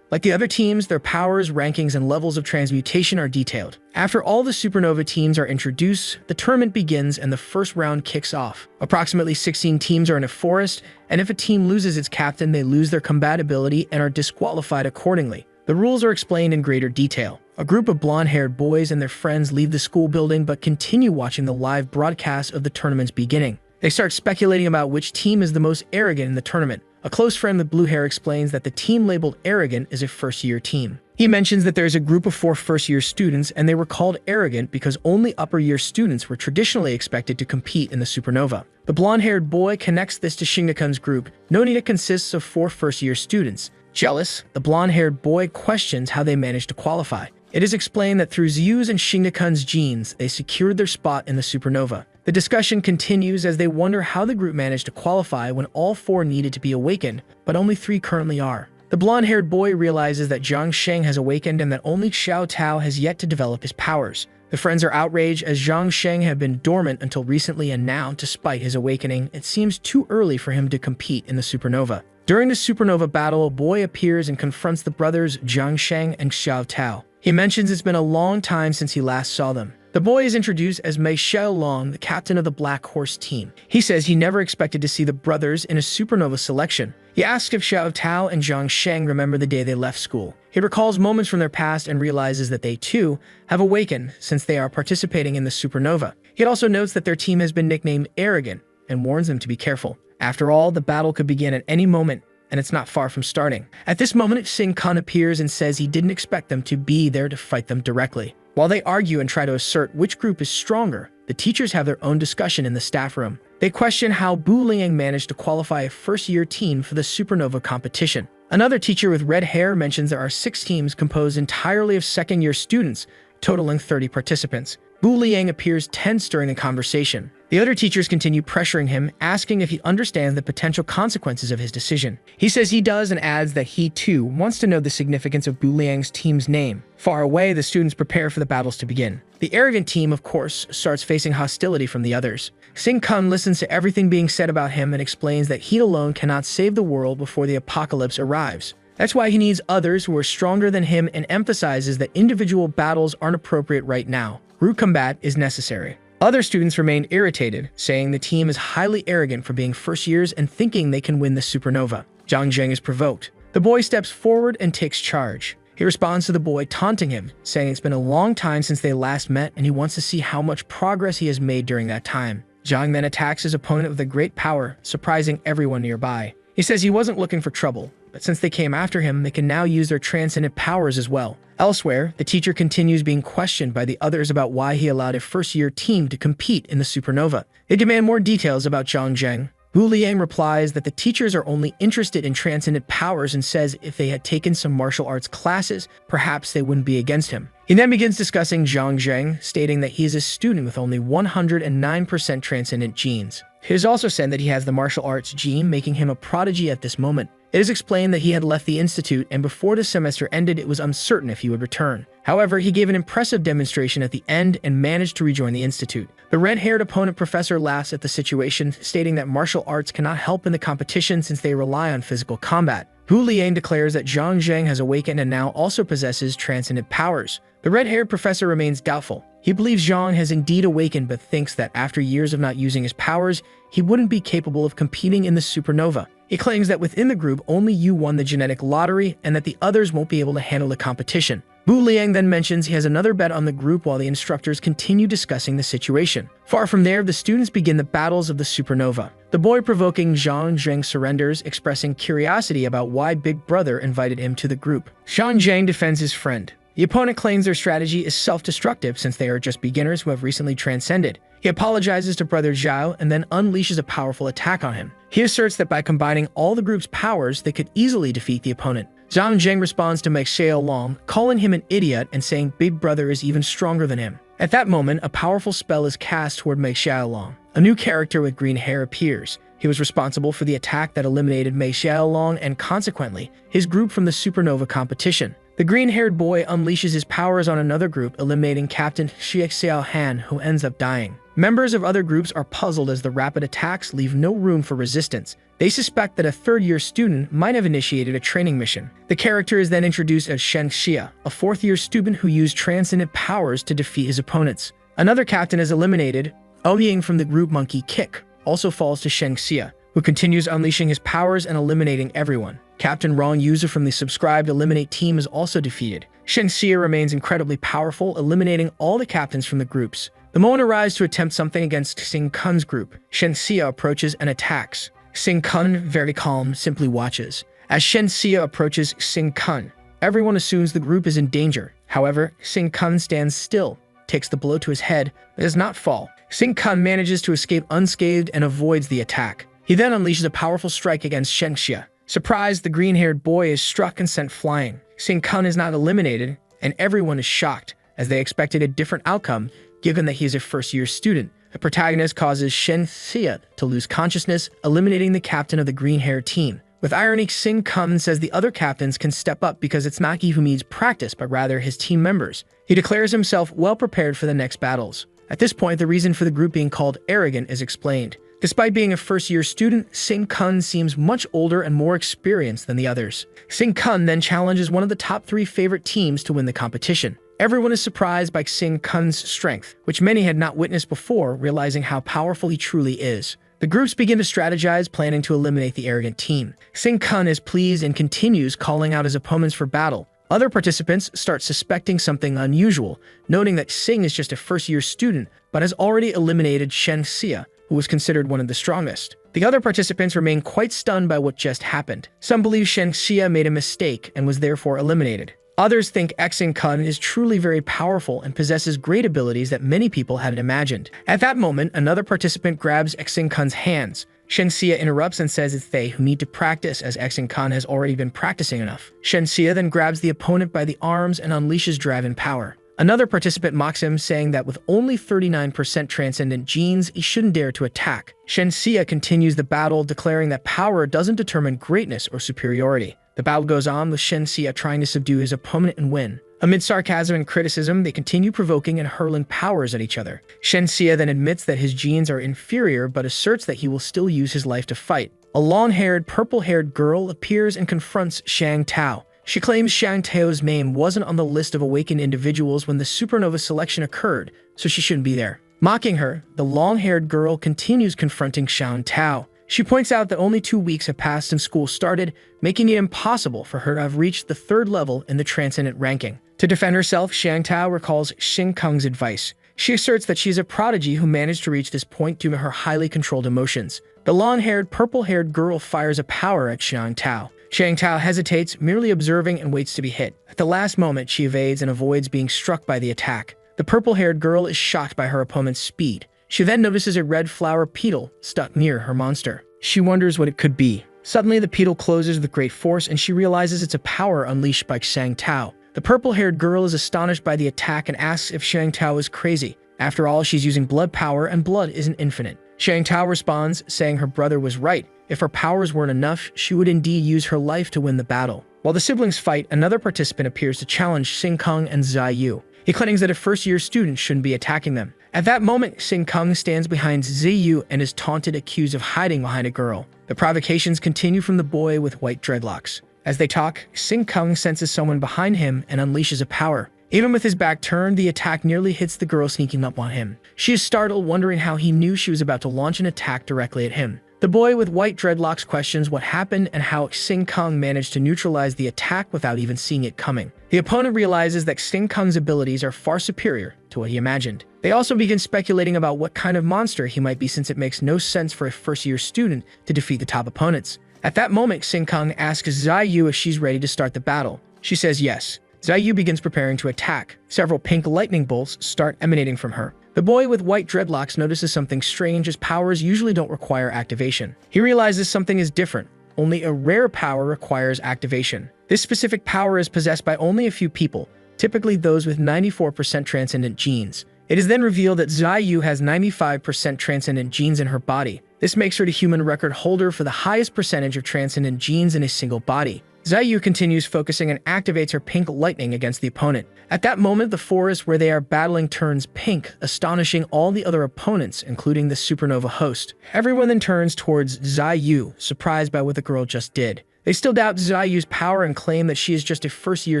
S1: Like the other teams, their powers, rankings, and levels of transmutation are detailed. After all the Supernova teams are introduced, the tournament begins and the first round kicks off. Approximately 16 teams are in a forest, and if a team loses its captain, they lose their compatibility and are disqualified accordingly. The rules are explained in greater detail. A group of blonde-haired boys and their friends leave the school building but continue watching the live broadcast of the tournament's beginning. They start speculating about which team is the most arrogant in the tournament. A close friend with blue hair explains that the team labeled arrogant is a first-year team. He mentions that there is a group of 4 first-year students and they were called arrogant because only upper-year students were traditionally expected to compete in the Supernova. The blonde-haired boy connects this to Shingakun's group, noting it consists of 4 first-year students. Jealous, the blonde-haired boy questions how they managed to qualify. It is explained that through Zyu's and Shingakun's genes, they secured their spot in the Supernova. The discussion continues as they wonder how the group managed to qualify when all 4 needed to be awakened, but only 3 currently are. The blonde-haired boy realizes that Zhang Sheng has awakened and that only Xiao Tao has yet to develop his powers. The friends are outraged as Zhang Sheng had been dormant until recently, and now, despite his awakening, it seems too early for him to compete in the Supernova. During the Supernova battle, a boy appears and confronts the brothers Zhang Sheng and Xiao Tao. He mentions it's been a long time since he last saw them. The boy is introduced as Mei Xiaolong, the captain of the Black Horse team. He says he never expected to see the brothers in a Supernova selection. He asks if Xiao Tao and Zhang Sheng remember the day they left school. He recalls moments from their past and realizes that they, too, have awakened since they are participating in the Supernova. He also notes that their team has been nicknamed Arrogant and warns them to be careful. After all, the battle could begin at any moment, and it's not far from starting. At this moment, Sing Kun appears and says he didn't expect them to be there to fight them directly. While they argue and try to assert which group is stronger, the teachers have their own discussion in the staff room. They question how Bu Liang managed to qualify a first-year team for the Supernova competition. Another teacher with red hair mentions there are 6 teams composed entirely of second-year students, totaling 30 participants. Bu Liang appears tense during the conversation. The other teachers continue pressuring him, asking if he understands the potential consequences of his decision. He says he does and adds that he, too, wants to know the significance of Bu Liang's team's name. Far away, the students prepare for the battles to begin. The arrogant team, of course, starts facing hostility from the others. Sing Kun listens to everything being said about him and explains that he alone cannot save the world before the apocalypse arrives. That's why he needs others who are stronger than him, and emphasizes that individual battles aren't appropriate right now. Group combat is necessary. Other students remain irritated, saying the team is highly arrogant for being first years and thinking they can win the Supernova. Zhang Zheng is provoked. The boy steps forward and takes charge. He responds to the boy, taunting him, saying it's been a long time since they last met and he wants to see how much progress he has made during that time. Zhang then attacks his opponent with a great power, surprising everyone nearby. He says he wasn't looking for trouble, but since they came after him, they can now use their transcendent powers as well. Elsewhere, the teacher continues being questioned by the others about why he allowed a first-year team to compete in the Supernova. They demand more details about Zhang Zheng. Bu Liang replies that the teachers are only interested in transcendent powers and says if they had taken some martial arts classes, perhaps they wouldn't be against him. He then begins discussing Zhang Zheng, stating that he is a student with only 109% transcendent genes. It is also said that he has the martial arts gene, making him a prodigy at this moment. It is explained that he had left the institute, and before the semester ended, it was uncertain if he would return. However, he gave an impressive demonstration at the end and managed to rejoin the institute. The red-haired opponent professor laughs at the situation, stating that martial arts cannot help in the competition since they rely on physical combat. Bu Liang declares that Zhang Zheng has awakened and now also possesses transcendent powers. The red-haired professor remains doubtful. He believes Zhang has indeed awakened, but thinks that after years of not using his powers, he wouldn't be capable of competing in the Supernova. He claims that within the group, only you won the genetic lottery and that the others won't be able to handle the competition. Bu Liang then mentions he has another bet on the group while the instructors continue discussing the situation. Far from there, the students begin the battles of the Supernova. The boy provoking Zhang Zheng surrenders, expressing curiosity about why Big Brother invited him to the group. Zhang Zheng defends his friend. The opponent claims their strategy is self-destructive since they are just beginners who have recently transcended. He apologizes to Brother Zhao and then unleashes a powerful attack on him. He asserts that by combining all the group's powers, they could easily defeat the opponent. Zhang Zheng responds to Mei Xiaolong, calling him an idiot and saying Big Brother is even stronger than him. At that moment, a powerful spell is cast toward Mei Xiaolong. A new character with green hair appears. He was responsible for the attack that eliminated Mei Xiaolong and, consequently, his group from the Supernova competition. The green-haired boy unleashes his powers on another group, eliminating Captain Xiao Han, who ends up dying. Members of other groups are puzzled as the rapid attacks leave no room for resistance. They suspect that a third-year student might have initiated a training mission. The character is then introduced as Shen Xia, a fourth-year student who used transcendent powers to defeat his opponents. Another captain is eliminated. Ouying from the group Monkey Kick also falls to Shen Xia, who continues unleashing his powers and eliminating everyone. Captain Wrong User from the subscribed Eliminate team is also defeated. Shen Xia remains incredibly powerful, eliminating all the captains from the groups. The moment arrives to attempt something against Xing Kun's group. Shen Xia approaches and attacks. Xing Kun, very calm, simply watches. As Shen Xia approaches Xing Kun, everyone assumes the group is in danger. However, Xing Kun stands still, takes the blow to his head, but does not fall. Xing Kun manages to escape unscathed and avoids the attack. He then unleashes a powerful strike against Shen Xia. Surprised, the green-haired boy is struck and sent flying. Xing Kun is not eliminated, and everyone is shocked, as they expected a different outcome, given that he is a first-year student. The protagonist causes Shen Xia to lose consciousness, eliminating the captain of the green-haired team. With irony, Xing Kun says the other captains can step up because it's not he who needs practice, but rather his team members. He declares himself well-prepared for the next battles. At this point, the reason for the group being called arrogant is explained. Despite being a first-year student, Xing Kun seems much older and more experienced than the others. Xing Kun then challenges one of the top 3 favorite teams to win the competition. Everyone is surprised by Xing Kun's strength, which many had not witnessed before, realizing how powerful he truly is. The groups begin to strategize, planning to eliminate the arrogant team. Xing Kun is pleased and continues calling out his opponents for battle. Other participants start suspecting something unusual, noting that Xing is just a first-year student, but has already eliminated Shen Xia, who was considered one of the strongest. The other participants remain quite stunned by what just happened. Some believe Shen Xia made a mistake and was therefore eliminated. Others think Xing Kun is truly very powerful and possesses great abilities that many people hadn't imagined. At that moment, another participant grabs Xing Kun's hands. Shen Xia interrupts and says it's they who need to practice, as Xing Kun has already been practicing enough. Shen Xia then grabs the opponent by the arms and unleashes Dragon Power. Another participant mocks him, saying that with only 39% transcendent genes, he shouldn't dare to attack. Shen Xia continues the battle, declaring that power doesn't determine greatness or superiority. The battle goes on, with Shen Xia trying to subdue his opponent and win. Amid sarcasm and criticism, they continue provoking and hurling powers at each other. Shen Xia then admits that his genes are inferior, but asserts that he will still use his life to fight. A long-haired, purple-haired girl appears and confronts Shang Tao. She claims Shang Tao's name wasn't on the list of awakened individuals when the Supernova selection occurred, so she shouldn't be there. Mocking her, the long-haired girl continues confronting Shang Tao. She points out that only 2 weeks have passed since school started, making it impossible for her to have reached the 3rd level in the Transcendent ranking. To defend herself, Shang Tao recalls Xing Kung's advice. She asserts that she is a prodigy who managed to reach this point due to her highly controlled emotions. The long-haired, purple-haired girl fires a power at Shang Tao. Shang Tao hesitates, merely observing and waits to be hit. At the last moment, she evades and avoids being struck by the attack. The purple-haired girl is shocked by her opponent's speed. She then notices a red flower petal stuck near her monster. She wonders what it could be. Suddenly, the petal closes with great force, and she realizes it's a power unleashed by Shang Tao. The purple-haired girl is astonished by the attack and asks if Shang Tao is crazy. After all, she's using blood power, and blood isn't infinite. Shang Tao responds, saying her brother was right. If her powers weren't enough, she would indeed use her life to win the battle. While the siblings fight, another participant appears to challenge Xing Kung and Zai Yu. He claims that a first-year student shouldn't be attacking them. At that moment, Xing Kung stands behind Ziyu and is taunted, accused of hiding behind a girl. The provocations continue from the boy with white dreadlocks. As they talk, Xing Kung senses someone behind him and unleashes a power. Even with his back turned, the attack nearly hits the girl sneaking up on him. She is startled, wondering how he knew she was about to launch an attack directly at him. The boy with white dreadlocks questions what happened and how Xing Kung managed to neutralize the attack without even seeing it coming. The opponent realizes that Xing Kung's abilities are far superior to what he imagined. They also begin speculating about what kind of monster he might be, since it makes no sense for a first-year student to defeat the top opponents. At that moment, Xing Kung asks Zai Yu if she's ready to start the battle. She says yes. Zai Yu begins preparing to attack. Several pink lightning bolts start emanating from her. The boy with white dreadlocks notices something strange, as powers usually don't require activation. He realizes something is different. Only a rare power requires activation. This specific power is possessed by only a few people, typically those with 94% transcendent genes. It is then revealed that Zai Yu has 95% transcendent genes in her body. This makes her the human record holder for the highest percentage of transcendent genes in a single body. Xiaoyu continues focusing and activates her pink lightning against the opponent. At that moment, the forest where they are battling turns pink, astonishing all the other opponents, including the Supernova host. Everyone then turns towards Xiaoyu, surprised by what the girl just did. They still doubt Xiaoyu's power and claim that she is just a first-year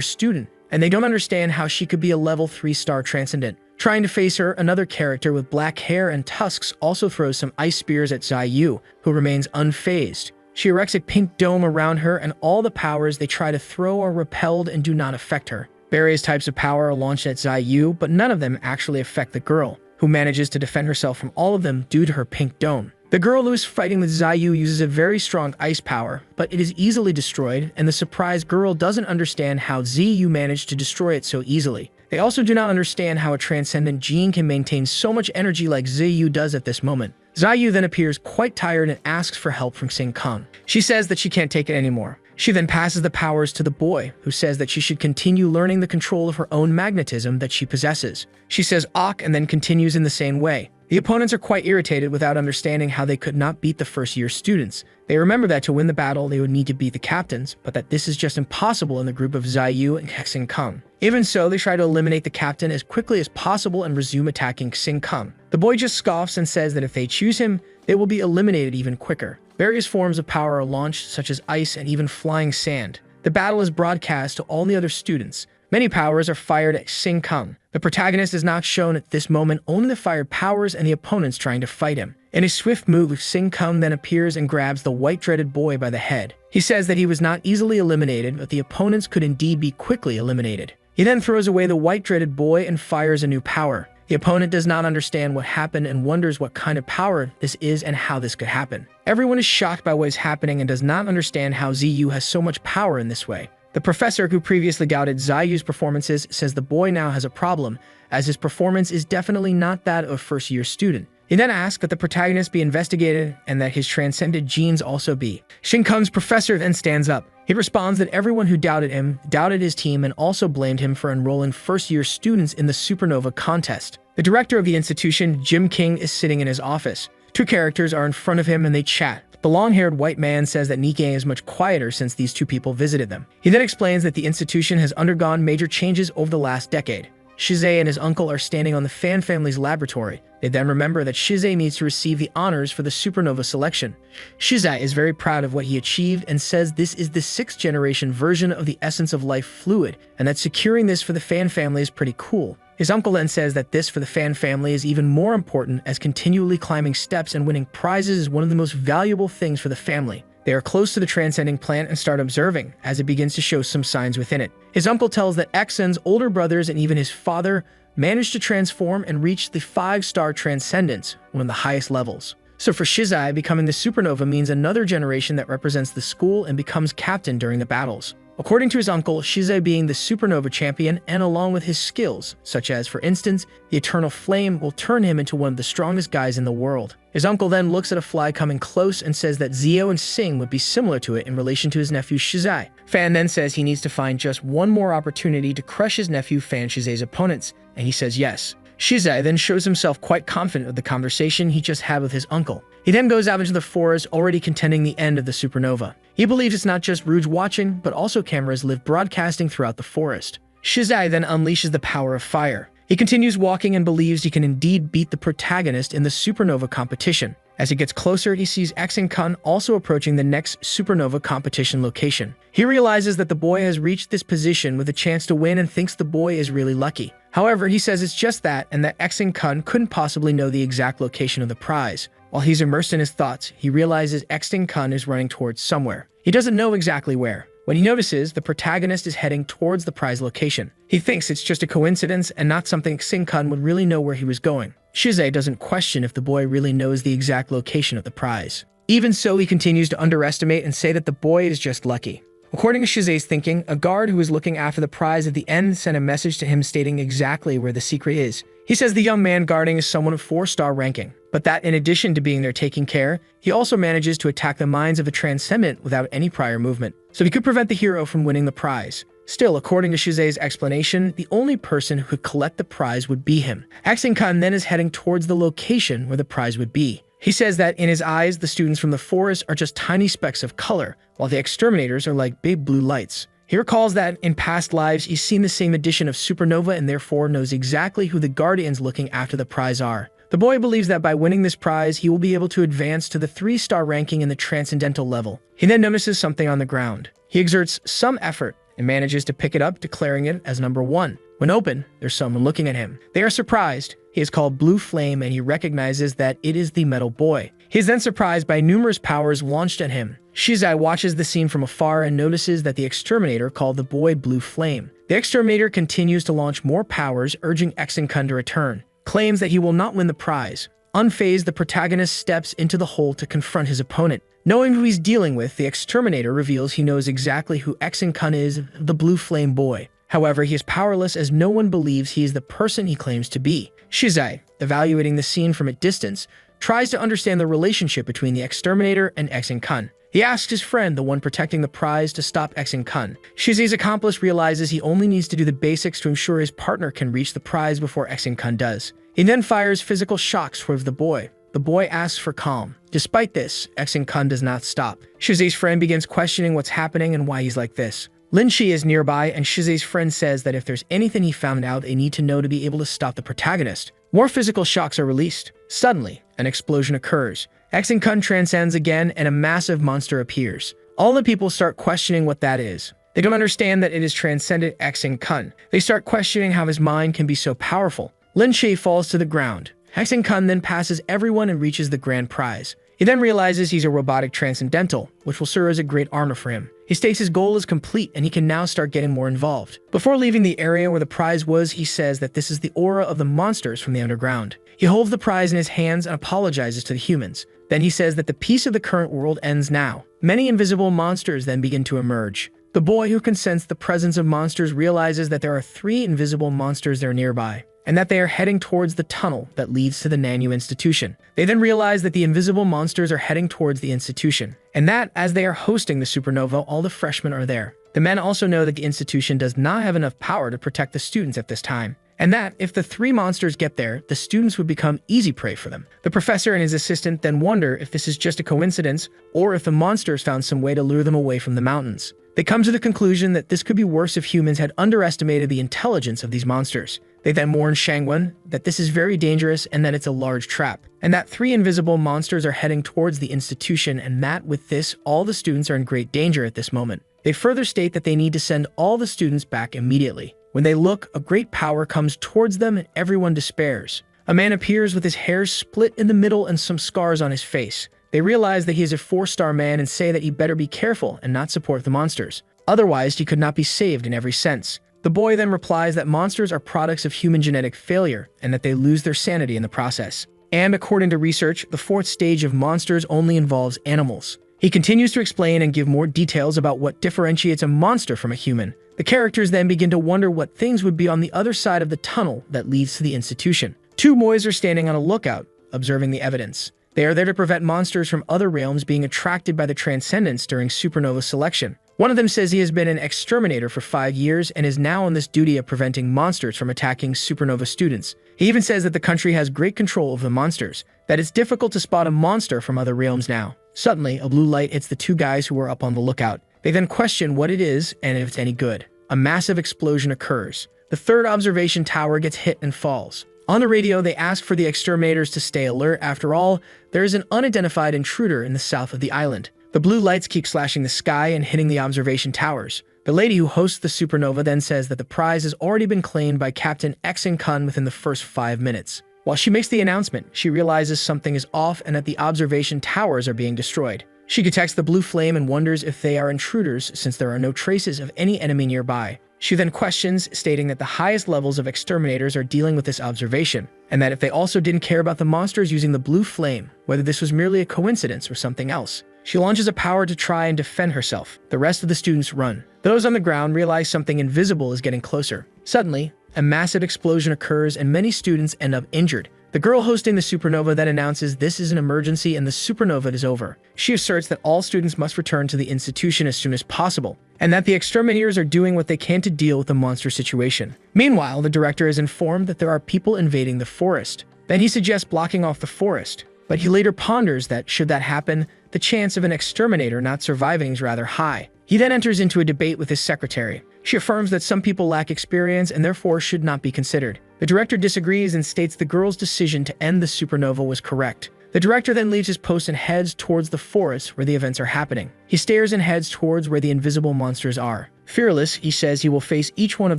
S1: student, and they don't understand how she could be a level 3-star transcendent. Trying to face her, another character with black hair and tusks also throws some ice spears at Xiaoyu, who remains unfazed. She erects a pink dome around her, and all the powers they try to throw are repelled and do not affect her. Various types of power are launched at Xiaoyu, but none of them actually affect the girl, who manages to defend herself from all of them due to her pink dome. The girl who is fighting with Xiaoyu uses a very strong ice power, but it is easily destroyed, and the surprised girl doesn't understand how Xiaoyu managed to destroy it so easily. They also do not understand how a transcendent gene can maintain so much energy like Xiaoyu does at this moment. Xiaoyu then appears quite tired and asks for help from Xing. She says that she can't take it anymore. She then passes the powers to the boy, who says that she should continue learning the control of her own magnetism that she possesses. She says "ok" and then continues in the same way. The opponents are quite irritated without understanding how they could not beat the first-year students. They remember that to win the battle, they would need to beat the captains, but that this is just impossible in the group of Xiaoyu and Xing. Even so, they try to eliminate the captain as quickly as possible and resume attacking Xing. The boy just scoffs and says that if they choose him, they will be eliminated even quicker. Various forms of power are launched, such as ice and even flying sand. The battle is broadcast to all the other students. Many powers are fired at Xing. The protagonist is not shown at this moment, only the fired powers and the opponents trying to fight him. In a swift move, Xing then appears and grabs the white-dreaded boy by the head. He says that he was not easily eliminated, but the opponents could indeed be quickly eliminated. He then throws away the white-dreaded boy and fires a new power. The opponent does not understand what happened and wonders what kind of power this is and how this could happen. Everyone is shocked by what is happening and does not understand how Xiaoyu has so much power in this way. The professor who previously doubted Xiaoyu's performances says the boy now has a problem, as his performance is definitely not that of a first-year student. He then asks that the protagonist be investigated and that his transcended genes also be. Xing's professor then stands up. He responds that everyone who doubted him, doubted his team, and also blamed him for enrolling first-year students in the Supernova contest. The director of the institution, Jim King, is sitting in his office. Two characters are in front of him and they chat. The long-haired white man says that Nikkei is much quieter since these two people visited them. He then explains that the institution has undergone major changes over the last decade. Shiz and his uncle are standing on the Fan family's laboratory. They then remember that Shiz needs to receive the honors for the Supernova selection. Shiz is very proud of what he achieved and says this is the 6th-generation version of the essence of life fluid, and that securing this for the Fan family is pretty cool. His uncle then says that this for the Fan family is even more important, as continually climbing steps and winning prizes is one of the most valuable things for the family. They are close to the transcending plant and start observing, as it begins to show some signs within it. His uncle tells that Xen's older brothers and even his father managed to transform and reach the 5-star transcendence, one of the highest levels. So for Shiz, becoming the Supernova means another generation that represents the school and becomes captain during the battles. According to his uncle, Shiz being the Supernova champion and along with his skills, such as, for instance, the Eternal Flame will turn him into one of the strongest guys in the world. His uncle then looks at a fly coming close and says that Zio and Sing would be similar to it in relation to his nephew Shiz. Fan then says he needs to find just one more opportunity to crush his nephew Fan Shiz's opponents, and he says yes. Shiz then shows himself quite confident of the conversation he just had with his uncle. He then goes out into the forest, already contending the end of the Supernova. He believes it's not just Rouge watching, but also cameras live broadcasting throughout the forest. Shiz then unleashes the power of fire. He continues walking and believes he can indeed beat the protagonist in the Supernova competition. As he gets closer, he sees Xing also approaching the next Supernova competition location. He realizes that the boy has reached this position with a chance to win and thinks the boy is really lucky. However, he says it's just that and that Xing couldn't possibly know the exact location of the prize. While he's immersed in his thoughts, he realizes Xing is running towards somewhere. He doesn't know exactly where. When he notices, the protagonist is heading towards the prize location. He thinks it's just a coincidence and not something Xing would really know where he was going. Shiz doesn't question if the boy really knows the exact location of the prize. Even so, he continues to underestimate and say that the boy is just lucky. According to Shiz's thinking, a guard who was looking after the prize at the end sent a message to him stating exactly where the secret is. He says the young man guarding is someone of 4-star ranking, but that in addition to being there taking care, he also manages to attack the minds of the transcendent without any prior movement, so he could prevent the hero from winning the prize. Still, according to Shiz's explanation, the only person who could collect the prize would be him. Xing then is heading towards the location where the prize would be. He says that in his eyes, the students from the forest are just tiny specks of color, while the exterminators are like big blue lights. He recalls that in past lives, he's seen the same edition of Supernova and therefore knows exactly who the guardians looking after the prize are. The boy believes that by winning this prize, he will be able to advance to the 3-star ranking in the transcendental level. He then notices something on the ground. He exerts some effort and manages to pick it up, declaring it as number 1. When open, there's someone looking at him. They are surprised. He is called Blue Flame and he recognizes that it is the metal boy. He is then surprised by numerous powers launched at him. Shizai watches the scene from afar and notices that the exterminator called the boy Blue Flame. The exterminator continues to launch more powers, urging Exin-kun to return. Claims that he will not win the prize. Unfazed, the protagonist steps into the hole to confront his opponent. Knowing who he's dealing with, the exterminator reveals he knows exactly who Exin-kun is, the Blue Flame boy. However, he is powerless as no one believes he is the person he claims to be. Shizai, evaluating the scene from a distance, tries to understand the relationship between the exterminator and Exin-kun. He asks his friend, the one protecting the prize, to stop Exin-kun. Shizai's accomplice realizes he only needs to do the basics to ensure his partner can reach the prize before Exin-kun does. He then fires physical shocks towards the boy. The boy asks for calm. Despite this, Exin-kun does not stop. Shizai's friend begins questioning what's happening and why he's like this. Lin Shi is nearby, and Shizai's friend says that if there's anything he found out, they need to know to be able to stop the protagonist. More physical shocks are released. Suddenly, an explosion occurs. Exin-kun transcends again, and a massive monster appears. All the people start questioning what that is. They don't understand that it is transcended Exin-kun. They start questioning how his mind can be so powerful. Lin Shi falls to the ground. Exin-kun then passes everyone and reaches the grand prize. He then realizes he's a robotic transcendental, which will serve as a great armor for him. He states his goal is complete and he can now start getting more involved. Before leaving the area where the prize was, he says that this is the aura of the monsters from the underground. He holds the prize in his hands and apologizes to the humans. Then he says that the peace of the current world ends now. Many invisible monsters then begin to emerge. The boy, who can sense the presence of monsters, realizes that there are 3 invisible monsters there nearby, and that they are heading towards the tunnel that leads to the Nuanu institution. They then realize that the invisible monsters are heading towards the institution, and that as they are hosting the supernova, all the freshmen are there. The men also know that the institution does not have enough power to protect the students at this time, and that if the 3 monsters get there, the students would become easy prey for them. The professor and his assistant then wonder if this is just a coincidence, or if the monsters found some way to lure them away from the mountains. They come to the conclusion that this could be worse if humans had underestimated the intelligence of these monsters. They then warn Shangwen that this is very dangerous and that it's a large trap, and that 3 invisible monsters are heading towards the institution, and that with this, all the students are in great danger at this moment. They further state that they need to send all the students back immediately. When they look, a great power comes towards them and everyone despairs. A man appears with his hair split in the middle and some scars on his face. They realize that he is a 4-star man and say that he better be careful and not support the monsters. Otherwise, he could not be saved in every sense. The boy then replies that monsters are products of human genetic failure and that they lose their sanity in the process. And according to research, the 4th stage of monsters only involves animals. He continues to explain and give more details about what differentiates a monster from a human. The characters then begin to wonder what things would be on the other side of the tunnel that leads to the institution. 2 boys are standing on a lookout, observing the evidence. They are there to prevent monsters from other realms being attracted by the transcendence during supernova selection. One of them says he has been an exterminator for 5 years and is now on this duty of preventing monsters from attacking supernova students. He even says that the country has great control of the monsters, that it's difficult to spot a monster from other realms now. Suddenly, a blue light hits the 2 guys who were up on the lookout. They then question what it is and if it's any good. A massive explosion occurs. The 3rd observation tower gets hit and falls. On the radio, they ask for the exterminators to stay alert. After all, there is an unidentified intruder in the south of the island. The blue lights keep slashing the sky and hitting the observation towers. The lady who hosts the supernova then says that the prize has already been claimed by Captain Exin-kun within the first 5 minutes. While she makes the announcement, she realizes something is off and that the observation towers are being destroyed. She detects the blue flame and wonders if they are intruders since there are no traces of any enemy nearby. She then questions, stating that the highest levels of exterminators are dealing with this observation, and that if they also didn't care about the monsters using the blue flame, whether this was merely a coincidence or something else. She launches a power to try and defend herself. The rest of the students run. Those on the ground realize something invisible is getting closer. Suddenly, a massive explosion occurs and many students end up injured. The girl hosting the supernova then announces this is an emergency and the supernova is over. She asserts that all students must return to the institution as soon as possible, and that the exterminators are doing what they can to deal with the monster situation. Meanwhile, the director is informed that there are people invading the forest. Then he suggests blocking off the forest. but he later ponders that, should that happen, the chance of an exterminator not surviving is rather high. He then enters into a debate with his secretary. She affirms that some people lack experience and therefore should not be considered. The director disagrees and states the girl's decision to end the supernova was correct. The director then leaves his post and heads towards the forest where the events are happening. He stares and heads towards where the invisible monsters are. Fearless, he says he will face each one of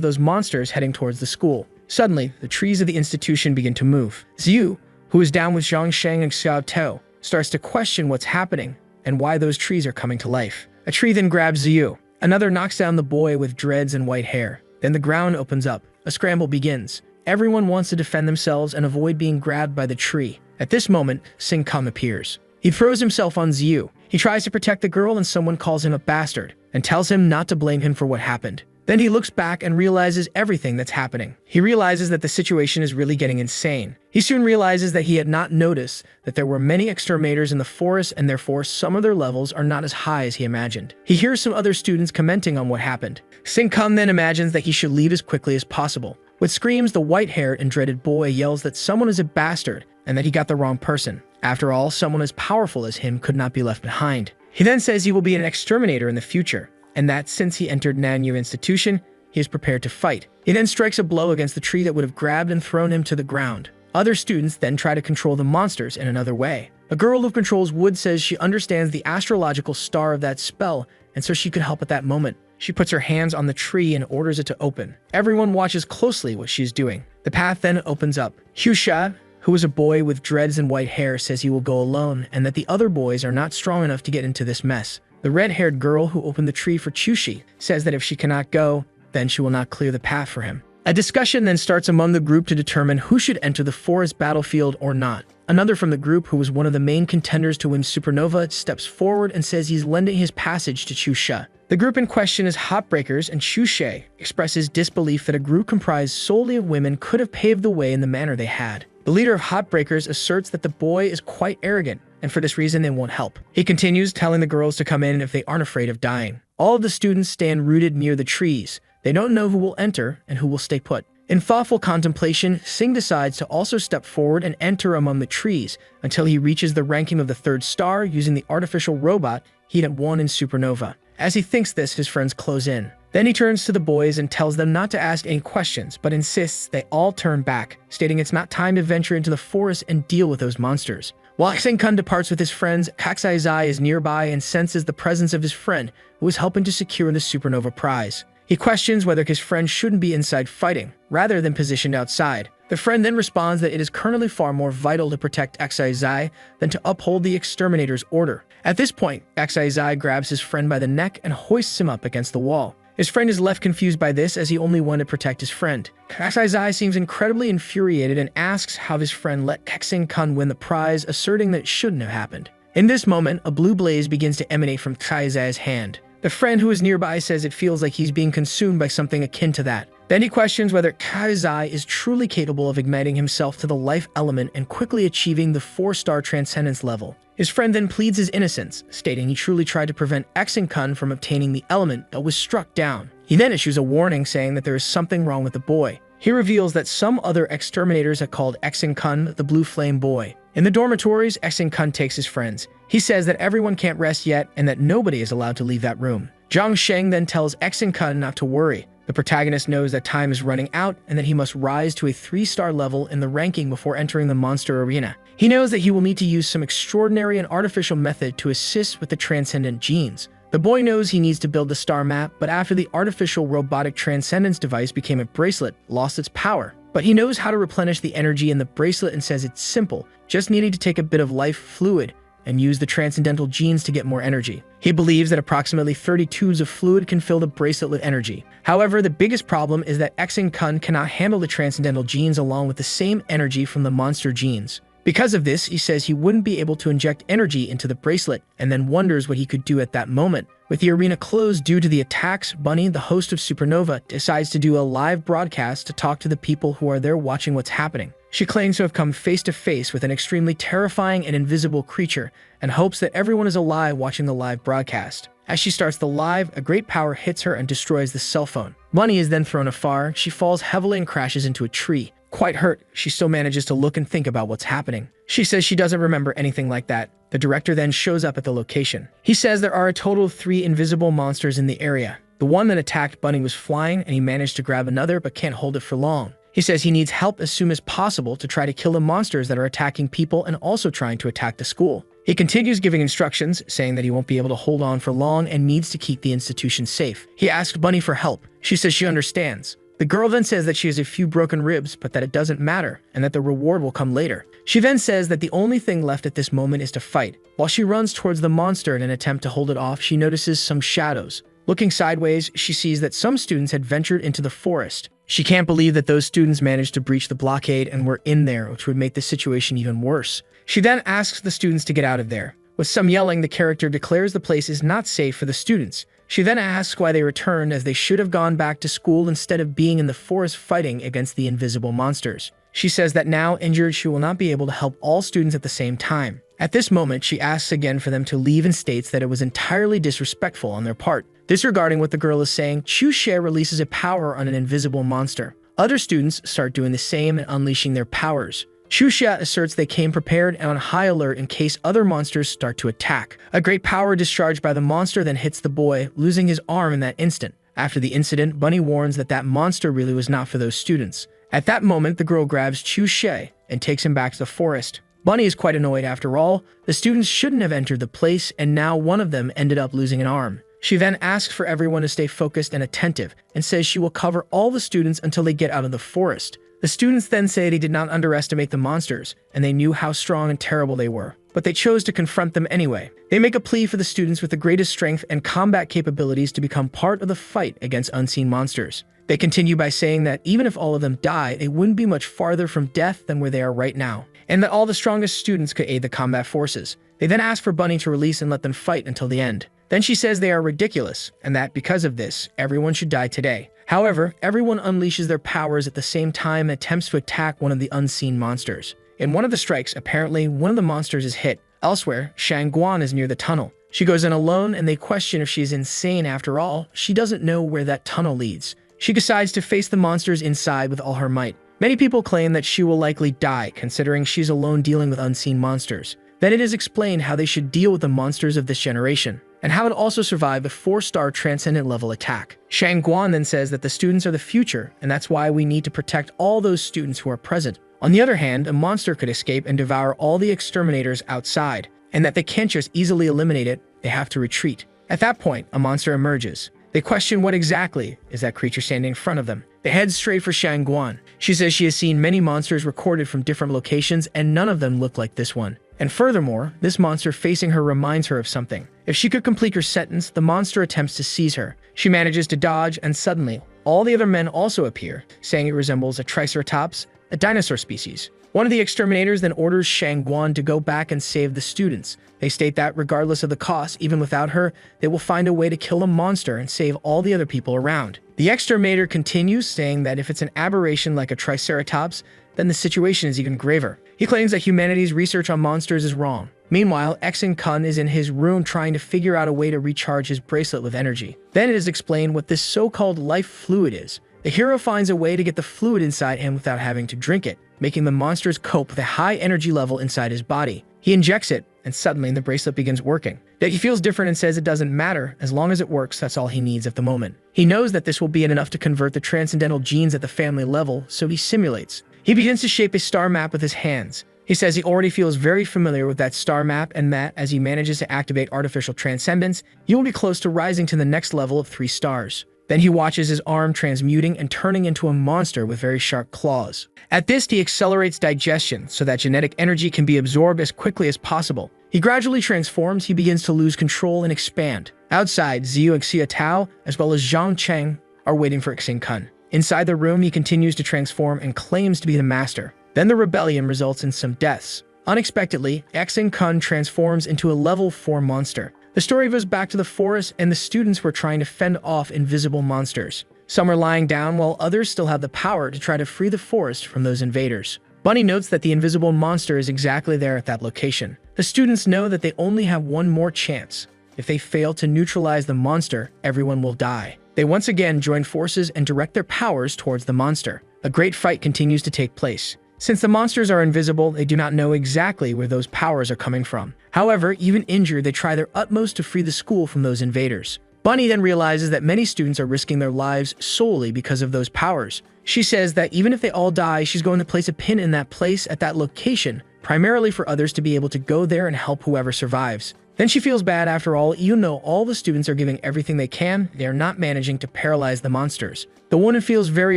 S1: those monsters heading towards the school. Suddenly, the trees of the institution begin to move. Xiu, who is down with Zhang Sheng and Xiao Tao, starts to question what's happening and why those trees are coming to life. A tree then grabs Xiu. Another knocks down the boy with dreads and white hair. Then the ground opens up. A scramble begins. Everyone wants to defend themselves and avoid being grabbed by the tree. At this moment, Sing Kam appears. He throws himself on Xiu. He tries to protect the girl and someone calls him a bastard and tells him not to blame him for what happened. Then he looks back and realizes everything that's happening. He realizes that the situation is really getting insane. He soon realizes that he had not noticed that there were many exterminators in the forest and therefore some of their levels are not as high as he imagined. He hears some other students commenting on what happened. Sing Kam then imagines that he should leave as quickly as possible. With screams, the white-haired and dreaded boy yells that someone is a bastard and that he got the wrong person. After all, someone as powerful as him could not be left behind. He then says he will be an exterminator in the future, and that since he entered Nuanu Institution, he is prepared to fight. He then strikes a blow against the tree that would have grabbed and thrown him to the ground. Other students then try to control the monsters in another way. A girl who controls wood says she understands the astrological star of that spell, and so she could help at that moment. She puts her hands on the tree and orders it to open. Everyone watches closely what she's doing. The path then opens up. Husha, who is a boy with dreads and white hair, says he will go alone and that the other boys are not strong enough to get into this mess. The red-haired girl who opened the tree for Chushi says that if she cannot go, then she will not clear the path for him. A discussion then starts among the group to determine who should enter the forest battlefield or not. Another from the group, who was one of the main contenders to win Supernova, steps forward and says he's lending his passage to Chusha. The group in question is Hotbreakers, and Chushe expresses disbelief that a group comprised solely of women could have paved the way in the manner they had. The leader of Hotbreakers asserts that the boy is quite arrogant, and for this reason they won't help. He continues, telling the girls to come in if they aren't afraid of dying. All of the students stand rooted near the trees. They don't know who will enter and who will stay put. In thoughtful contemplation, Sing decides to also step forward and enter among the trees until he reaches the ranking of the 3rd star using the artificial robot he had won in Supernova. As he thinks this, his friends close in. Then he turns to the boys and tells them not to ask any questions, but insists they all turn back, stating it's not time to venture into the forest and deal with those monsters. While Sing-kun departs with his friends, Kaksai-zai is nearby and senses the presence of his friend, who is helping to secure the Supernova prize. He questions whether his friend shouldn't be inside fighting, rather than positioned outside. The friend then responds that it is currently far more vital to protect Kaksai-zai than to uphold the Exterminator's order. At this point, Kaksai-zai grabs his friend by the neck and hoists him up against the wall. His friend is left confused by this as he only wanted to protect his friend. Kaksai-zai seems incredibly infuriated and asks how his friend let Kexing-kun win the prize, asserting that it shouldn't have happened. In this moment, a blue blaze begins to emanate from Kaksai-zai's hand. The friend who is nearby says it feels like he's being consumed by something akin to that. Then he questions whether Kaksai is truly capable of igniting himself to the life element and quickly achieving the 4-star transcendence level. His friend then pleads his innocence, stating he truly tried to prevent Exing-kun from obtaining the element but was struck down. He then issues a warning saying that there is something wrong with the boy. He reveals that some other exterminators have called Exing-kun the Blue Flame Boy. In the dormitories, Exing-kun takes his friends. He says that everyone can't rest yet and that nobody is allowed to leave that room. Zhang Sheng then tells Exing-kun not to worry. The protagonist knows that time is running out and that he must rise to a 3-star level in the ranking before entering the monster arena. He knows that he will need to use some extraordinary and artificial method to assist with the transcendent genes. The boy knows he needs to build the star map, but after the artificial robotic transcendence device became a bracelet, lost its power. But he knows how to replenish the energy in the bracelet and says it's simple, just needing to take a bit of life fluid and use the transcendental genes to get more energy. He believes that approximately 30 tubes of fluid can fill the bracelet with energy. However, the biggest problem is that Exing-kun cannot handle the transcendental genes along with the same energy from the monster genes. Because of this, he says he wouldn't be able to inject energy into the bracelet and then wonders what he could do at that moment. With the arena closed due to the attacks, Bunny, the host of Supernova, decides to do a live broadcast to talk to the people who are there watching what's happening. She claims to have come face to face with an extremely terrifying and invisible creature and hopes that everyone is alive watching the live broadcast. As she starts the live, a great power hits her and destroys the cell phone. Bunny is then thrown afar. She falls heavily and crashes into a tree. Quite hurt, she still manages to look and think about what's happening. She says she doesn't remember anything like that. The director then shows up at the location. He says there are a total of 3 invisible monsters in the area. The one that attacked Bunny was flying, and he managed to grab another but can't hold it for long. He says he needs help as soon as possible to try to kill the monsters that are attacking people and also trying to attack the school. He continues giving instructions, saying that he won't be able to hold on for long and needs to keep the institution safe. He asks Bunny for help. She says she understands. The girl then says that she has a few broken ribs, but that it doesn't matter, and that the reward will come later. She then says that the only thing left at this moment is to fight. While she runs towards the monster in an attempt to hold it off, she notices some shadows. Looking sideways, she sees that some students had ventured into the forest. She can't believe that those students managed to breach the blockade and were in there, which would make the situation even worse. She then asks the students to get out of there. With some yelling, the character declares the place is not safe for the students. She then asks why they returned, as they should have gone back to school instead of being in the forest fighting against the invisible monsters. She says that now injured, she will not be able to help all students at the same time. At this moment, she asks again for them to leave and states that it was entirely disrespectful on their part. Disregarding what the girl is saying, Chu-She releases a power on an invisible monster. Other students start doing the same and unleashing their powers. Chu-She asserts they came prepared and on high alert in case other monsters start to attack. A great power discharged by the monster then hits the boy, losing his arm in that instant. After the incident, Bunny warns that that monster really was not for those students. At that moment, the girl grabs Chu-She and takes him back to the forest. Bunny is quite annoyed after all. The students shouldn't have entered the place, and now one of them ended up losing an arm. She then asks for everyone to stay focused and attentive, and says she will cover all the students until they get out of the forest. The students then say they did not underestimate the monsters, and they knew how strong and terrible they were, but they chose to confront them anyway. They make a plea for the students with the greatest strength and combat capabilities to become part of the fight against unseen monsters. They continue by saying that even if all of them die, they wouldn't be much farther from death than where they are right now, and that all the strongest students could aid the combat forces. They then ask for Bunny to release and let them fight until the end. Then she says they are ridiculous, and that because of this, everyone should die today. However, everyone unleashes their powers at the same time and attempts to attack one of the unseen monsters. In one of the strikes, apparently, one of the monsters is hit. Elsewhere, Shangguan is near the tunnel. She goes in alone, and they question if she is insane after all. She doesn't know where that tunnel leads. She decides to face the monsters inside with all her might. Many people claim that she will likely die, considering she's alone dealing with unseen monsters. Then it is explained how they should deal with the monsters of this generation, and how it also survived a 4-star transcendent level attack. Shangguan then says that the students are the future, and that's why we need to protect all those students who are present. On the other hand, a monster could escape and devour all the exterminators outside, and that they can't just easily eliminate it, they have to retreat. At that point, a monster emerges. They question what exactly is that creature standing in front of them. They head straight for Shangguan. She says she has seen many monsters recorded from different locations, and none of them look like this one. And furthermore, this monster facing her reminds her of something. If she could complete her sentence, the monster attempts to seize her. She manages to dodge, and suddenly, all the other men also appear, saying it resembles a triceratops, a dinosaur species. One of the exterminators then orders Shangguan to go back and save the students. They state that regardless of the cost, even without her, they will find a way to kill a monster and save all the other people around. The exterminator continues, saying that if it's an aberration like a triceratops, then the situation is even graver. He claims that humanity's research on monsters is wrong. Meanwhile, Exin-kun is in his room trying to figure out a way to recharge his bracelet with energy. Then it is explained what this so-called life fluid is. The hero finds a way to get the fluid inside him without having to drink it, making the monsters cope with a high energy level inside his body. He injects it, and suddenly the bracelet begins working. Yet he feels different and says it doesn't matter, as long as it works, that's all he needs at the moment. He knows that this will be enough to convert the transcendental genes at the family level, so he simulates. He begins to shape a star map with his hands. He says he already feels very familiar with that star map, and that, as he manages to activate artificial transcendence, he will be close to rising to the next level of 3 stars. Then he watches his arm transmuting and turning into a monster with very sharp claws. At this, he accelerates digestion so that genetic energy can be absorbed as quickly as possible. He gradually transforms, he begins to lose control and expand. Outside, Ziyu and Xia Tao, as well as Zhang Cheng, are waiting for Xing-kun. Inside the room, he continues to transform and claims to be the master. Then the rebellion results in some deaths. Unexpectedly, Xing-kun transforms into a level 4 monster. The story goes back to the forest, and the students were trying to fend off invisible monsters. Some are lying down, while others still have the power to try to free the forest from those invaders. Bunny notes that the invisible monster is exactly there at that location. The students know that they only have one more chance. If they fail to neutralize the monster, everyone will die. They once again join forces and direct their powers towards the monster. A great fight continues to take place. Since the monsters are invisible, they do not know exactly where those powers are coming from. However, even injured, they try their utmost to free the school from those invaders. Bunny then realizes that many students are risking their lives solely because of those powers. She says that even if they all die, she's going to place a pin in that place at that location, primarily for others to be able to go there and help whoever survives. Then she feels bad after all, even though all the students are giving everything they can, they are not managing to paralyze the monsters. The woman feels very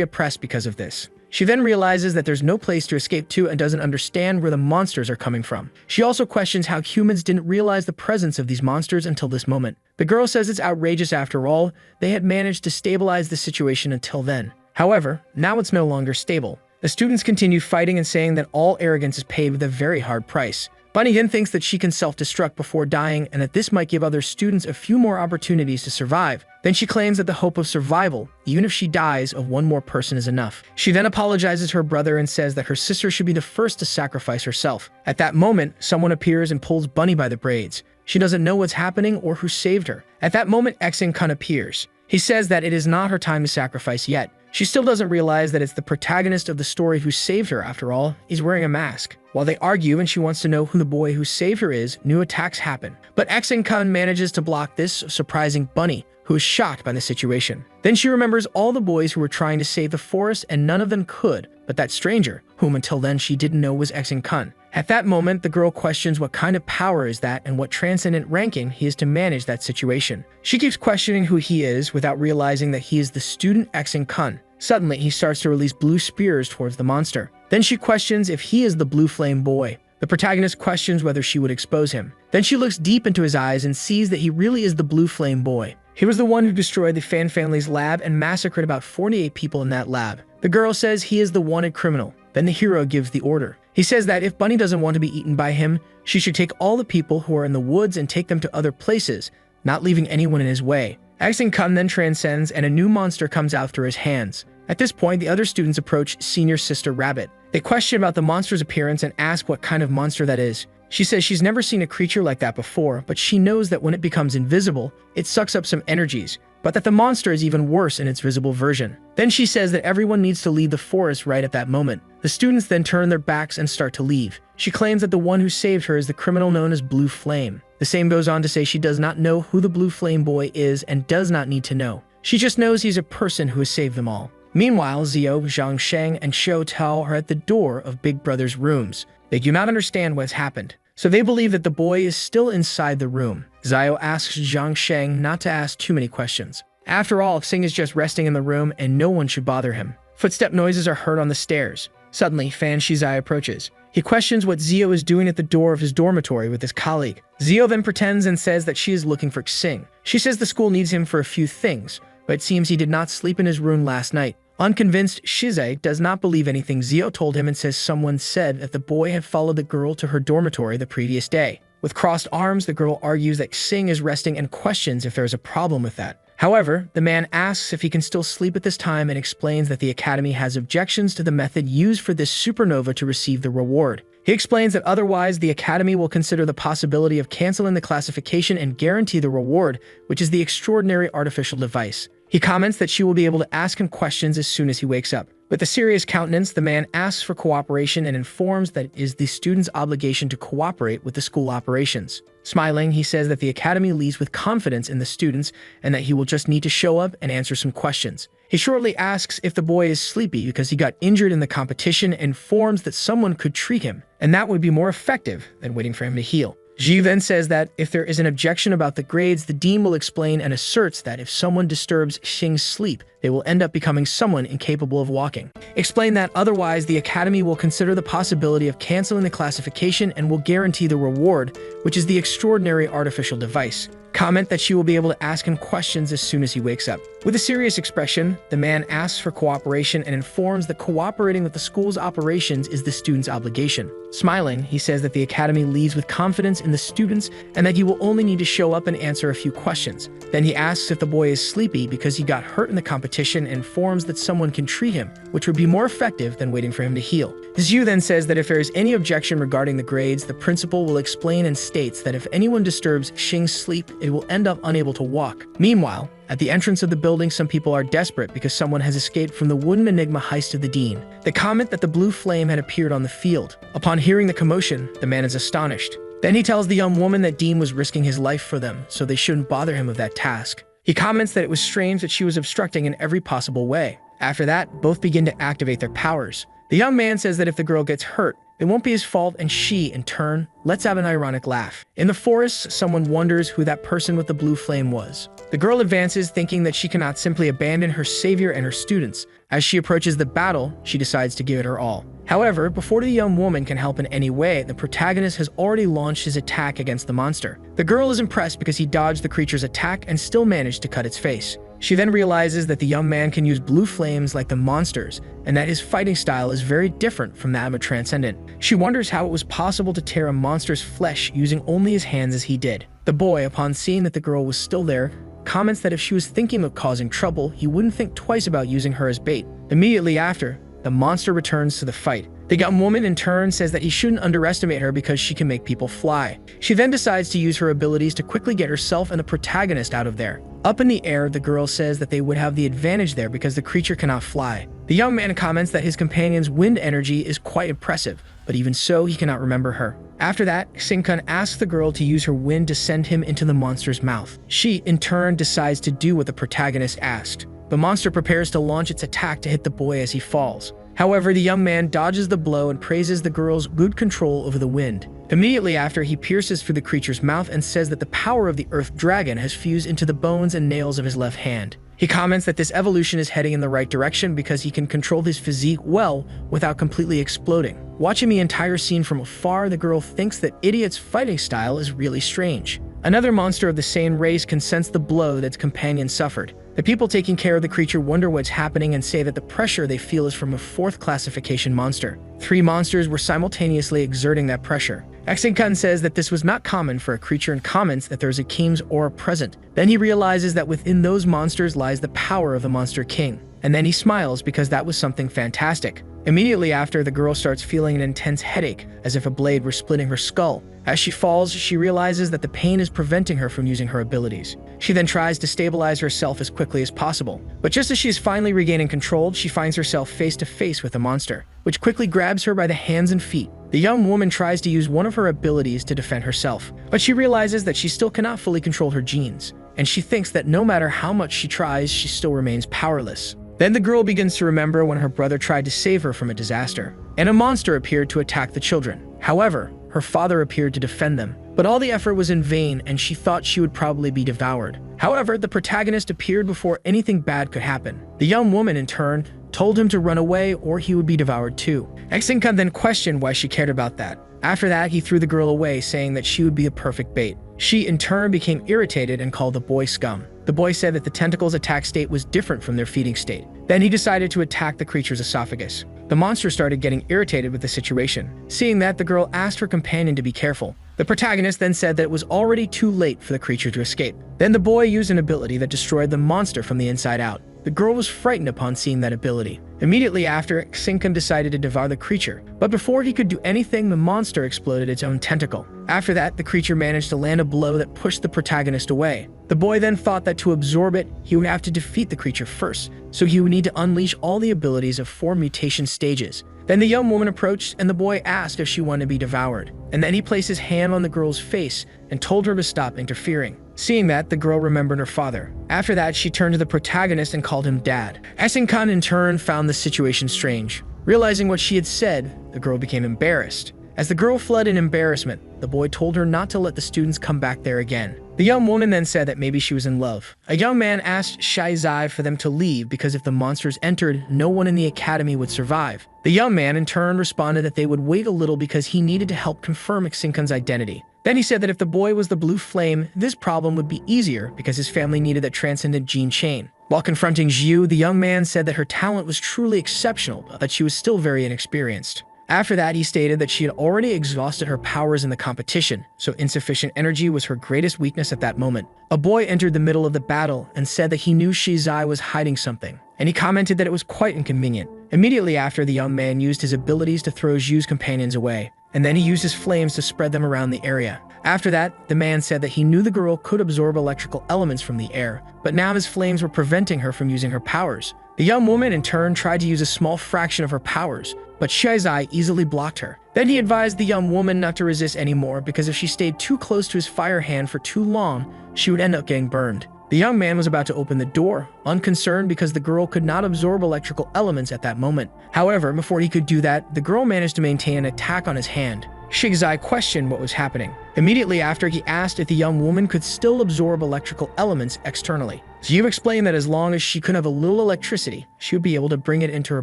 S1: oppressed because of this. She then realizes that there's no place to escape to and doesn't understand where the monsters are coming from. She also questions how humans didn't realize the presence of these monsters until this moment. The girl says it's outrageous after all, they had managed to stabilize the situation until then. However, now it's no longer stable. The students continue fighting and saying that all arrogance is paid with a very hard price. Bunny then thinks that she can self-destruct before dying and that this might give other students a few more opportunities to survive. Then she claims that the hope of survival, even if she dies, of one more person is enough. She then apologizes to her brother and says that her sister should be the first to sacrifice herself. At that moment, someone appears and pulls Bunny by the braids. She doesn't know what's happening or who saved her. At that moment, Exin-kun appears. He says that it is not her time to sacrifice yet. She still doesn't realize that it's the protagonist of the story who saved her after all. He's wearing a mask. While they argue and she wants to know who the boy who saved her is, new attacks happen. But Exin-kun manages to block this, surprising Bunny, who is shocked by the situation. Then she remembers all the boys who were trying to save the forest and none of them could, but that stranger, whom until then she didn't know was Exin-kun. At that moment, the girl questions what kind of power is that and what transcendent ranking he is to manage that situation. She keeps questioning who he is without realizing that he is the student Exin-kun. Suddenly, he starts to release blue spears towards the monster. Then she questions if he is the blue flame boy. The protagonist questions whether she would expose him. Then she looks deep into his eyes and sees that he really is the blue flame boy. He was the one who destroyed the Fan family's lab and massacred about 48 people in that lab. The girl says he is the wanted criminal. Then the hero gives the order. He says that if Bunny doesn't want to be eaten by him, she should take all the people who are in the woods and take them to other places, not leaving anyone in his way. Exin-kun then transcends and a new monster comes out through his hands. At this point, the other students approach Senior Sister Rabbit. They question about the monster's appearance and ask what kind of monster that is. She says she's never seen a creature like that before, but she knows that when it becomes invisible, it sucks up some energies, but that the monster is even worse in its visible version. Then she says that everyone needs to leave the forest right at that moment. The students then turn their backs and start to leave. She claims that the one who saved her is the criminal known as Blue Flame. The same goes on to say she does not know who the Blue Flame boy is and does not need to know. She just knows he's a person who has saved them all. Meanwhile, Zio, Zhang Sheng, and Shou Tao are at the door of Big Brother's rooms. They do not understand what's happened, so they believe that the boy is still inside the room. Zio asks Zhang Sheng not to ask too many questions. After all, Xing is just resting in the room and no one should bother him. Footstep noises are heard on the stairs. Suddenly, Fang Shiz approaches. He questions what Zio is doing at the door of his dormitory with his colleague. Zio then pretends and says that she is looking for Xing. She says the school needs him for a few things, but it seems he did not sleep in his room last night. Unconvinced, Shize does not believe anything Zio told him and says someone said that the boy had followed the girl to her dormitory the previous day. With crossed arms, the girl argues that Xing is resting and questions if there is a problem with that. However, the man asks if he can still sleep at this time and explains that the Academy has objections to the method used for this supernova to receive the reward. He explains that otherwise the Academy will consider the possibility of canceling the classification and guarantee the reward, which is the extraordinary artificial device. He comments that she will be able to ask him questions as soon as he wakes up. With a serious countenance, the man asks for cooperation and informs that it is the student's obligation to cooperate with the school operations. Smiling, he says that the Academy leads with confidence in the students and that he will just need to show up and answer some questions. He shortly asks if the boy is sleepy because he got injured in the competition and informs that someone could treat him, and that would be more effective than waiting for him to heal. Ji then says that if there is an objection about the grades, the dean will explain and asserts that if someone disturbs Xing's sleep, they will end up becoming someone incapable of walking. Explain that otherwise the Academy will consider the possibility of canceling the classification and will guarantee the reward, which is the extraordinary artificial device. Comment that she will be able to ask him questions as soon as he wakes up. With a serious expression, the man asks for cooperation and informs that cooperating with the school's operations is the student's obligation. Smiling, he says that the Academy leads with confidence in the students and that he will only need to show up and answer a few questions. Then he asks if the boy is sleepy because he got hurt in the competition and informs that someone can treat him, which would be more effective than waiting for him to heal. Zhu then says that if there is any objection regarding the grades, the principal will explain and states that if anyone disturbs Xing's sleep, it will end up unable to walk. Meanwhile, At the entrance of the building, some people are desperate because someone has escaped from the wooden enigma heist of the Dean. They comment that the blue flame had appeared on the field. Upon hearing the commotion, the man is astonished. Then he tells the young woman that Dean was risking his life for them, so they shouldn't bother him with that task. He comments that it was strange that she was obstructing in every possible way. After that, both begin to activate their powers. The young man says that if the girl gets hurt, it won't be his fault, and she, in turn, lets out an ironic laugh. In the forest, someone wonders who that person with the blue flame was. The girl advances, thinking that she cannot simply abandon her savior and her students. As she approaches the battle, she decides to give it her all. However, before the young woman can help in any way, the protagonist has already launched his attack against the monster. The girl is impressed because he dodged the creature's attack and still managed to cut its face. She then realizes that the young man can use blue flames like the monsters, and that his fighting style is very different from that of a transcendent. She wonders how it was possible to tear a monster's flesh using only his hands as he did. The boy, upon seeing that the girl was still there, comments that if she was thinking of causing trouble, he wouldn't think twice about using her as bait. Immediately after, the monster returns to the fight. The young woman in turn says that he shouldn't underestimate her because she can make people fly. She then decides to use her abilities to quickly get herself and the protagonist out of there. Up in the air, the girl says that they would have the advantage there because the creature cannot fly. The young man comments that his companion's wind energy is quite impressive, but even so, he cannot remember her. After that, Xingkun asks the girl to use her wind to send him into the monster's mouth. She, in turn, decides to do what the protagonist asked. The monster prepares to launch its attack to hit the boy as he falls. However, the young man dodges the blow and praises the girl's good control over the wind. Immediately after, he pierces through the creature's mouth and says that the power of the earth dragon has fused into the bones and nails of his left hand. He comments that this evolution is heading in the right direction because he can control his physique well without completely exploding. Watching the entire scene from afar, the girl thinks that Idiot's fighting style is really strange. Another monster of the same race can sense the blow that its companion suffered. The people taking care of the creature wonder what's happening and say that the pressure they feel is from a fourth classification monster. 3 monsters were simultaneously exerting that pressure. Xingkun says that this was not common for a creature and comments that there's a king's aura present. Then he realizes that within those monsters lies the power of the Monster King. And then he smiles because that was something fantastic. Immediately after, the girl starts feeling an intense headache, as if a blade were splitting her skull. As she falls, she realizes that the pain is preventing her from using her abilities. She then tries to stabilize herself as quickly as possible. But just as she is finally regaining control, she finds herself face to face with a monster, which quickly grabs her by the hands and feet. The young woman tries to use one of her abilities to defend herself, but she realizes that she still cannot fully control her genes, and she thinks that no matter how much she tries, she still remains powerless. Then the girl begins to remember when her brother tried to save her from a disaster, and a monster appeared to attack the children. However, her father appeared to defend them, but all the effort was in vain and she thought she would probably be devoured. However, the protagonist appeared before anything bad could happen. The young woman, in turn, told him to run away or he would be devoured too. Xingkun then questioned why she cared about that. After that, he threw the girl away, saying that she would be a perfect bait. She, in turn, became irritated and called the boy scum. The boy said that the tentacles' attack state was different from their feeding state. Then he decided to attack the creature's esophagus. The monster started getting irritated with the situation. Seeing that, the girl asked her companion to be careful. The protagonist then said that it was already too late for the creature to escape. Then the boy used an ability that destroyed the monster from the inside out. The girl was frightened upon seeing that ability. Immediately after, Xingkun decided to devour the creature, but before he could do anything, the monster exploded its own tentacle. After that, the creature managed to land a blow that pushed the protagonist away. The boy then thought that to absorb it, he would have to defeat the creature first, so he would need to unleash all the abilities of 4 mutation stages. Then the young woman approached and the boy asked if she wanted to be devoured. And then he placed his hand on the girl's face and told her to stop interfering. Seeing that, the girl remembered her father. After that, she turned to the protagonist and called him Dad. Xingkun in turn found the situation strange. Realizing what she had said, the girl became embarrassed. As the girl fled in embarrassment, the boy told her not to let the students come back there again. The young woman then said that maybe she was in love. A young man asked Shai Zai for them to leave because if the monsters entered, no one in the academy would survive. The young man in turn responded that they would wait a little because he needed to help confirm Xingkun's identity. Then he said that if the boy was the blue flame, this problem would be easier because his family needed that transcendent gene chain. While confronting Jiu, the young man said that her talent was truly exceptional, but that she was still very inexperienced. After that, he stated that she had already exhausted her powers in the competition, so insufficient energy was her greatest weakness at that moment. A boy entered the middle of the battle and said that he knew Shizai was hiding something, and he commented that it was quite inconvenient. Immediately after, the young man used his abilities to throw Jiu's companions away, and then he used his flames to spread them around the area. After that, the man said that he knew the girl could absorb electrical elements from the air, but now his flames were preventing her from using her powers. The young woman, in turn, tried to use a small fraction of her powers, but Shizai easily blocked her. Then he advised the young woman not to resist anymore because if she stayed too close to his fire hand for too long, she would end up getting burned. The young man was about to open the door, unconcerned because the girl could not absorb electrical elements at that moment. However, before he could do that, the girl managed to maintain an attack on his hand. Shizai questioned what was happening. Immediately after, he asked if the young woman could still absorb electrical elements externally. Zhu explained that as long as she could have a little electricity, she would be able to bring it into her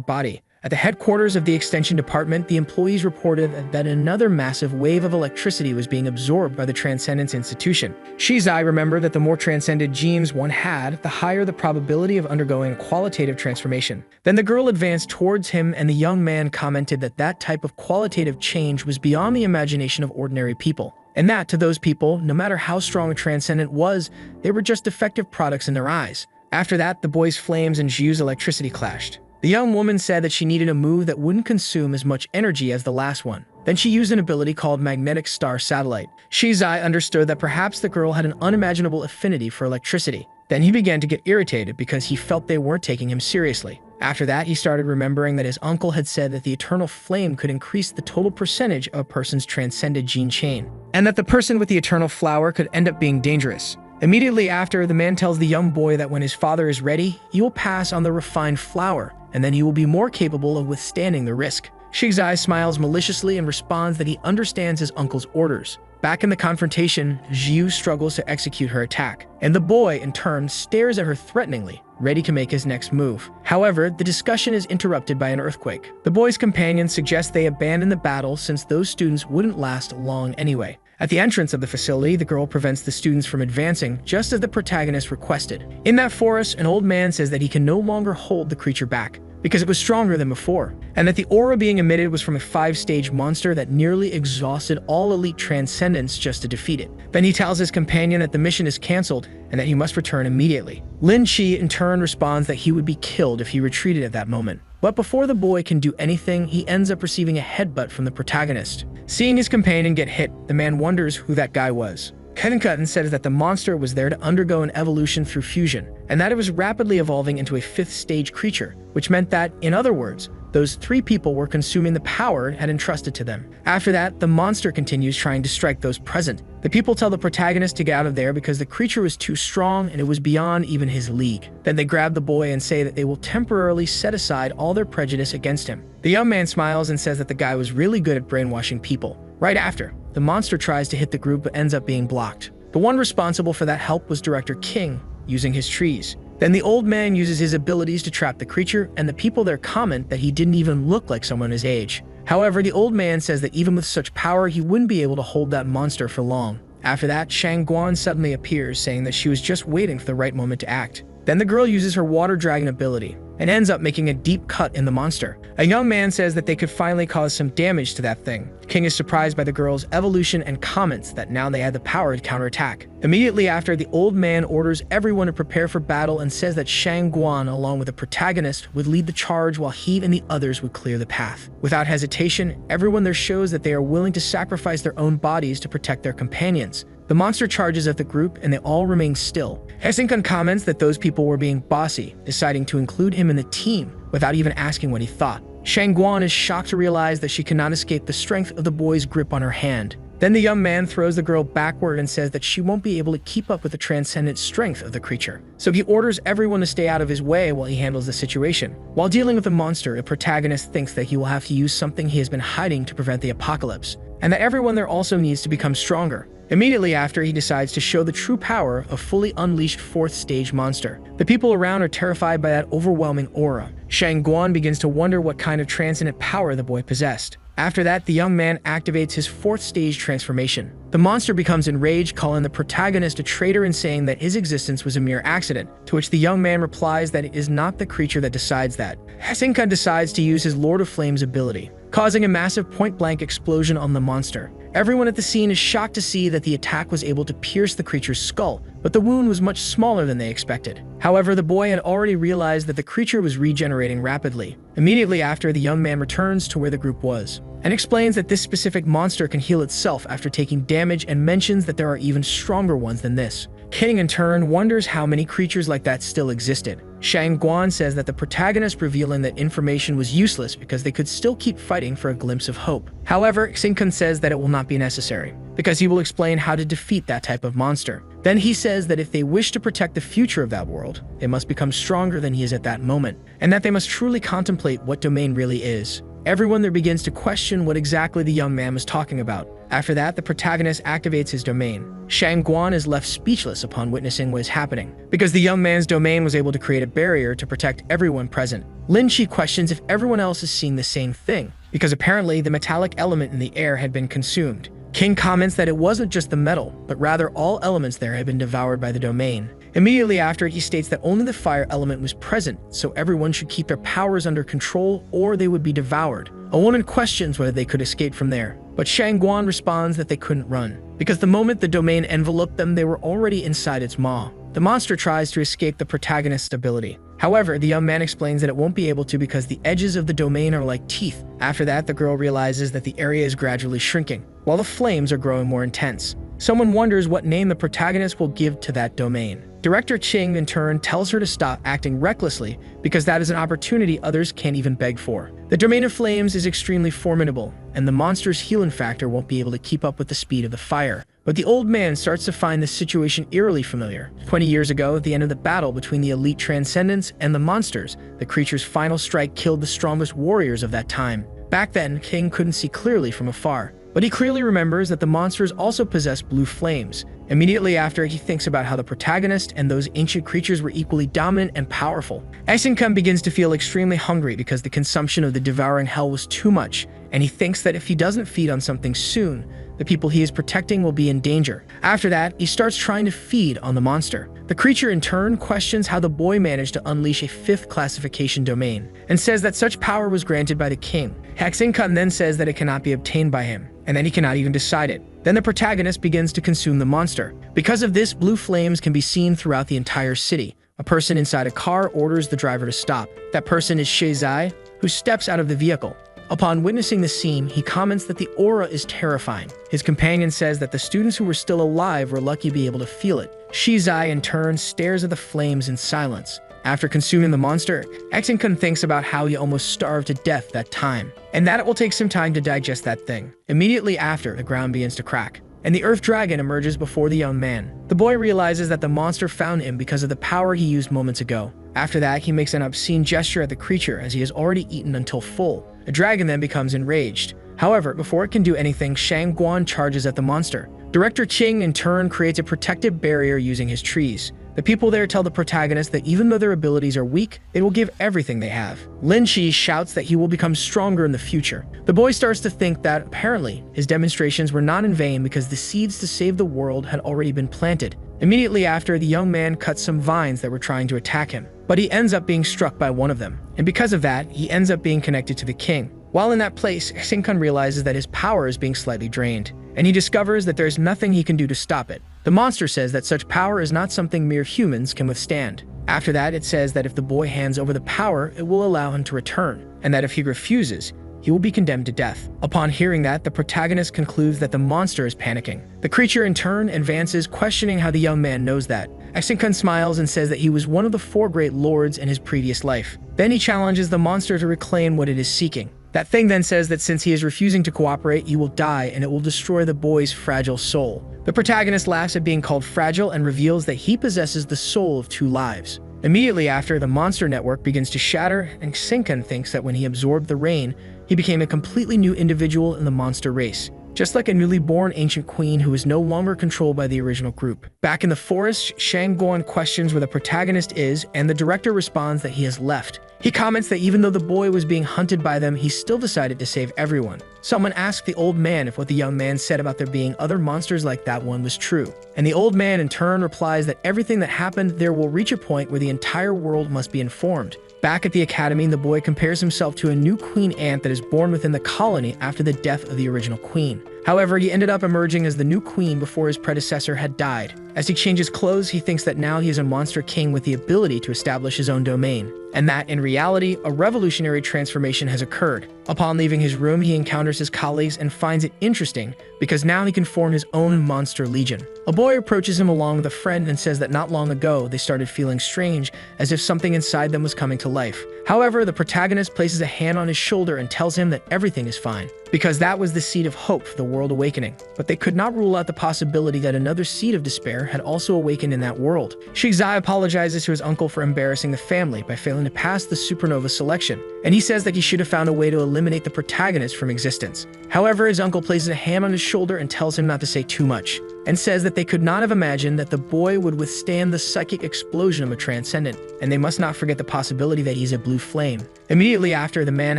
S1: body. At the headquarters of the Extension Department, the employees reported that another massive wave of electricity was being absorbed by the Transcendence Institution. Shizai remembered that the more transcended genes one had, the higher the probability of undergoing qualitative transformation. Then the girl advanced towards him, and the young man commented that that type of qualitative change was beyond the imagination of ordinary people. And that, to those people, no matter how strong a transcendent was, they were just defective products in their eyes. After that, the boy's flames and Zhu's electricity clashed. The young woman said that she needed a move that wouldn't consume as much energy as the last one. Then she used an ability called Magnetic Star Satellite. Shizai understood that perhaps the girl had an unimaginable affinity for electricity. Then he began to get irritated because he felt they weren't taking him seriously. After that, he started remembering that his uncle had said that the eternal flame could increase the total percentage of a person's transcended gene chain, and that the person with the eternal flower could end up being dangerous. Immediately after, the man tells the young boy that when his father is ready, he will pass on the refined flower, and then he will be more capable of withstanding the risk. Shizai smiles maliciously and responds that he understands his uncle's orders. Back in the confrontation, Zhu struggles to execute her attack, and the boy, in turn, stares at her threateningly, ready to make his next move. However, the discussion is interrupted by an earthquake. The boy's companion suggests they abandon the battle since those students wouldn't last long anyway. At the entrance of the facility, the girl prevents the students from advancing, just as the protagonist requested. In that forest, an old man says that he can no longer hold the creature back, because it was stronger than before, and that the aura being emitted was from a 5-stage monster that nearly exhausted all elite transcendents just to defeat it. Then he tells his companion that the mission is cancelled and that he must return immediately. Lin Chi in turn responds that he would be killed if he retreated at that moment. But before the boy can do anything, he ends up receiving a headbutt from the protagonist. Seeing his companion get hit, the man wonders who that guy was. Kevin Cutton says that the monster was there to undergo an evolution through fusion, and that it was rapidly evolving into a 5th-stage creature, which meant that, in other words, those 3 people were consuming the power it had entrusted to them. After that, the monster continues trying to strike those present. The people tell the protagonist to get out of there because the creature was too strong and it was beyond even his league. Then they grab the boy and say that they will temporarily set aside all their prejudice against him. The young man smiles and says that the guy was really good at brainwashing people. Right after, the monster tries to hit the group but ends up being blocked. The one responsible for that help was Director King, using his trees. Then the old man uses his abilities to trap the creature, and the people there comment that he didn't even look like someone his age. However, the old man says that even with such power, he wouldn't be able to hold that monster for long. After that, Shang Guan suddenly appears, saying that she was just waiting for the right moment to act. Then the girl uses her water dragon ability and ends up making a deep cut in the monster. A young man says that they could finally cause some damage to that thing. King is surprised by the girl's evolution and comments that now they had the power to counterattack. Immediately after, the old man orders everyone to prepare for battle and says that Shang Guan, along with the protagonist, would lead the charge while he and the others would clear the path. Without hesitation, everyone there shows that they are willing to sacrifice their own bodies to protect their companions. The monster charges at the group and they all remain still. Hesinkan comments that those people were being bossy, deciding to include him in the team without even asking what he thought. Shang Guan is shocked to realize that she cannot escape the strength of the boy's grip on her hand. Then the young man throws the girl backward and says that she won't be able to keep up with the transcendent strength of the creature. So he orders everyone to stay out of his way while he handles the situation. While dealing with the monster, the protagonist thinks that he will have to use something he has been hiding to prevent the apocalypse, and that everyone there also needs to become stronger. Immediately after, he decides to show the true power of fully unleashed 4th-stage monster. The people around are terrified by that overwhelming aura. Shang Guan begins to wonder what kind of transcendent power the boy possessed. After that, the young man activates his 4th-stage transformation. The monster becomes enraged, calling the protagonist a traitor and saying that his existence was a mere accident, to which the young man replies that it is not the creature that decides that. Hesinkan decides to use his Lord of Flames ability, causing a massive point-blank explosion on the monster. Everyone at the scene is shocked to see that the attack was able to pierce the creature's skull, but the wound was much smaller than they expected. However, the boy had already realized that the creature was regenerating rapidly. Immediately after, the young man returns to where the group was. and explains that this specific monster can heal itself after taking damage and mentions that there are even stronger ones than this. King in turn wonders how many creatures like that still existed. Shang Guan says that the protagonist revealing that information was useless because they could still keep fighting for a glimpse of hope. However, Xinkun says that it will not be necessary, because he will explain how to defeat that type of monster. Then he says that if they wish to protect the future of that world, they must become stronger than he is at that moment, and that they must truly contemplate what domain really is. Everyone there begins to question what exactly the young man was talking about. After that, the protagonist activates his domain. Shang Guan is left speechless upon witnessing what is happening, because the young man's domain was able to create a barrier to protect everyone present. Lin Chi questions if everyone else is seeing the same thing, because apparently the metallic element in the air had been consumed. King comments that it wasn't just the metal, but rather all elements there had been devoured by the domain. Immediately after, he states that only the fire element was present, so everyone should keep their powers under control or they would be devoured. A woman questions whether they could escape from there, but Shang Guan responds that they couldn't run, because the moment the domain enveloped them, they were already inside its maw. The monster tries to escape the protagonist's ability. However, the young man explains that it won't be able to because the edges of the domain are like teeth. After that, the girl realizes that the area is gradually shrinking, while the flames are growing more intense. Someone wonders what name the protagonist will give to that domain. Director Ching, in turn, tells her to stop acting recklessly because that is an opportunity others can't even beg for. The domain of flames is extremely formidable, and the monster's healing factor won't be able to keep up with the speed of the fire. But the old man starts to find this situation eerily familiar. 20 years ago, at the end of the battle between the elite transcendents and the monsters, the creature's final strike killed the strongest warriors of that time. Back then, King couldn't see clearly from afar, but he clearly remembers that the monsters also possess blue flames. Immediately after, he thinks about how the protagonist and those ancient creatures were equally dominant and powerful. Xinkun begins to feel extremely hungry because the consumption of the devouring hell was too much, and he thinks that if he doesn't feed on something soon, the people he is protecting will be in danger. After that, he starts trying to feed on the monster. The creature in turn questions how the boy managed to unleash a 5th classification domain, and says that such power was granted by the king. Xinkun then says that it cannot be obtained by him, and that he cannot even decide it. Then the protagonist begins to consume the monster. Because of this, blue flames can be seen throughout the entire city. A person inside a car orders the driver to stop. That person is Shizai, who steps out of the vehicle. Upon witnessing the scene, he comments that the aura is terrifying. His companion says that the students who were still alive were lucky to be able to feel it. Shizai, in turn, stares at the flames in silence. After consuming the monster, Xinkun thinks about how he almost starved to death that time, and that it will take some time to digest that thing. Immediately after, the ground begins to crack, and the earth dragon emerges before the young man. The boy realizes that the monster found him because of the power he used moments ago. After that, he makes an obscene gesture at the creature as he has already eaten until full. The dragon then becomes enraged. However, before it can do anything, Shang Guan charges at the monster. Director Ching, in turn, creates a protective barrier using his trees. The people there tell the protagonist that even though their abilities are weak, they will give everything they have. Lin Chi shouts that he will become stronger in the future. The boy starts to think that, apparently, his demonstrations were not in vain because the seeds to save the world had already been planted. Immediately after, the young man cuts some vines that were trying to attack him, but he ends up being struck by one of them, and because of that, he ends up being connected to the king. While in that place, Xinkun realizes that his power is being slightly drained, and he discovers that there is nothing he can do to stop it. The monster says that such power is not something mere humans can withstand. After that, it says that if the boy hands over the power, it will allow him to return, and that if he refuses, he will be condemned to death. Upon hearing that, the protagonist concludes that the monster is panicking. The creature in turn advances, questioning how the young man knows that. Xinkun smiles and says that he was one of the 4 great lords in his previous life. Then he challenges the monster to reclaim what it is seeking. That thing then says that since he is refusing to cooperate, he will die and it will destroy the boy's fragile soul. The protagonist laughs at being called fragile and reveals that he possesses the soul of 2 lives. Immediately after, the monster network begins to shatter, and Xinkun thinks that when he absorbed the rain, he became a completely new individual in the monster race, just like a newly born ancient queen who is no longer controlled by the original group. Back in the forest, Shang Guan questions where the protagonist is, and the director responds that he has left. He comments that even though the boy was being hunted by them, he still decided to save everyone. Someone asked the old man if what the young man said about there being other monsters like that one was true, and the old man in turn replies that everything that happened there will reach a point where the entire world must be informed. Back at the academy, the boy compares himself to a new queen ant that is born within the colony after the death of the original queen. However, he ended up emerging as the new queen before his predecessor had died. As he changes clothes, he thinks that now he is a monster king with the ability to establish his own domain, and that, in reality, a revolutionary transformation has occurred. Upon leaving his room, he encounters his colleagues and finds it interesting because now he can form his own monster legion. A boy approaches him along with a friend and says that not long ago they started feeling strange, as if something inside them was coming to life. However, the protagonist places a hand on his shoulder and tells him that everything is fine, because that was the seed of hope for the world awakening. But they could not rule out the possibility that another seed of despair had also awakened in that world. Shizai apologizes to his uncle for embarrassing the family by failing to pass the Supernova selection, and he says that he should have found a way to eliminate the protagonist from existence. However, his uncle places a hand on his shoulder and tells him not to say too much, and says that they could not have imagined that the boy would withstand the psychic explosion of a transcendent, and they must not forget the possibility that he's a blue flame. Immediately after, the man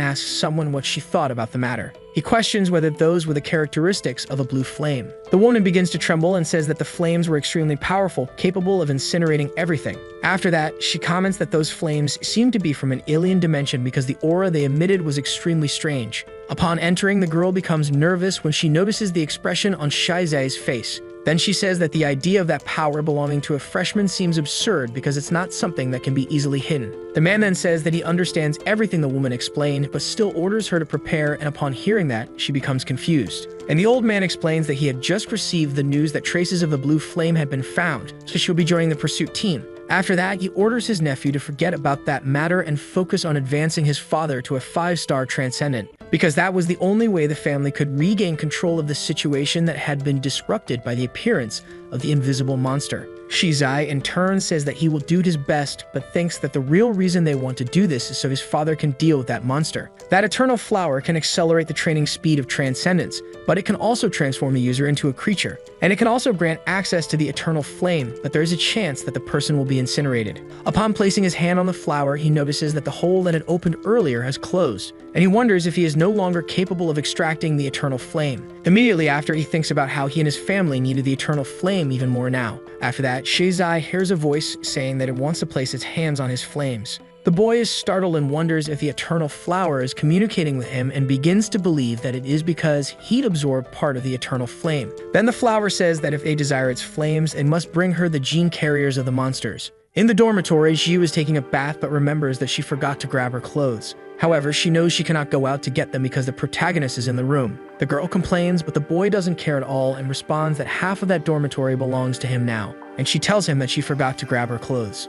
S1: asks someone what she thought about the matter. He questions whether those were the characteristics of a blue flame. The woman begins to tremble and says that the flames were extremely powerful, capable of incinerating everything. After that, she comments that those flames seemed to be from an alien dimension because the aura they emitted was extremely strange. Upon entering, the girl becomes nervous when she notices the expression on Shizai's face. Then she says that the idea of that power belonging to a freshman seems absurd because it's not something that can be easily hidden. The man then says that he understands everything the woman explained, but still orders her to prepare, and upon hearing that, she becomes confused. And the old man explains that he had just received the news that traces of the blue flame had been found, so she'll be joining the pursuit team. After that, he orders his nephew to forget about that matter and focus on advancing his father to a 5-star transcendent, because that was the only way the family could regain control of the situation that had been disrupted by the appearance of the invisible monster. Shizai, in turn, says that he will do his best, but thinks that the real reason they want to do this is so his father can deal with that monster. That eternal flower can accelerate the training speed of transcendence, but it can also transform the user into a creature. And it can also grant access to the eternal flame, but there is a chance that the person will be incinerated. Upon placing his hand on the flower, he notices that the hole that had opened earlier has closed, and he wonders if he is no longer capable of extracting the eternal flame. Immediately after, he thinks about how he and his family needed the eternal flame even more now. After that, Shizai hears a voice saying that it wants to place its hands on his flames. The boy is startled and wonders if the eternal flower is communicating with him and begins to believe that it is because he'd absorbed part of the eternal flame. Then the flower says that if they desire its flames, it must bring her the gene carriers of the monsters. In the dormitory, Jiu is taking a bath but remembers that she forgot to grab her clothes. However, she knows she cannot go out to get them because the protagonist is in the room. The girl complains, but the boy doesn't care at all and responds that half of that dormitory belongs to him now, and she tells him that she forgot to grab her clothes.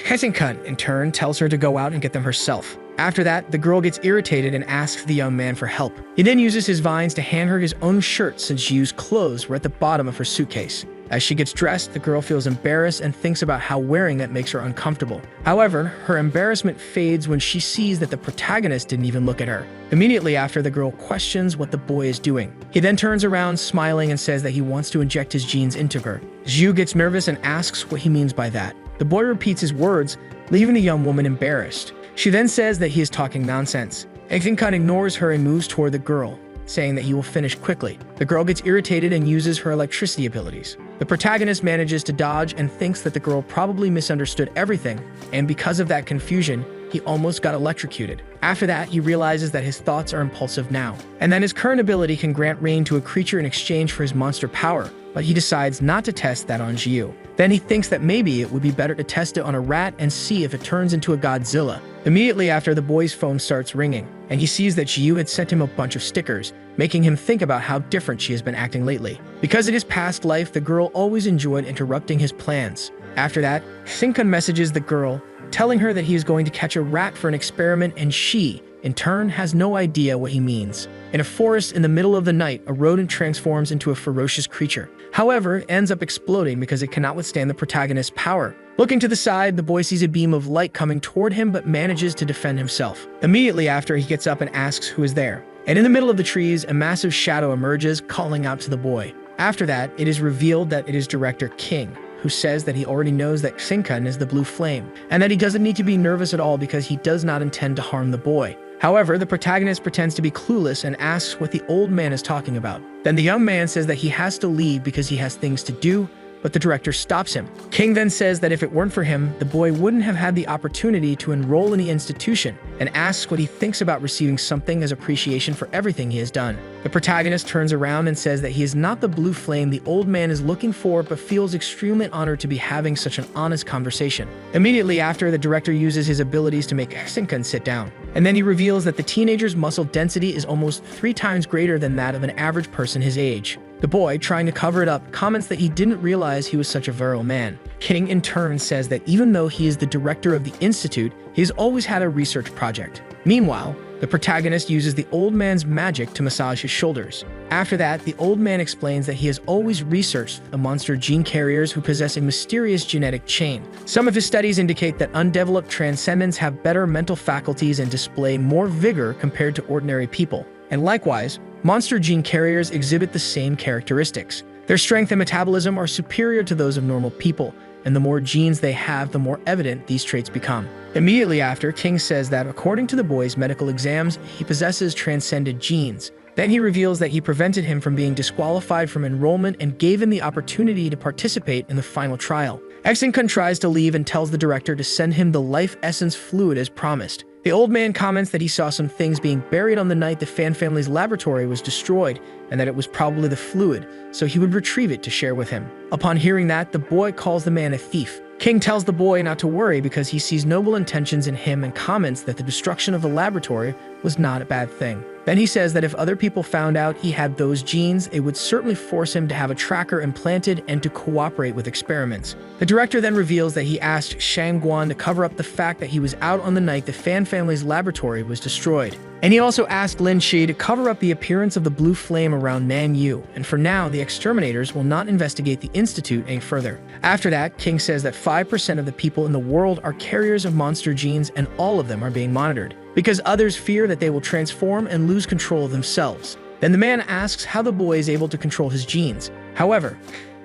S1: Hessinkunt, in turn, tells her to go out and get them herself. After that, the girl gets irritated and asks the young man for help. He then uses his vines to hand her his own shirt since Jiu's clothes were at the bottom of her suitcase. As she gets dressed, the girl feels embarrassed and thinks about how wearing it makes her uncomfortable. However, her embarrassment fades when she sees that the protagonist didn't even look at her. Immediately after, the girl questions what the boy is doing. He then turns around, smiling, and says that he wants to inject his genes into her. Jiu gets nervous and asks what he means by that. The boy repeats his words, leaving the young woman embarrassed. She then says that he is talking nonsense. Hessinkunt ignores her and moves toward the girl, saying that he will finish quickly. The girl gets irritated and uses her electricity abilities. The protagonist manages to dodge and thinks that the girl probably misunderstood everything, and because of that confusion, he almost got electrocuted. After that, he realizes that his thoughts are impulsive now, and that his current ability can grant rain to a creature in exchange for his monster power, but he decides not to test that on Jiu. Then he thinks that maybe it would be better to test it on a rat and see if it turns into a Godzilla. Immediately after, the boy's phone starts ringing, and he sees that Jiu had sent him a bunch of stickers, making him think about how different she has been acting lately. Because in his past life, the girl always enjoyed interrupting his plans. After that, Hessinkunt messages the girl, telling her that he is going to catch a rat for an experiment, and she, in turn, has no idea what he means. In a forest in the middle of the night, a rodent transforms into a ferocious creature. However, it ends up exploding because it cannot withstand the protagonist's power. Looking to the side, the boy sees a beam of light coming toward him but manages to defend himself. Immediately after, he gets up and asks who is there. And in the middle of the trees, a massive shadow emerges, calling out to the boy. After that, it is revealed that it is Director King, who says that he already knows that Hessinkunt is the blue flame, and that he doesn't need to be nervous at all because he does not intend to harm the boy. However, the protagonist pretends to be clueless and asks what the old man is talking about. Then the young man says that he has to leave because he has things to do, but the director stops him. King then says that if it weren't for him, the boy wouldn't have had the opportunity to enroll in the institution, and asks what he thinks about receiving something as appreciation for everything he has done. The protagonist turns around and says that he is not the blue flame the old man is looking for, but feels extremely honored to be having such an honest conversation. Immediately after, the director uses his abilities to make Shinkan sit down, and then he reveals that the teenager's muscle density is almost 3 times greater than that of an average person his age. The boy, trying to cover it up, comments that he didn't realize he was such a virile man. King, in turn, says that even though he is the director of the institute, he has always had a research project. Meanwhile, the protagonist uses the old man's magic to massage his shoulders. After that, the old man explains that he has always researched the monster gene carriers who possess a mysterious genetic chain. Some of his studies indicate that undeveloped transcendents have better mental faculties and display more vigor compared to ordinary people. And likewise, monster gene carriers exhibit the same characteristics. Their strength and metabolism are superior to those of normal people, and the more genes they have, the more evident these traits become. Immediately after, King says that according to the boy's medical exams, he possesses transcended genes. Then he reveals that he prevented him from being disqualified from enrollment and gave him the opportunity to participate in the final trial. Shinkan tries to leave and tells the director to send him the life essence fluid as promised. The old man comments that he saw some things being buried on the night the Fan family's laboratory was destroyed, and that it was probably the fluid, so he would retrieve it to share with him. Upon hearing that, the boy calls the man a thief. King tells the boy not to worry because he sees noble intentions in him and comments that the destruction of the laboratory was not a bad thing. Then he says that if other people found out he had those genes, it would certainly force him to have a tracker implanted and to cooperate with experiments. The director then reveals that he asked Shang Guan to cover up the fact that he was out on the night the Fan family's laboratory was destroyed. And he also asked Lin Shi to cover up the appearance of the blue flame around Nan Yu, and for now, the Exterminators will not investigate the Institute any further. After that, King says that 5% of the people in the world are carriers of monster genes and all of them are being monitored, because others fear that they will transform and lose control of themselves. Then the man asks how the boy is able to control his genes. However,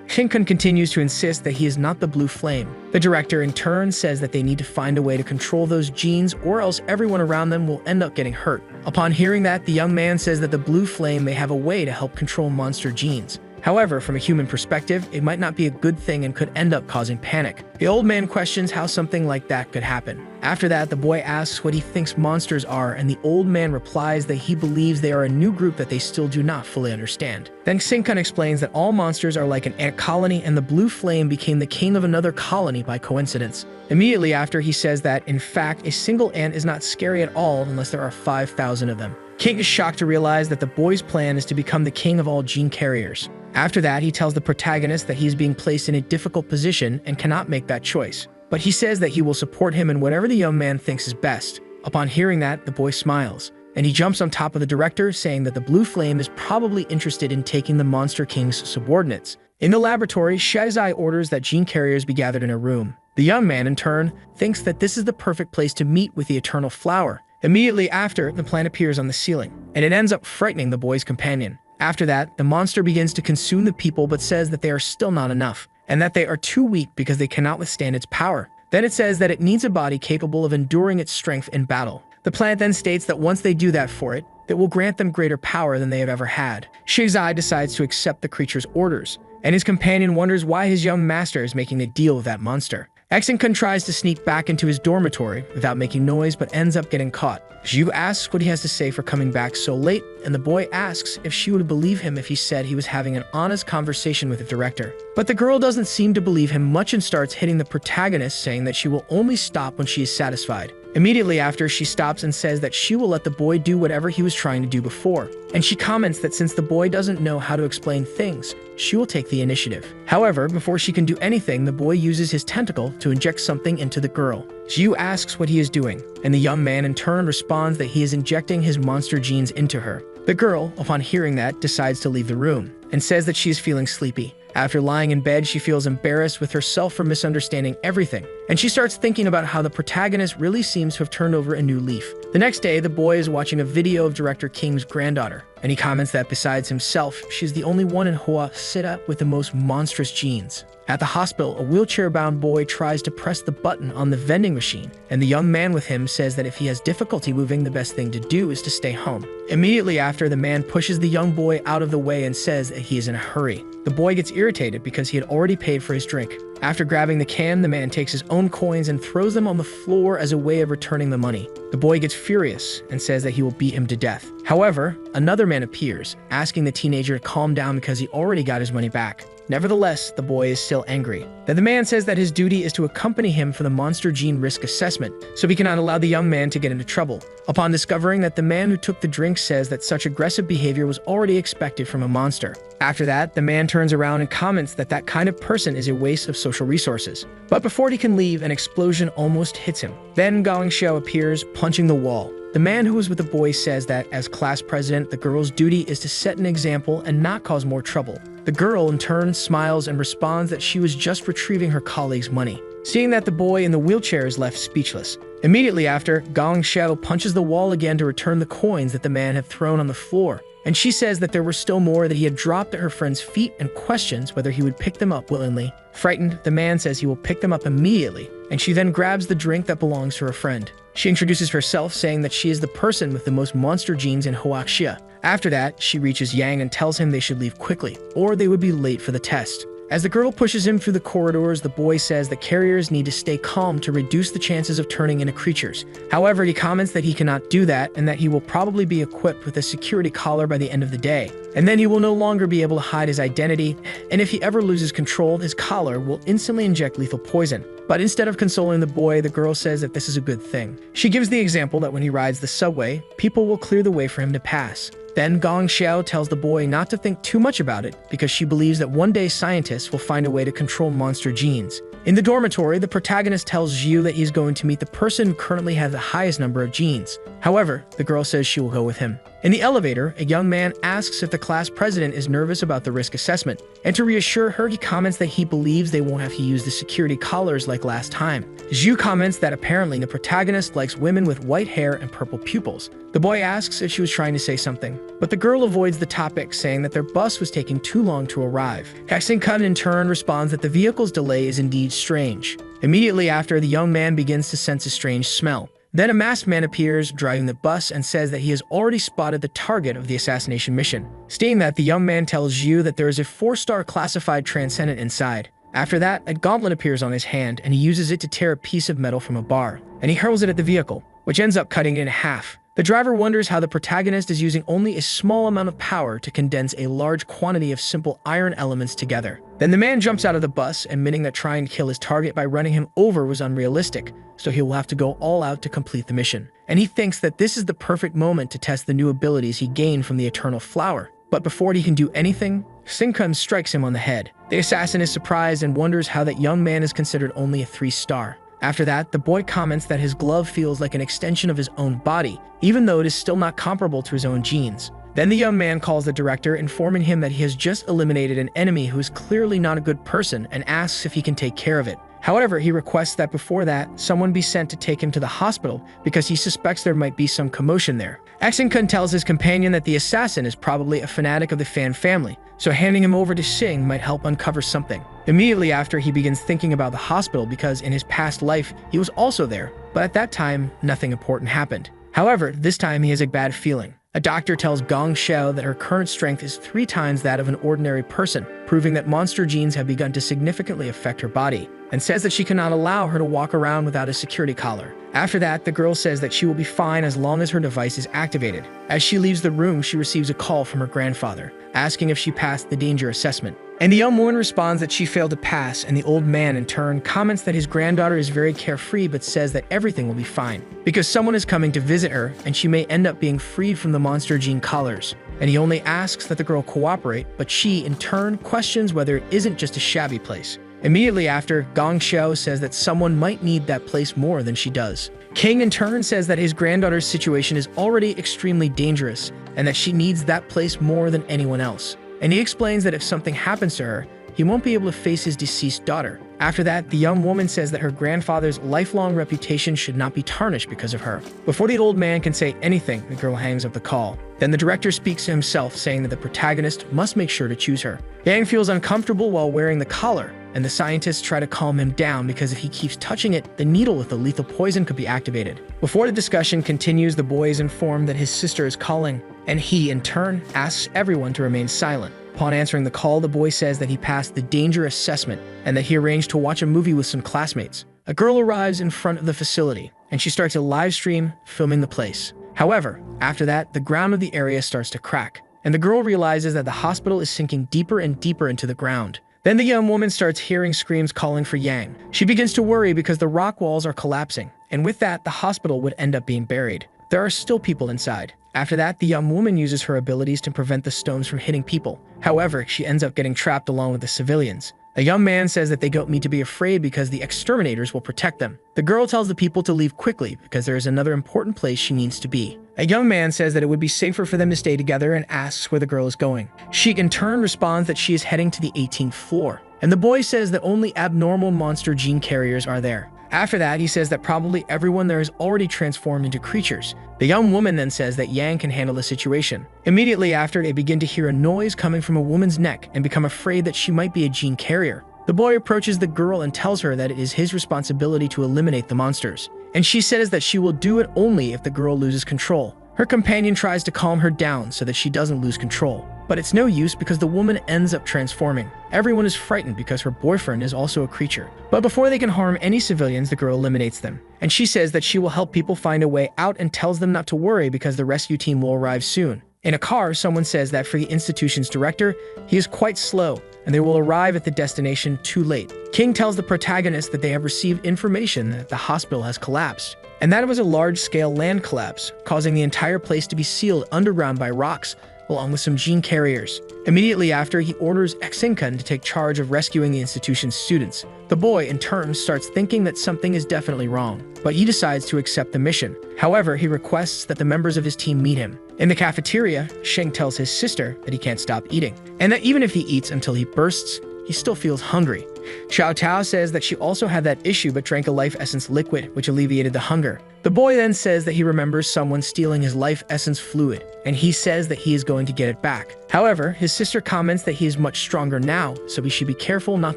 S1: Shinkan continues to insist that he is not the blue flame. The director in turn says that they need to find a way to control those genes or else everyone around them will end up getting hurt. Upon hearing that, the young man says that the blue flame may have a way to help control monster genes. However, from a human perspective, it might not be a good thing and could end up causing panic. The old man questions how something like that could happen. After that, the boy asks what he thinks monsters are, and the old man replies that he believes they are a new group that they still do not fully understand. Then Shinkan explains that all monsters are like an ant colony, and the blue flame became the king of another colony by coincidence. Immediately after, he says that, in fact, a single ant is not scary at all unless there are 5,000 of them. King is shocked to realize that the boy's plan is to become the king of all gene carriers. After that, he tells the protagonist that he is being placed in a difficult position and cannot make that choice. But he says that he will support him in whatever the young man thinks is best. Upon hearing that, the boy smiles, and he jumps on top of the director, saying that the blue flame is probably interested in taking the Monster King's subordinates. In the laboratory, Shizai orders that gene carriers be gathered in a room. The young man, in turn, thinks that this is the perfect place to meet with the Eternal Flower. Immediately after, the plant appears on the ceiling, and it ends up frightening the boy's companion. After that, the monster begins to consume the people but says that they are still not enough, and that they are too weak because they cannot withstand its power. Then it says that it needs a body capable of enduring its strength in battle. The plant then states that once they do that for it, it will grant them greater power than they have ever had. Shizai decides to accept the creature's orders, and his companion wonders why his young master is making a deal with that monster. Shinkan tries to sneak back into his dormitory without making noise but ends up getting caught. Zhu asks what he has to say for coming back so late, and the boy asks if she would believe him if he said he was having an honest conversation with the director. But the girl doesn't seem to believe him much and starts hitting the protagonist, saying that she will only stop when she is satisfied. Immediately after, she stops and says that she will let the boy do whatever he was trying to do before. And she comments that since the boy doesn't know how to explain things, she will take the initiative. However, before she can do anything, the boy uses his tentacle to inject something into the girl. Zhu asks what he is doing, and the young man in turn responds that he is injecting his monster genes into her. The girl, upon hearing that, decides to leave the room, and says that she is feeling sleepy. After lying in bed, she feels embarrassed with herself for misunderstanding everything, and she starts thinking about how the protagonist really seems to have turned over a new leaf. The next day, the boy is watching a video of Director King's granddaughter, and he comments that besides himself, she's the only one in Hua set up with the most monstrous genes. At the hospital, a wheelchair-bound boy tries to press the button on the vending machine, and the young man with him says that if he has difficulty moving, the best thing to do is to stay home. Immediately after, the man pushes the young boy out of the way and says that he is in a hurry. The boy gets irritated because he had already paid for his drink. After grabbing the can, the man takes his own coins and throws them on the floor as a way of returning the money. The boy gets furious and says that he will beat him to death. However, another man appears, asking the teenager to calm down because he already got his money back. Nevertheless, the boy is still angry. Then the man says that his duty is to accompany him for the monster gene risk assessment, so he cannot allow the young man to get into trouble. Upon discovering that the man who took the drink says that such aggressive behavior was already expected from a monster. After that, the man turns around and comments that that kind of person is a waste of social resources. But before he can leave, an explosion almost hits him. Then Gong Xiao appears, punching the wall. The man who was with the boy says that, as class president, the girl's duty is to set an example and not cause more trouble. The girl, in turn, smiles and responds that she was just retrieving her colleague's money. Seeing that the boy in the wheelchair is left speechless. Immediately after, Gong Xiao punches the wall again to return the coins that the man had thrown on the floor. And she says that there were still more that he had dropped at her friend's feet and questions whether he would pick them up willingly. Frightened, the man says he will pick them up immediately, and she then grabs the drink that belongs to her friend. She introduces herself, saying that she is the person with the most monster genes in Huaxia. After that, she reaches Yang and tells him they should leave quickly, or they would be late for the test. As the girl pushes him through the corridors, the boy says that carriers need to stay calm to reduce the chances of turning into creatures. However, he comments that he cannot do that and that he will probably be equipped with a security collar by the end of the day. And then he will no longer be able to hide his identity, and if he ever loses control, his collar will instantly inject lethal poison. But instead of consoling the boy, the girl says that this is a good thing. She gives the example that when he rides the subway, people will clear the way for him to pass. Then Gong Xiao tells the boy not to think too much about it because she believes that one day scientists will find a way to control monster genes. In the dormitory, the protagonist tells Zhu that he's going to meet the person who currently has the highest number of genes. However, the girl says she will go with him. In the elevator, a young man asks if the class president is nervous about the risk assessment, and to reassure her, he comments that he believes they won't have to use the security collars like last time. Zhu comments that apparently the protagonist likes women with white hair and purple pupils. The boy asks if she was trying to say something, but the girl avoids the topic, saying that their bus was taking too long to arrive. ActionToon in turn responds that the vehicle's delay is indeed strange. Immediately after, the young man begins to sense a strange smell. Then a masked man appears, driving the bus, and says that he has already spotted the target of the assassination mission. Stating that, the young man tells Zhu that there is a 4-star classified transcendent inside. After that, a gauntlet appears on his hand, and he uses it to tear a piece of metal from a bar, and he hurls it at the vehicle, which ends up cutting it in half. The driver wonders how the protagonist is using only a small amount of power to condense a large quantity of simple iron elements together. Then the man jumps out of the bus, admitting that trying to kill his target by running him over was unrealistic, so he will have to go all out to complete the mission. And he thinks that this is the perfect moment to test the new abilities he gained from the Eternal Flower. But before he can do anything, Sinkun strikes him on the head. The assassin is surprised and wonders how that young man is considered only a 3-star. After that, the boy comments that his glove feels like an extension of his own body, even though it is still not comparable to his own genes. Then the young man calls the director, informing him that he has just eliminated an enemy who is clearly not a good person, and asks if he can take care of it. However, he requests that before that, someone be sent to take him to the hospital because he suspects there might be some commotion there. ActionToon tells his companion that the assassin is probably a fanatic of the Fan family, so handing him over to Sing might help uncover something. Immediately after, he begins thinking about the hospital because in his past life, he was also there, but at that time, nothing important happened. However, this time he has a bad feeling. A doctor tells Gong Xiao that her current strength is 3 times that of an ordinary person, proving that monster genes have begun to significantly affect her body, and says that she cannot allow her to walk around without a security collar. After that, the girl says that she will be fine as long as her device is activated. As she leaves the room, she receives a call from her grandfather, asking if she passed the danger assessment. And the young woman responds that she failed to pass, and the old man in turn comments that his granddaughter is very carefree but says that everything will be fine, because someone is coming to visit her and she may end up being freed from the monster gene collars. And he only asks that the girl cooperate, but she in turn questions whether it isn't just a shabby place. Immediately after, Gong Xiao says that someone might need that place more than she does. King in turn says that his granddaughter's situation is already extremely dangerous and that she needs that place more than anyone else. And he explains that if something happens to her, he won't be able to face his deceased daughter. After that, the young woman says that her grandfather's lifelong reputation should not be tarnished because of her. Before the old man can say anything, the girl hangs up the call. Then the director speaks to himself, saying that the protagonist must make sure to choose her. Yang feels uncomfortable while wearing the collar, and the scientists try to calm him down because if he keeps touching it, the needle with the lethal poison could be activated. Before the discussion continues, the boy is informed that his sister is calling, and he, in turn, asks everyone to remain silent. Upon answering the call, the boy says that he passed the danger assessment and that he arranged to watch a movie with some classmates. A girl arrives in front of the facility, and she starts a live stream filming the place. However, after that, the ground of the area starts to crack, and the girl realizes that the hospital is sinking deeper and deeper into the ground. Then the young woman starts hearing screams calling for Yang. She begins to worry because the rock walls are collapsing, and with that, the hospital would end up being buried. There are still people inside. After that, the young woman uses her abilities to prevent the stones from hitting people. However, she ends up getting trapped along with the civilians. A young man says that they don't need to be afraid because the exterminators will protect them. The girl tells the people to leave quickly because there is another important place she needs to be. A young man says that it would be safer for them to stay together and asks where the girl is going. She in turn responds that she is heading to the 18th floor. And the boy says that only abnormal monster gene carriers are there. After that, he says that probably everyone there is already transformed into creatures. The young woman then says that Yang can handle the situation. Immediately after, they begin to hear a noise coming from a woman's neck and become afraid that she might be a gene carrier. The boy approaches the girl and tells her that it is his responsibility to eliminate the monsters. And she says that she will do it only if the girl loses control. Her companion tries to calm her down so that she doesn't lose control. But it's no use because the woman ends up transforming. Everyone is frightened because her boyfriend is also a creature. But before they can harm any civilians, the girl eliminates them. And she says that she will help people find a way out and tells them not to worry because the rescue team will arrive soon. In a car, someone says that for the institution's director, he is quite slow and they will arrive at the destination too late. King tells the protagonist that they have received information that the hospital has collapsed. And that it was a large-scale land collapse, causing the entire place to be sealed underground by rocks, along with some gene carriers. Immediately after, he orders Exinkan to take charge of rescuing the institution's students. The boy, in turn, starts thinking that something is definitely wrong, but he decides to accept the mission. However, he requests that the members of his team meet him. In the cafeteria, Sheng tells his sister that he can't stop eating, and that even if he eats until he bursts, he still feels hungry. Xiao Tao says that she also had that issue but drank a life essence liquid, which alleviated the hunger. The boy then says that he remembers someone stealing his life essence fluid, and he says that he is going to get it back. However, his sister comments that he is much stronger now, so he should be careful not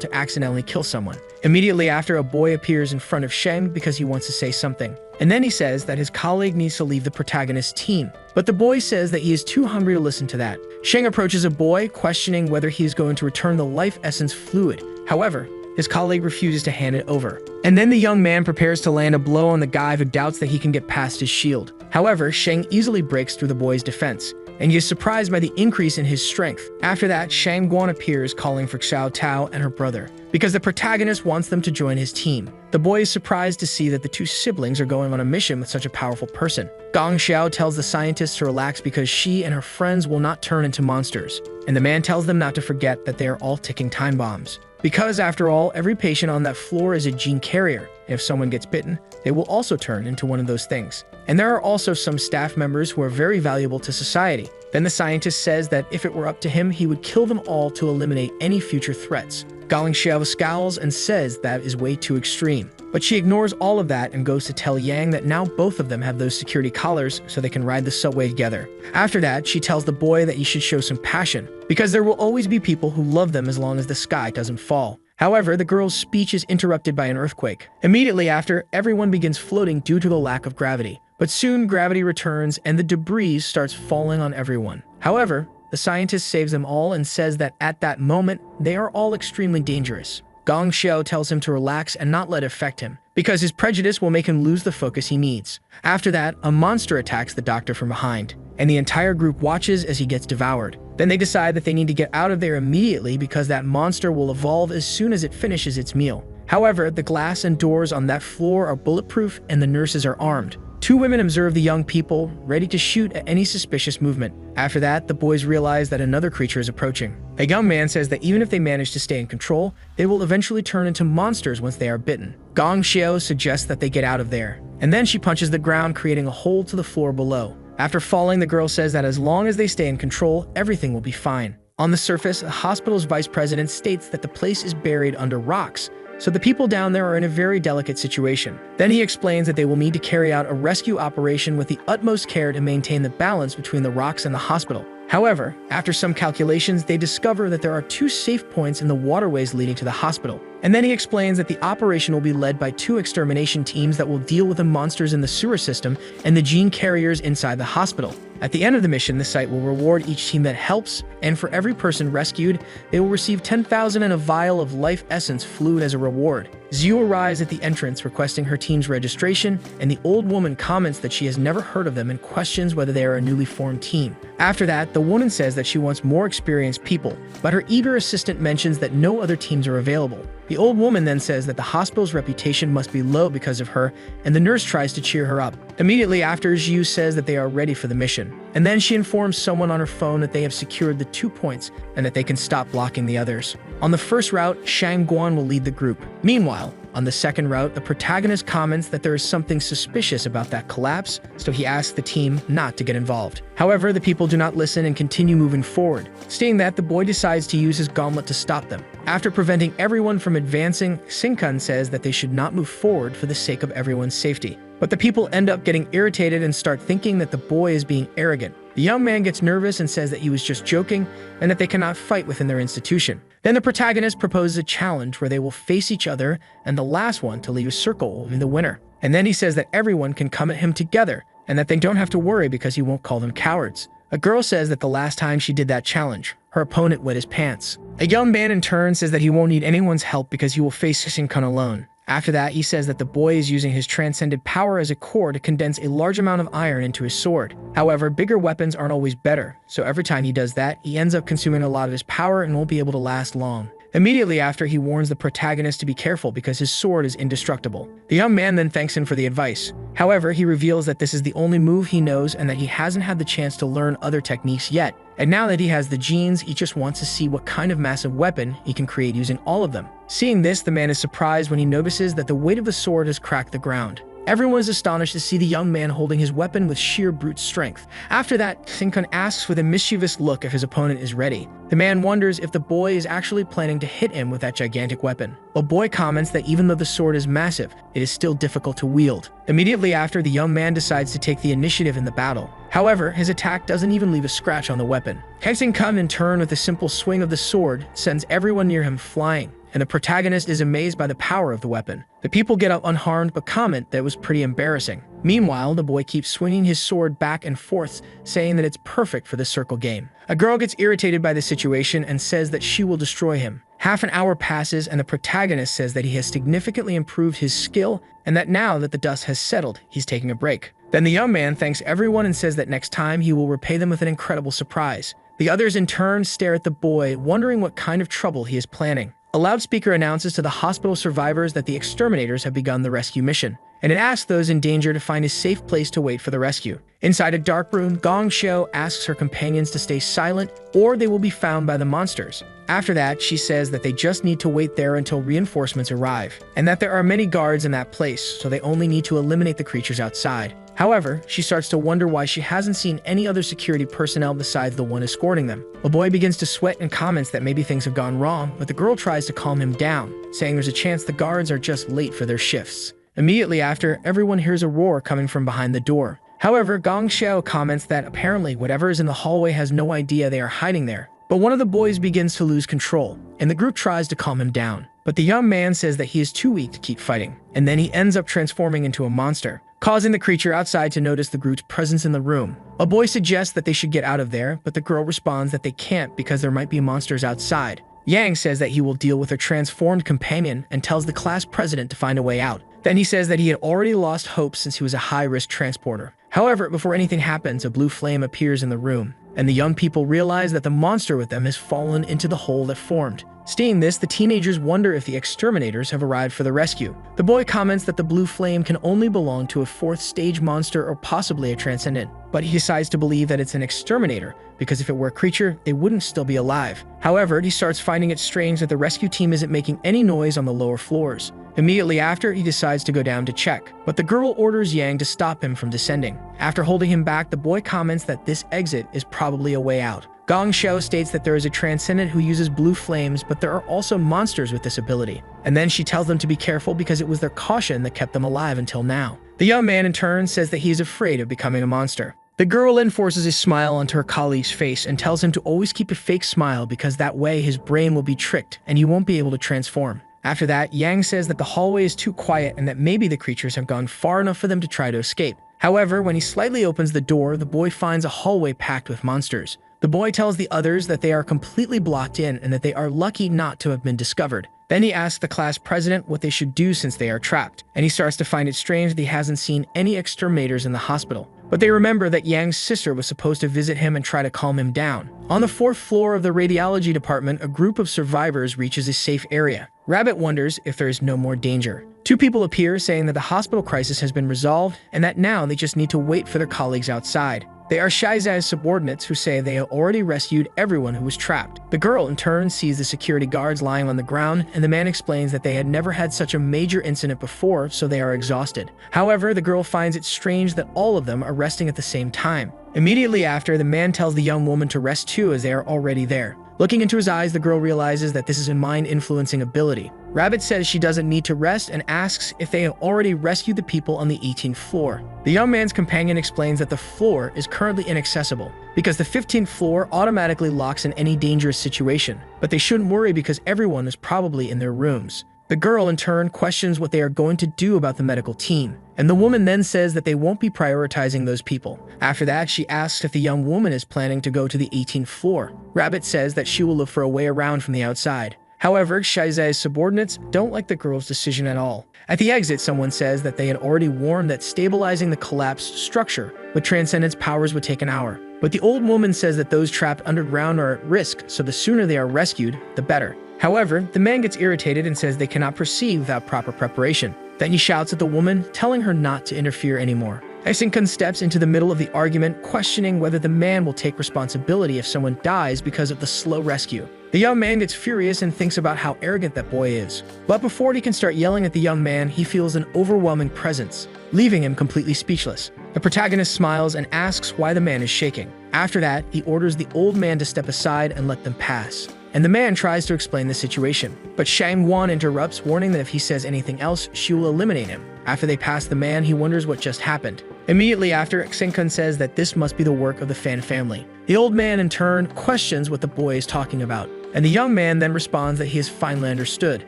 S1: to accidentally kill someone. Immediately after, a boy appears in front of Sheng because he wants to say something. And then he says that his colleague needs to leave the protagonist's team. But the boy says that he is too hungry to listen to that. Sheng approaches a boy, questioning whether he is going to return the life essence fluid. However, his colleague refuses to hand it over. And then the young man prepares to land a blow on the guy who doubts that he can get past his shield. However, Sheng easily breaks through the boy's defense, and he is surprised by the increase in his strength. After that, Shang Guan appears calling for Xiao Tao and her brother, because the protagonist wants them to join his team. The boy is surprised to see that the two siblings are going on a mission with such a powerful person. Gong Xiao tells the scientists to relax because she and her friends will not turn into monsters, and the man tells them not to forget that they are all ticking time bombs. Because, after all, every patient on that floor is a gene carrier, and if someone gets bitten, they will also turn into one of those things. And there are also some staff members who are very valuable to society. Then the scientist says that if it were up to him, he would kill them all to eliminate any future threats. Galing Xiao scowls and says that is way too extreme. But she ignores all of that and goes to tell Yang that now both of them have those security collars so they can ride the subway together. After that, she tells the boy that he should show some passion, because there will always be people who love them as long as the sky doesn't fall. However, the girl's speech is interrupted by an earthquake. Immediately after, everyone begins floating due to the lack of gravity. But soon gravity returns and the debris starts falling on everyone. However, the scientist saves them all and says that at that moment, they are all extremely dangerous. Gong Xiao tells him to relax and not let it affect him, because his prejudice will make him lose the focus he needs. After that, a monster attacks the doctor from behind, and the entire group watches as he gets devoured. Then they decide that they need to get out of there immediately because that monster will evolve as soon as it finishes its meal. However, the glass and doors on that floor are bulletproof and the nurses are armed. Two women observe the young people, ready to shoot at any suspicious movement. After that, the boys realize that another creature is approaching. A young man says that even if they manage to stay in control, they will eventually turn into monsters once they are bitten. Gong Xiao suggests that they get out of there, and then she punches the ground, creating a hole to the floor below. After falling, the girl says that as long as they stay in control, everything will be fine. On the surface, the hospital's vice president states that the place is buried under rocks, so the people down there are in a very delicate situation. Then he explains that they will need to carry out a rescue operation with the utmost care to maintain the balance between the rocks and the hospital. However, after some calculations, they discover that there are two safe points in the waterways leading to the hospital. And then he explains that the operation will be led by two extermination teams that will deal with the monsters in the sewer system and the gene carriers inside the hospital. At the end of the mission, the site will reward each team that helps, and for every person rescued, they will receive 10,000 and a vial of life essence fluid as a reward. Zhu arrives at the entrance requesting her team's registration, and the old woman comments that she has never heard of them and questions whether they are a newly formed team. After that, the woman says that she wants more experienced people, but her eager assistant mentions that no other teams are available. The old woman then says that the hospital's reputation must be low because of her, and the nurse tries to cheer her up. Immediately after, Zhu says that they are ready for the mission, and then she informs someone on her phone that they have secured the 2 points and that they can stop blocking the others. On the first route, Shang Guan will lead the group. Meanwhile, on the second route, the protagonist comments that there is something suspicious about that collapse, so he asks the team not to get involved. However, the people do not listen and continue moving forward, stating that the boy decides to use his gauntlet to stop them. After preventing everyone from advancing, Xingkun says that they should not move forward for the sake of everyone's safety. But the people end up getting irritated and start thinking that the boy is being arrogant. The young man gets nervous and says that he was just joking and that they cannot fight within their institution. Then the protagonist proposes a challenge where they will face each other and the last one to leave a circle will be the winner. And then he says that everyone can come at him together and that they don't have to worry because he won't call them cowards. A girl says that the last time she did that challenge, her opponent wet his pants. A young man in turn says that he won't need anyone's help because he will face Xingkun alone. After that, he says that the boy is using his transcended power as a core to condense a large amount of iron into his sword. However, bigger weapons aren't always better, so every time he does that, he ends up consuming a lot of his power and won't be able to last long. Immediately after, he warns the protagonist to be careful because his sword is indestructible. The young man then thanks him for the advice. However, he reveals that this is the only move he knows and that he hasn't had the chance to learn other techniques yet. And now that he has the genes, he just wants to see what kind of massive weapon he can create using all of them. Seeing this, the man is surprised when he notices that the weight of the sword has cracked the ground. Everyone is astonished to see the young man holding his weapon with sheer brute strength. After that, Xingkun asks with a mischievous look if his opponent is ready. The man wonders if the boy is actually planning to hit him with that gigantic weapon. The boy comments that even though the sword is massive, it is still difficult to wield. Immediately after, the young man decides to take the initiative in the battle. However, his attack doesn't even leave a scratch on the weapon. Xingkun, in turn, with a simple swing of the sword, sends everyone near him flying, and the protagonist is amazed by the power of the weapon. The people get up unharmed but comment that it was pretty embarrassing. Meanwhile, the boy keeps swinging his sword back and forth, saying that it's perfect for the circle game. A girl gets irritated by the situation and says that she will destroy him. Half an hour passes and the protagonist says that he has significantly improved his skill and that now that the dust has settled, he's taking a break. Then the young man thanks everyone and says that next time he will repay them with an incredible surprise. The others in turn stare at the boy, wondering what kind of trouble he is planning. A loudspeaker announces to the hospital survivors that the Exterminators have begun the rescue mission, and it asks those in danger to find a safe place to wait for the rescue. Inside a dark room, Gong Xiu asks her companions to stay silent or they will be found by the monsters. After that, she says that they just need to wait there until reinforcements arrive, and that there are many guards in that place, so they only need to eliminate the creatures outside. However, she starts to wonder why she hasn't seen any other security personnel besides the one escorting them. The boy begins to sweat and comments that maybe things have gone wrong, but the girl tries to calm him down, saying there's a chance the guards are just late for their shifts. Immediately after, everyone hears a roar coming from behind the door. However, Gong Xiu comments that apparently whatever is in the hallway has no idea they are hiding there. But one of the boys begins to lose control, and the group tries to calm him down. But the young man says that he is too weak to keep fighting, and then he ends up transforming into a monster, causing the creature outside to notice the group's presence in the room. A boy suggests that they should get out of there, but the girl responds that they can't because there might be monsters outside. Yang says that he will deal with her transformed companion and tells the class president to find a way out. Then he says that he had already lost hope since he was a high-risk transporter. However, before anything happens, a blue flame appears in the room, and the young people realize that the monster with them has fallen into the hole that formed. Seeing this, the teenagers wonder if the Exterminators have arrived for the rescue. The boy comments that the blue flame can only belong to a fourth-stage monster or possibly a transcendent, but he decides to believe that it's an exterminator, because if it were a creature, they wouldn't still be alive. However, he starts finding it strange that the rescue team isn't making any noise on the lower floors. Immediately after, he decides to go down to check, but the girl orders Yang to stop him from descending. After holding him back, the boy comments that this exit is probably a way out. Gong Xiu states that there is a transcendent who uses blue flames, but there are also monsters with this ability. And then she tells them to be careful because it was their caution that kept them alive until now. The young man in turn says that he is afraid of becoming a monster. The girl then forces a smile onto her colleague's face and tells him to always keep a fake smile because that way his brain will be tricked and he won't be able to transform. After that, Yang says that the hallway is too quiet and that maybe the creatures have gone far enough for them to try to escape. However, when he slightly opens the door, the boy finds a hallway packed with monsters. The boy tells the others that they are completely blocked in and that they are lucky not to have been discovered. Then he asks the class president what they should do since they are trapped, and he starts to find it strange that he hasn't seen any exterminators in the hospital. But they remember that Yang's sister was supposed to visit him and try to calm him down. On the 4th floor of the radiology department, a group of survivors reaches a safe area. Rabbit wonders if there is no more danger. 2 people appear saying that the hospital crisis has been resolved and that now they just need to wait for their colleagues outside. They are Shizai's subordinates who say they have already rescued everyone who was trapped. The girl, in turn, sees the security guards lying on the ground, and the man explains that they had never had such a major incident before, so they are exhausted. However, the girl finds it strange that all of them are resting at the same time. Immediately after, the man tells the young woman to rest too, as they are already there. Looking into his eyes, the girl realizes that this is a mind-influencing ability. Rabbit says she doesn't need to rest and asks if they have already rescued the people on the 18th floor. The young man's companion explains that the floor is currently inaccessible because the 15th floor automatically locks in any dangerous situation, but they shouldn't worry because everyone is probably in their rooms. The girl, in turn, questions what they are going to do about the medical team, and the woman then says that they won't be prioritizing those people. After that, she asks if the young woman is planning to go to the 18th floor. Rabbit says that she will look for a way around from the outside. However, Shizai's subordinates don't like the girl's decision at all. At the exit, someone says that they had already warned that stabilizing the collapsed structure with Transcendence powers would take an hour. But the old woman says that those trapped underground are at risk, so the sooner they are rescued, the better. However, the man gets irritated and says they cannot proceed without proper preparation. Then he shouts at the woman, telling her not to interfere anymore. Aichin steps into the middle of the argument, questioning whether the man will take responsibility if someone dies because of the slow rescue. The young man gets furious and thinks about how arrogant that boy is. But before he can start yelling at the young man, he feels an overwhelming presence, leaving him completely speechless. The protagonist smiles and asks why the man is shaking. After that, he orders the old man to step aside and let them pass. And the man tries to explain the situation. But Shang-Wan interrupts, warning that if he says anything else, she will eliminate him. After they pass the man, he wonders what just happened. Immediately after, Aichin says that this must be the work of the Fan family. The old man, in turn, questions what the boy is talking about. And the young man then responds that he has finally understood.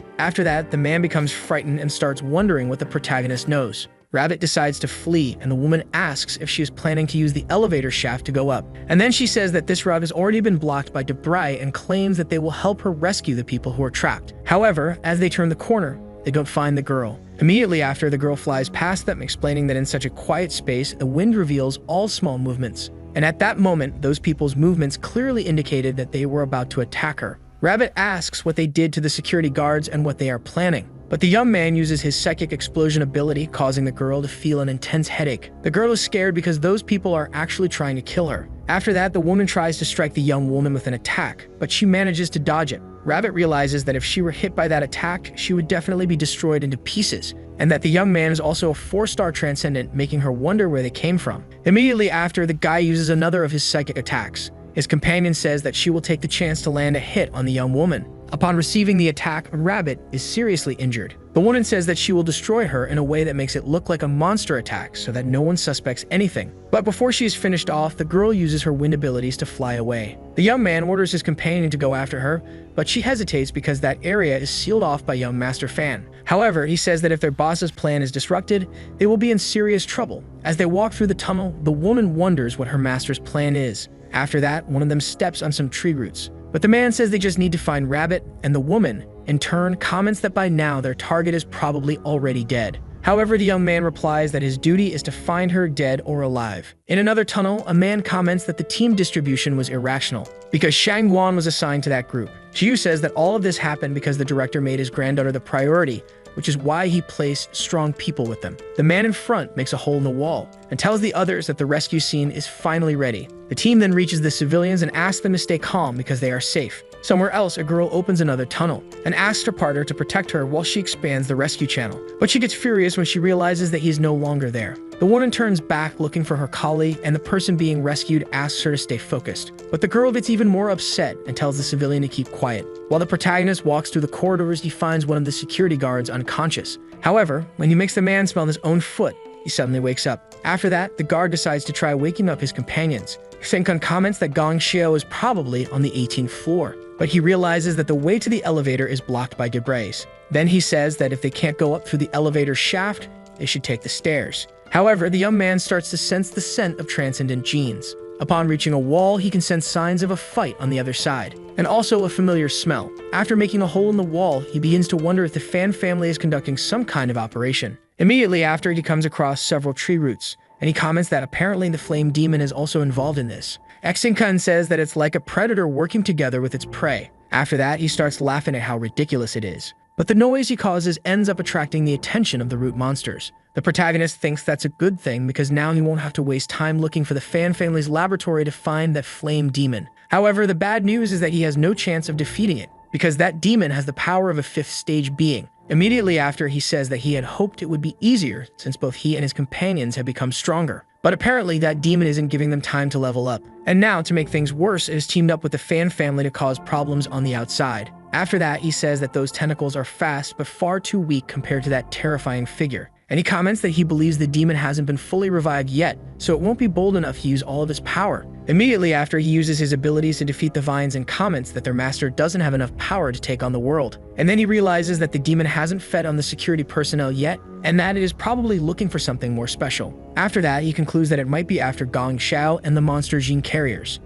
S1: After that, the man becomes frightened and starts wondering what the protagonist knows. Rabbit decides to flee, and the woman asks if she is planning to use the elevator shaft to go up. And then she says that this route has already been blocked by debris and claims that they will help her rescue the people who are trapped. However, as they turn the corner, they don't find the girl. Immediately after, the girl flies past them, explaining that in such a quiet space, the wind reveals all small movements. And at that moment, those people's movements clearly indicated that they were about to attack her. Rabbit asks what they did to the security guards and what they are planning. But the young man uses his psychic explosion ability, causing the girl to feel an intense headache. The girl is scared because those people are actually trying to kill her. After that, the woman tries to strike the young woman with an attack, but she manages to dodge it. Rabbit realizes that if she were hit by that attack, she would definitely be destroyed into pieces, and that the young man is also a 4-star transcendent, making her wonder where they came from. Immediately after, the guy uses another of his psychic attacks. His companion says that she will take the chance to land a hit on the young woman. Upon receiving the attack, Rabbit is seriously injured. The woman says that she will destroy her in a way that makes it look like a monster attack so that no one suspects anything. But before she is finished off, the girl uses her wind abilities to fly away. The young man orders his companion to go after her, but she hesitates because that area is sealed off by young Master Fan. However, he says that if their boss's plan is disrupted, they will be in serious trouble. As they walk through the tunnel, the woman wonders what her master's plan is. After that, one of them steps on some tree roots. But the man says they just need to find Rabbit, and the woman, in turn, comments that by now their target is probably already dead. However, the young man replies that his duty is to find her dead or alive. In another tunnel, a man comments that the team distribution was irrational, because Shang-Wan was assigned to that group. Jiu says that all of this happened because the director made his granddaughter the priority, which is why he placed strong people with them. The man in front makes a hole in the wall and tells the others that the rescue scene is finally ready. The team then reaches the civilians and asks them to stay calm because they are safe. Somewhere else, a girl opens another tunnel and asks her partner to protect her while she expands the rescue channel. But she gets furious when she realizes that he is no longer there. The woman turns back looking for her colleague, and the person being rescued asks her to stay focused. But the girl gets even more upset and tells the civilian to keep quiet. While the protagonist walks through the corridors, he finds one of the security guards unconscious. However, when he makes the man smell his own foot, he suddenly wakes up. After that, the guard decides to try waking up his companions. Senkun comments that Gong Xiao is probably on the 18th floor, but he realizes that the way to the elevator is blocked by debris. Then he says that if they can't go up through the elevator shaft, they should take the stairs. However, the young man starts to sense the scent of transcendent genes. Upon reaching a wall, he can sense signs of a fight on the other side, and also a familiar smell. After making a hole in the wall, he begins to wonder if the Fan family is conducting some kind of operation. Immediately after, he comes across several tree roots, and he comments that apparently the flame demon is also involved in this. Exinkan says that it's like a predator working together with its prey. After that, he starts laughing at how ridiculous it is. But the noise he causes ends up attracting the attention of the root monsters. The protagonist thinks that's a good thing because now he won't have to waste time looking for the Fan family's laboratory to find that flame demon. However, the bad news is that he has no chance of defeating it, because that demon has the power of a 5th stage being. Immediately after, he says that he had hoped it would be easier since both he and his companions have become stronger. But apparently that demon isn't giving them time to level up. And now, to make things worse, it has teamed up with the Fan family to cause problems on the outside. After that, he says that those tentacles are fast but far too weak compared to that terrifying figure. And he comments that he believes the demon hasn't been fully revived yet, so it won't be bold enough to use all of his power. Immediately after, he uses his abilities to defeat the vines and comments that their master doesn't have enough power to take on the world. And then he realizes that the demon hasn't fed on the security personnel yet, and that it is probably looking for something more special. After that, he concludes that it might be after Gong Xiao and the monster gene carriers.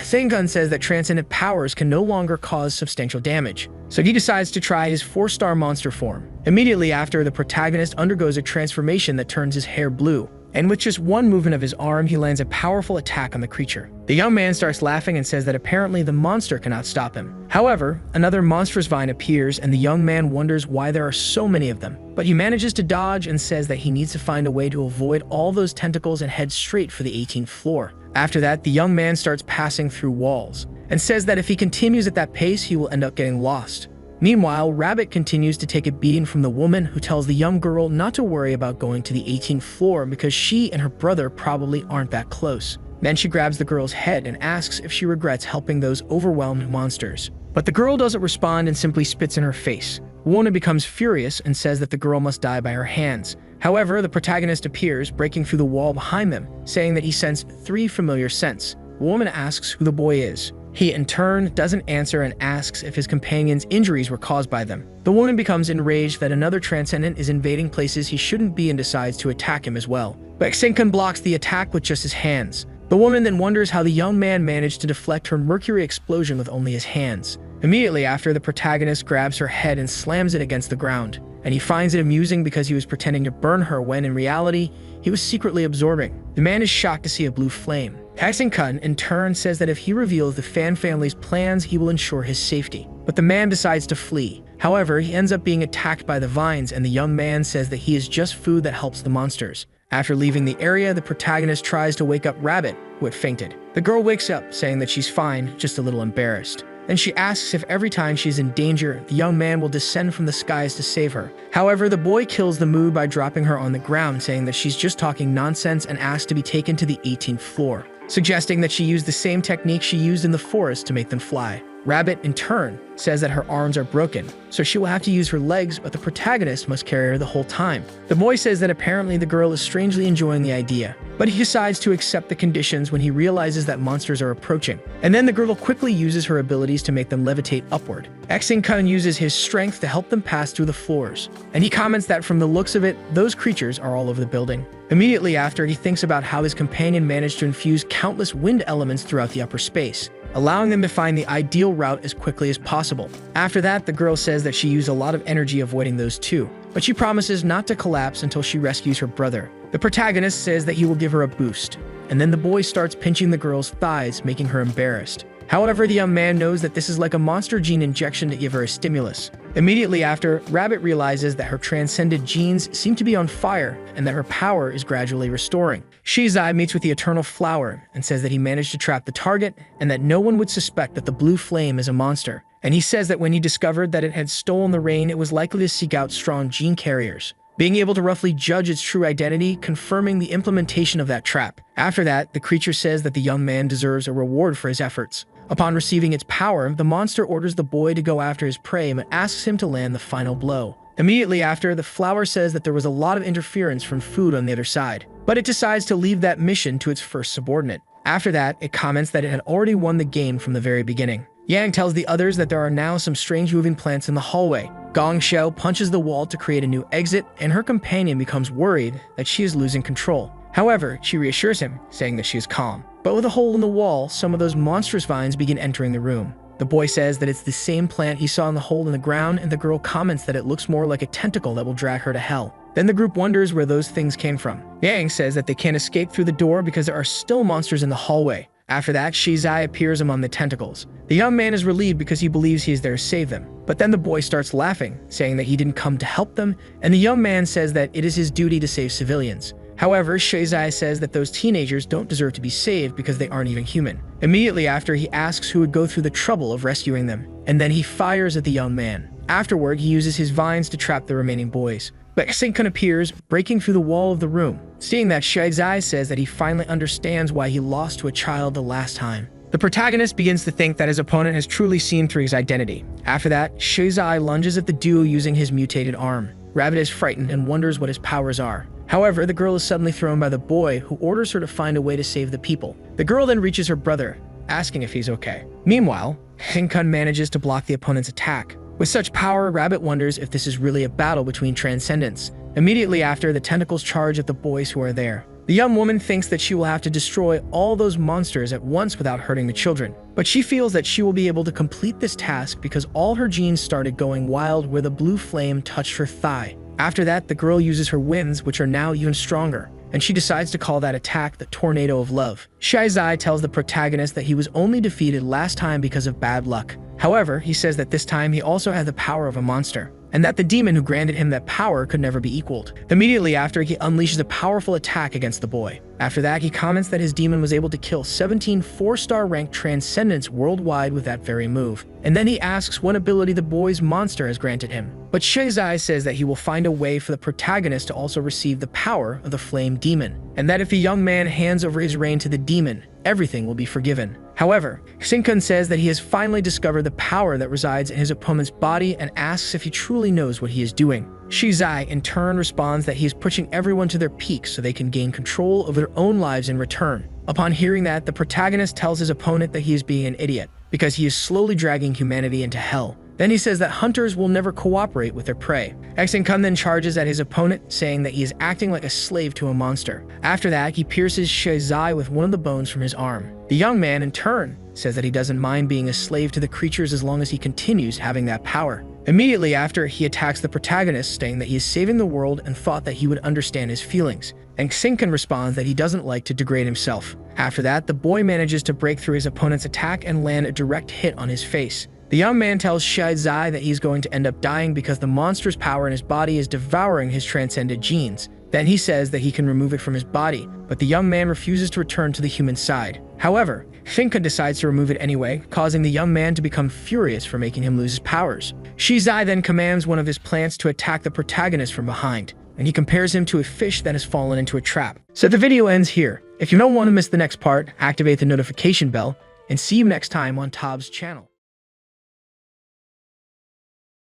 S1: Sengun says that transcendent powers can no longer cause substantial damage, so he decides to try his 4-star monster form. Immediately after, the protagonist undergoes a transformation that turns his hair blue, and with just one movement of his arm, he lands a powerful attack on the creature. The young man starts laughing and says that apparently the monster cannot stop him. However, another monstrous vine appears, and the young man wonders why there are so many of them. But he manages to dodge and says that he needs to find a way to avoid all those tentacles and head straight for the 18th floor. After that, the young man starts passing through walls, and says that if he continues at that pace, he will end up getting lost. Meanwhile, Rabbit continues to take a beating from the woman, who tells the young girl not to worry about going to the 18th floor because she and her brother probably aren't that close. Then she grabs the girl's head and asks if she regrets helping those overwhelmed monsters. But the girl doesn't respond and simply spits in her face. The woman becomes furious and says that the girl must die by her hands. However, the protagonist appears, breaking through the wall behind them, saying that he sensed 3 familiar scents. The woman asks who the boy is. He, in turn, doesn't answer and asks if his companion's injuries were caused by them. The woman becomes enraged that another transcendent is invading places he shouldn't be and decides to attack him as well. But Xinkan blocks the attack with just his hands. The woman then wonders how the young man managed to deflect her mercury explosion with only his hands. Immediately after, the protagonist grabs her head and slams it against the ground, and he finds it amusing because he was pretending to burn her when, in reality, he was secretly absorbing. The man is shocked to see a blue flame. Kun, in turn, says that if he reveals the Fan family's plans, he will ensure his safety. But the man decides to flee. However, he ends up being attacked by the vines, and the young man says that he is just food that helps the monsters. After leaving the area, the protagonist tries to wake up Rabbit, who had fainted. The girl wakes up, saying that she's fine, just a little embarrassed. Then she asks if every time she's in danger, the young man will descend from the skies to save her. However, the boy kills the mood by dropping her on the ground, saying that she's just talking nonsense and asks to be taken to the 18th floor, suggesting that she used the same technique she used in the forest to make them fly. Rabbit, in turn, says that her arms are broken, so she will have to use her legs, but the protagonist must carry her the whole time. The boy says that apparently the girl is strangely enjoying the idea, but he decides to accept the conditions when he realizes that monsters are approaching. And then the girl quickly uses her abilities to make them levitate upward. Kun uses his strength to help them pass through the floors, and he comments that from the looks of it, those creatures are all over the building. Immediately after, he thinks about how his companion managed to infuse countless wind elements throughout the upper space, allowing them to find the ideal route as quickly as possible. After that, the girl says that she used a lot of energy avoiding those too, but she promises not to collapse until she rescues her brother. The protagonist says that he will give her a boost, and then the boy starts pinching the girl's thighs, making her embarrassed. However, the young man knows that this is like a monster gene injection to give her a stimulus. Immediately after, Rabbit realizes that her transcended genes seem to be on fire and that her power is gradually restoring. Shizai meets with the Eternal Flower and says that he managed to trap the target and that no one would suspect that the blue flame is a monster. And he says that when he discovered that it had stolen the rain, it was likely to seek out strong gene carriers, being able to roughly judge its true identity, confirming the implementation of that trap. After that, the creature says that the young man deserves a reward for his efforts. Upon receiving its power, the monster orders the boy to go after his prey and asks him to land the final blow. Immediately after, the flower says that there was a lot of interference from food on the other side, but it decides to leave that mission to its first subordinate. After that, it comments that it had already won the game from the very beginning. Yang tells the others that there are now some strange moving plants in the hallway, Gong Xiao punches the wall to create a new exit, and her companion becomes worried that she is losing control. However, she reassures him, saying that she is calm. But with a hole in the wall, some of those monstrous vines begin entering the room. The boy says that it's the same plant he saw in the hole in the ground, and the girl comments that it looks more like a tentacle that will drag her to hell. Then the group wonders where those things came from. Yang says that they can't escape through the door because there are still monsters in the hallway. After that, Shizai appears among the tentacles. The young man is relieved because he believes he is there to save them. But then the boy starts laughing, saying that he didn't come to help them, and the young man says that it is his duty to save civilians. However, Shizai says that those teenagers don't deserve to be saved because they aren't even human. Immediately after, he asks who would go through the trouble of rescuing them, and then he fires at the young man. Afterward, he uses his vines to trap the remaining boys. But Xinkun appears, breaking through the wall of the room. Seeing that, Shizai says that he finally understands why he lost to a child the last time. The protagonist begins to think that his opponent has truly seen through his identity. After that, Shizai lunges at the duo using his mutated arm. Rabbit is frightened and wonders what his powers are. However, the girl is suddenly thrown by the boy, who orders her to find a way to save the people. The girl then reaches her brother, asking if he's okay. Meanwhile, Xinkun manages to block the opponent's attack. With such power, Rabbit wonders if this is really a battle between transcendents. Immediately after, the tentacles charge at the boys who are there. The young woman thinks that she will have to destroy all those monsters at once without hurting the children. But she feels that she will be able to complete this task because all her genes started going wild where the blue flame touched her thigh. After that, the girl uses her winds, which are now even stronger, and she decides to call that attack the Tornado of Love. Shizai tells the protagonist that he was only defeated last time because of bad luck. However, he says that this time he also had the power of a monster, and that the demon who granted him that power could never be equaled. Immediately after, he unleashes a powerful attack against the boy. After that, he comments that his demon was able to kill 17 4-star ranked transcendents worldwide with that very move. And then he asks what ability the boy's monster has granted him. But Shizai says that he will find a way for the protagonist to also receive the power of the flame demon, and that if the young man hands over his reign to the demon, everything will be forgiven. However, Xinkun says that he has finally discovered the power that resides in his opponent's body and asks if he truly knows what he is doing. Shizai, in turn, responds that he is pushing everyone to their peak so they can gain control over their own lives in return. Upon hearing that, the protagonist tells his opponent that he is being an idiot because he is slowly dragging humanity into hell. Then he says that hunters will never cooperate with their prey. Xinkun then charges at his opponent, saying that he is acting like a slave to a monster. After that, he pierces Shizai with one of the bones from his arm. The young man, in turn, says that he doesn't mind being a slave to the creatures as long as he continues having that power. Immediately after, he attacks the protagonist, saying that he is saving the world and thought that he would understand his feelings. And Xinkun responds that he doesn't like to degrade himself. After that, the boy manages to break through his opponent's attack and land a direct hit on his face. The young man tells Shizai that he's going to end up dying because the monster's power in his body is devouring his transcended genes. Then he says that he can remove it from his body, but the young man refuses to return to the human side. However, Xinkun decides to remove it anyway, causing the young man to become furious for making him lose his powers. Shizai then commands one of his plants to attack the protagonist from behind, and he compares him to a fish that has fallen into a trap. So the video ends here. If you don't want to miss the next part, activate the notification bell, and see you next time on Tob's channel.